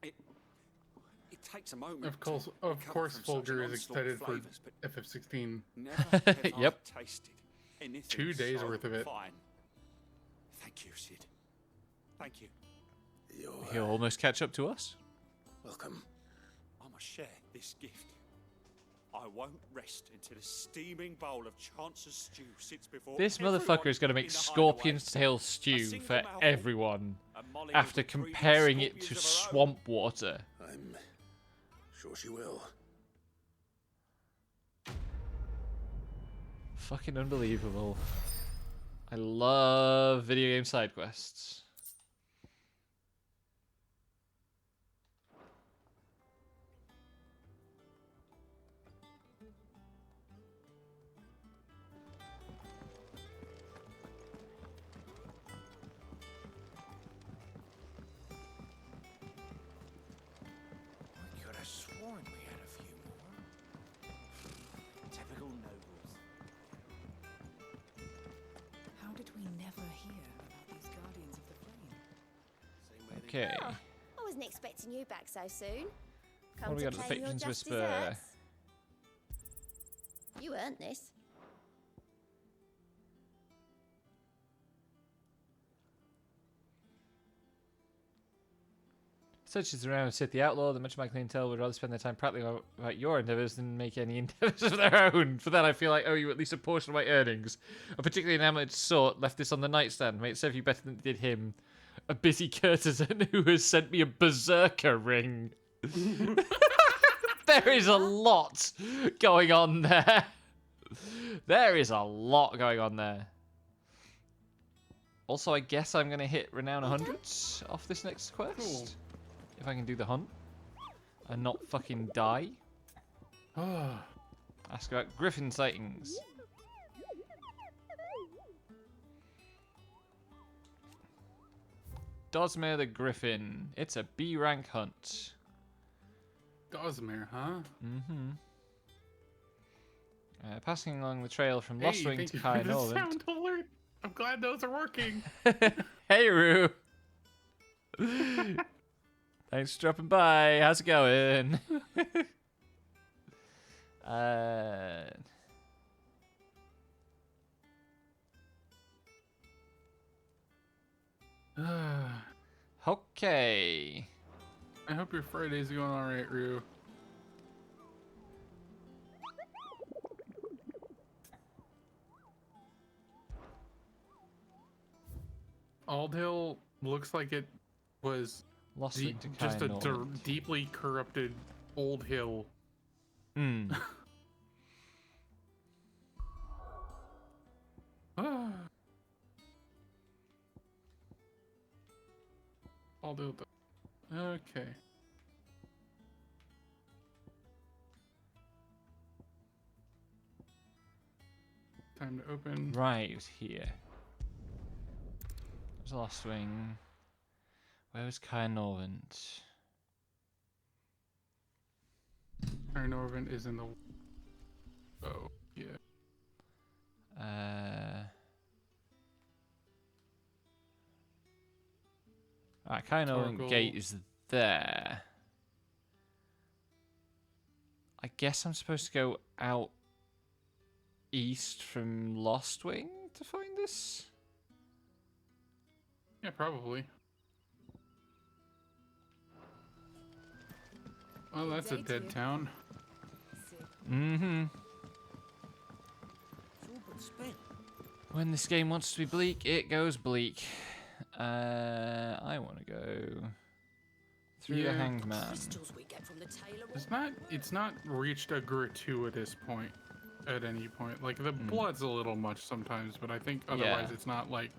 S10: It takes a moment.
S2: Of course,
S10: to
S2: of
S10: recover
S2: course,
S10: from such
S2: Folger
S10: an
S2: is
S10: onslaught of
S2: excited for
S10: flavours, but
S2: FF16.
S10: never have I
S1: Yep.
S10: tasted anything
S2: 2 days
S10: so
S2: worth of it.
S10: Fine. Thank you, Sid. Thank you.
S1: He'll almost catch up to us.
S5: Welcome.
S10: I must share this gift. I won't rest until a steaming bowl of Chance's Stew sits before
S1: This
S10: everyone
S1: motherfucker is going to make
S10: in the
S1: scorpion's
S10: hideaway.
S1: tail stew
S10: single
S1: for
S10: mouthful,
S1: everyone
S10: and Molly
S1: after
S10: will be breeding
S1: comparing it to
S10: scorpions of her own.
S1: swamp water.
S5: I'm sure she will.
S1: Fucking unbelievable. I love video game side quests.
S9: I could have sworn we had a few more. Typical nobles.
S6: How did we never hear about these Guardians of the Flame?
S1: Okay.
S14: Oh, I wasn't expecting you back so soon.
S1: What do we got at the
S14: claim your
S1: Fiction's
S14: just
S1: Whisper?
S14: desserts. You earned this.
S1: Such as around Sith the Outlaw, that much of my clientele would rather spend their time prattling about your endeavours than make any endeavours of their own. For that, I feel like I owe you at least a portion of my earnings. A particularly enamoured sort left this on the nightstand. May it serve you better than it did him. A busy courtesan who has sent me a berserker ring. There is a lot going on there. There is a lot going on there. Also, I guess I'm going to hit Renown 100 off this next quest.
S2: Cool.
S1: If I can do the hunt. And not fucking die. Ask about griffin sightings. Dosmer the Griffin. It's a B rank hunt.
S2: Gosmer, huh?
S1: Mm-hmm. Passing along the trail from Lostwing
S2: thank
S1: to
S2: you
S1: Kai
S2: for the
S1: Norland.
S2: sound alert. I'm glad those are working.
S1: Hey, Roo. Thanks for dropping by. How's it going? Okay.
S2: I hope your Friday's going all right, Rue. Aldhill looks like it was just a deeply corrupted old hill.
S1: Hmm.
S2: Aldhill. Okay. Time to open.
S1: Right, it was here. There's Lostwing. Where was Kai Norland?
S2: Norvin is in the. Oh, yeah.
S1: Alright, Kai Norland gate is there. I guess I'm supposed to go out east from Lostwing to find this?
S2: Yeah, probably. Well, that's a dead town.
S1: Mm-hmm. When this game wants to be bleak, it goes bleak. I want to go through the Hanged Man.
S2: It's not reached a gratuitous point at any point. Like the blood's a little much sometimes, but I think otherwise it's not like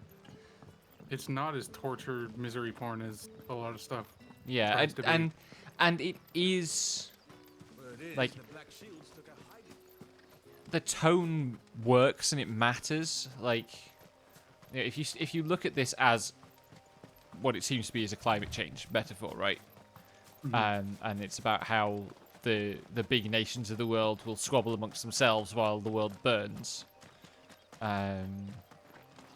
S2: it's not as torture misery porn as a lot of stuff.
S1: Yeah, and it is like the tone works and it matters. Like, you know, if you look at this as what it seems to be is a climate change metaphor, right? And it's about how the big nations of the world will squabble amongst themselves while the world burns. You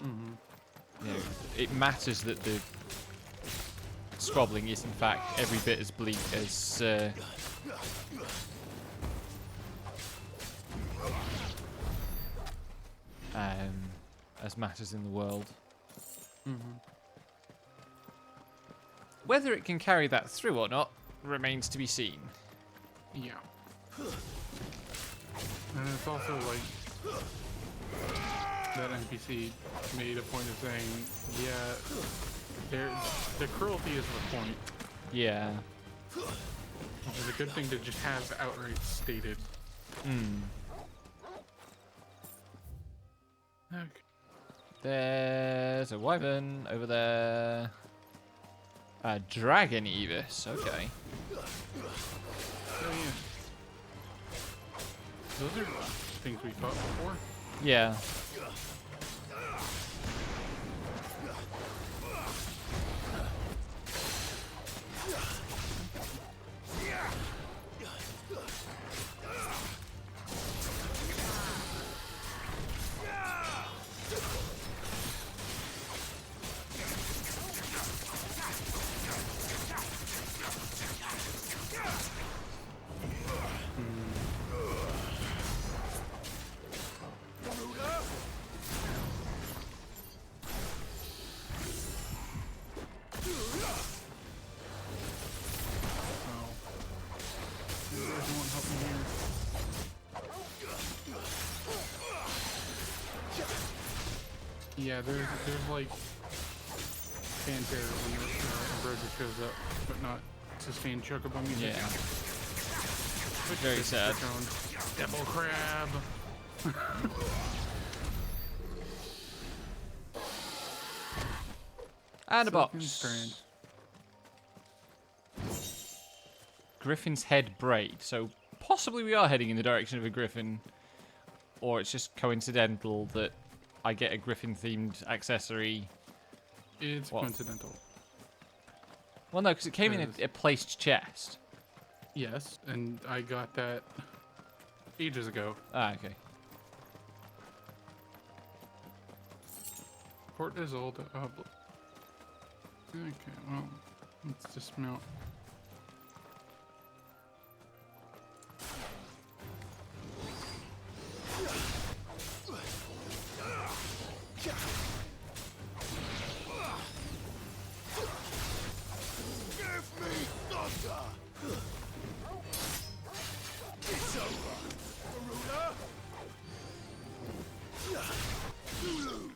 S1: know, it matters that the squabbling is in fact every bit as bleak as matters in the world. Whether it can carry that through or not remains to be seen.
S2: Yeah. And it's also like that NPC made a point of saying, yeah, the cruelty is the point.
S1: Yeah.
S2: Which is a good thing to just have outright stated.
S1: Hmm.
S2: Okay.
S1: There's a wyvern over there. A dragon Evis, okay.
S2: Oh, yeah. Those are things we fought before.
S1: Yeah.
S2: Yeah, there's like fanfare when the Ambrosia shows up, but not sustained chocobo music.
S1: Yeah.
S2: Which
S1: Very
S2: is
S1: sad.
S2: its own devil crab.
S1: And a
S2: Silken
S1: box.
S2: strand.
S1: Griffin's head braid. So possibly we are heading in the direction of a griffin, or it's just coincidental that I get a griffin-themed accessory.
S2: It's coincidental.
S1: Well, no, because it came in a placed chest.
S2: Yes, and I got that ages ago.
S1: Ah, okay.
S2: Port is old. Okay, well, let's dismount.
S15: It's over. Garuda. You lose.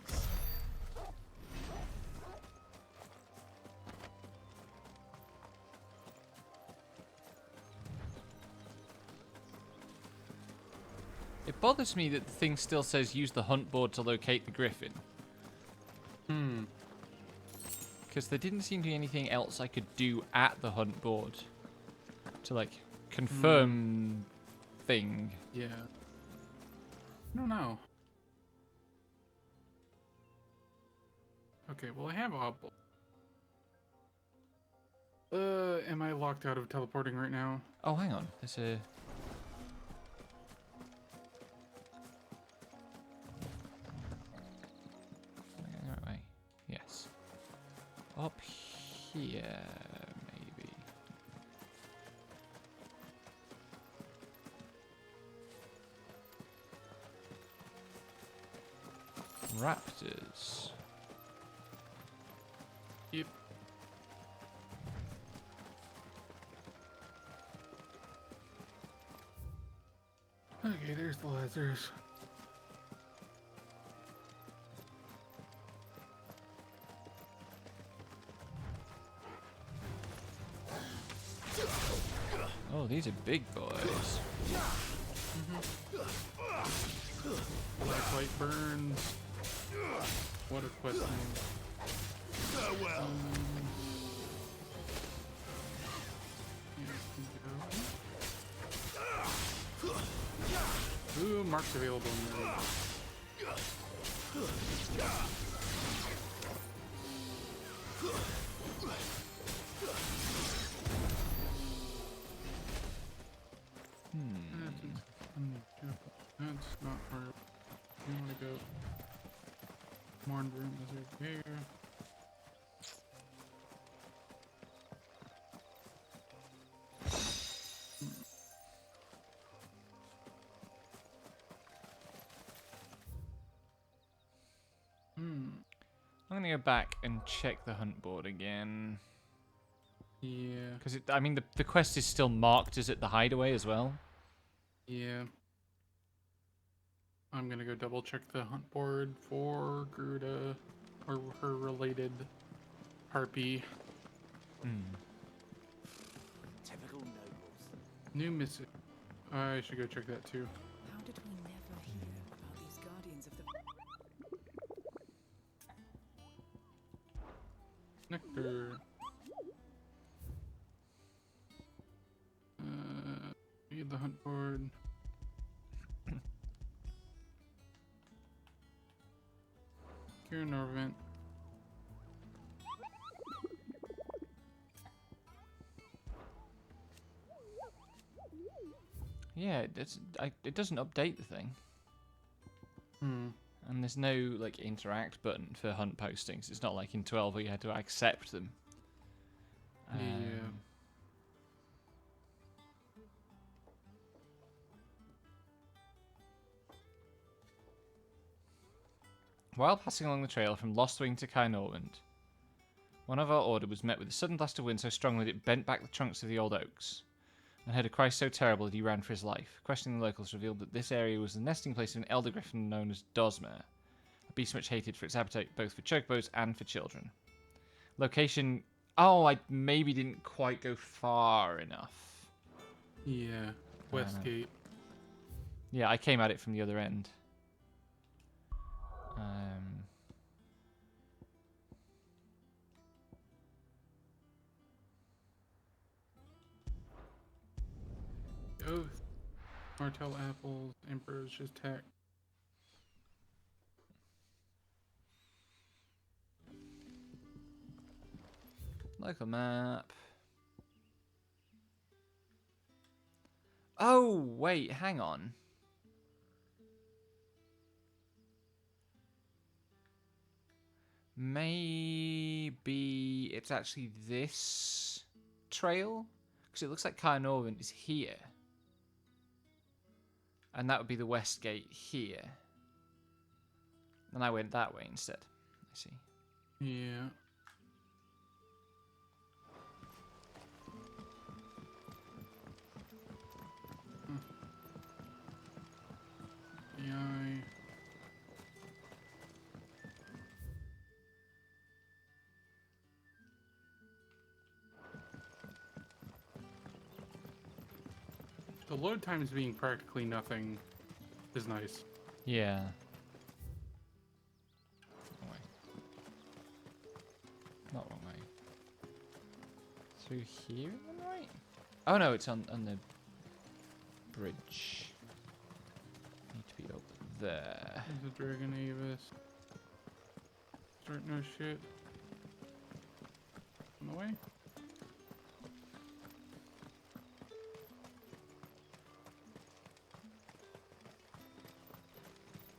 S1: It bothers me that the thing still says use the hunt board to locate the griffin. Because there didn't seem to be anything else I could do at the hunt board to, like, confirm thing.
S2: Yeah. I don't know. Okay, well I have Obble. Am I locked out of teleporting right now?
S1: Oh, hang on. There's a... Right way. Yes. Up here, maybe. Raptors.
S2: Yep. Okay, there's the lasers.
S1: Oh, these are big boys.
S2: Black light burns. What a quest name.
S15: Farewell.
S2: Ooh, marks available in there. That's not where we want to go. Morn room is over here.
S1: I'm gonna go back and check the hunt board again.
S2: Yeah.
S1: Because I mean, the quest is still marked as at the hideaway as well.
S2: Yeah. I'm gonna go double check the hunt board for Garuda or her related harpy.
S9: Typical nobles.
S2: New missive. I should go check that too.
S6: How did we never hear about these guardians of the...
S2: Nectar. Read the hunt board. Here in Norvent.
S1: Yeah, it doesn't update the thing.
S2: Hmm.
S1: And there's no like interact button for hunt postings. It's not like in 12 where you had to accept them.
S2: Yeah.
S1: While passing along the trail from Lostwing to Kynorland, one of our order was met with a sudden blast of wind so strong that it bent back the trunks of the old oaks, and heard a cry so terrible that he ran for his life. Questioning the locals revealed that this area was the nesting place of an elder griffin known as Dosmer, a beast much hated for its appetite both for chocobos and for children. Location... Oh, I maybe didn't quite go far enough.
S2: Yeah. Westgate.
S1: Yeah, I came at it from the other end.
S2: Oath. Martell apples. Emperor's just tech.
S1: Local map. Oh, wait, hang on. Maybe it's actually this trail? Because it looks like Kynorland is here. And that would be the west gate here. And I went that way instead. I see.
S2: Yeah. Yeah. The load times being practically nothing is nice.
S1: Yeah. Wrong way. Not wrong way. Through here then, right? Oh no, it's on the bridge. Need to be up there.
S2: There's a Dragon Avis. Start no shit. On the way.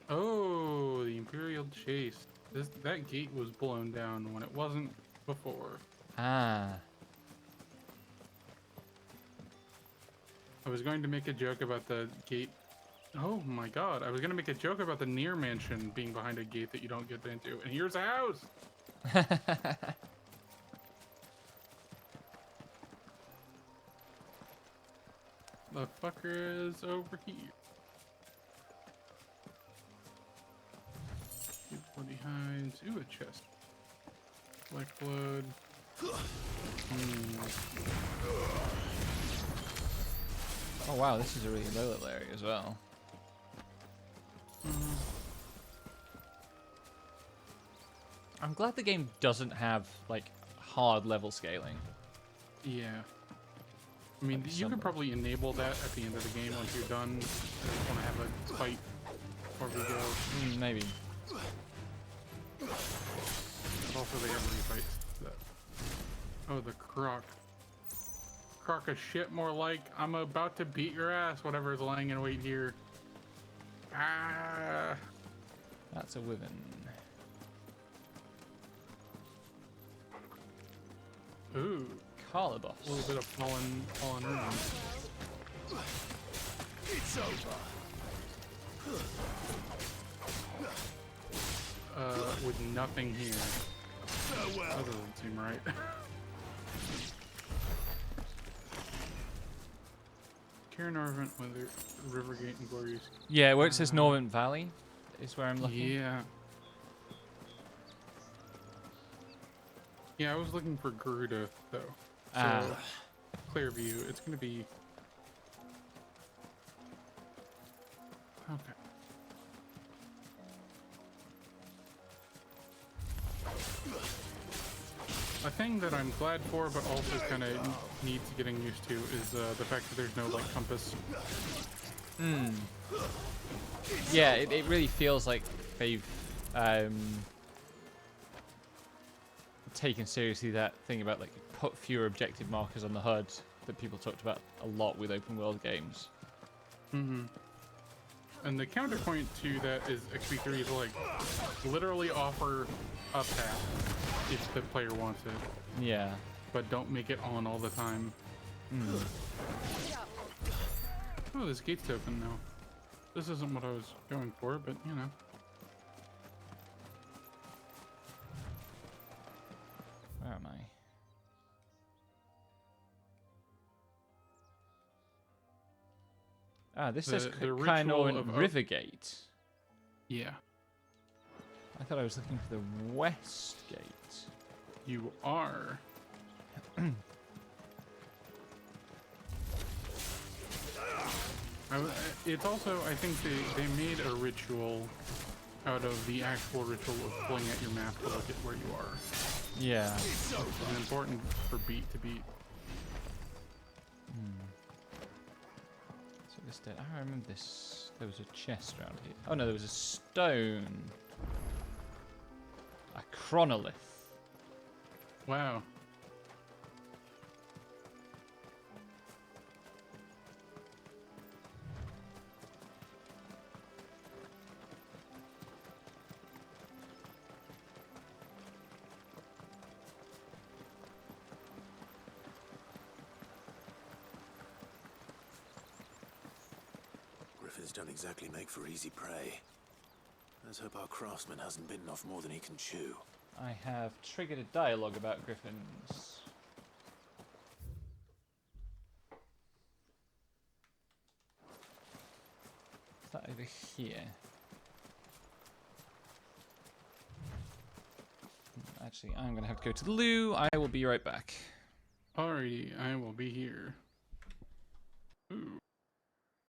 S2: Oh, the Imperial Chase. That gate was blown down when it wasn't before.
S1: Ah.
S2: I was going to make a joke about the gate. Oh my god. I was going to make a joke about the near mansion being behind a gate that you don't get into. And here's a house. The fucker is over here. Bloody hides. Ooh, a chest. Black blood.
S1: Oh wow, this is a really low level area as well. I'm glad the game doesn't have like hard level scaling.
S2: Yeah. I mean,
S1: Like
S2: you could probably enable that at the end of the game once you're done. I just want to have a fight before we go.
S1: Maybe.
S2: But also they have refights. Oh, the croc. Croc of shit, more like I'm about to beat your ass, whatever is lying in wait here. Ah.
S1: That's a wyvern.
S2: Ooh.
S1: Carlibos.
S2: A little bit of fallen runes.
S15: It's over.
S2: With nothing here.
S15: Farewell.
S2: That doesn't seem right. Cairnorvent, Wither, Rivergate, and Glorious.
S1: Yeah, where it says Norvent Valley is where I'm looking.
S2: Yeah. Yeah, I was looking for Gerudo, though. So, clear view. It's going to be... Okay. A thing that I'm glad for, but also kind of needs getting used to, is the fact that there's no like compass.
S1: Yeah, it really feels like they've taken seriously that thing about like put fewer objective markers on the HUD that people talked about a lot with open world games.
S2: And the counterpoint to that is XP3 is like literally offer a path if the player wants it.
S1: Yeah.
S2: But don't make it on all the time. Oh, this gate's open now. This isn't what I was going for, but you know.
S1: Where am I? Ah, this says Kainoan Rivergate.
S2: Yeah.
S1: I thought I was looking for the west gate.
S2: You are. It's also, I think they made a ritual out of the actual ritual of pulling at your map to look at where you are.
S1: Yeah.
S2: It's important for beat to beat.
S1: So this dead. I remember this. There was a chest around here. Oh no, there was a stone. A chronolith.
S2: Wow.
S5: Griffins don't exactly make for easy prey. Let's hope our craftsman hasn't bitten off more than he can chew.
S1: I have triggered a dialogue about griffins. Is that over here? Actually, I'm going to have to go to the loo. I will be right back.
S2: Alrighty, I will be here. Ooh.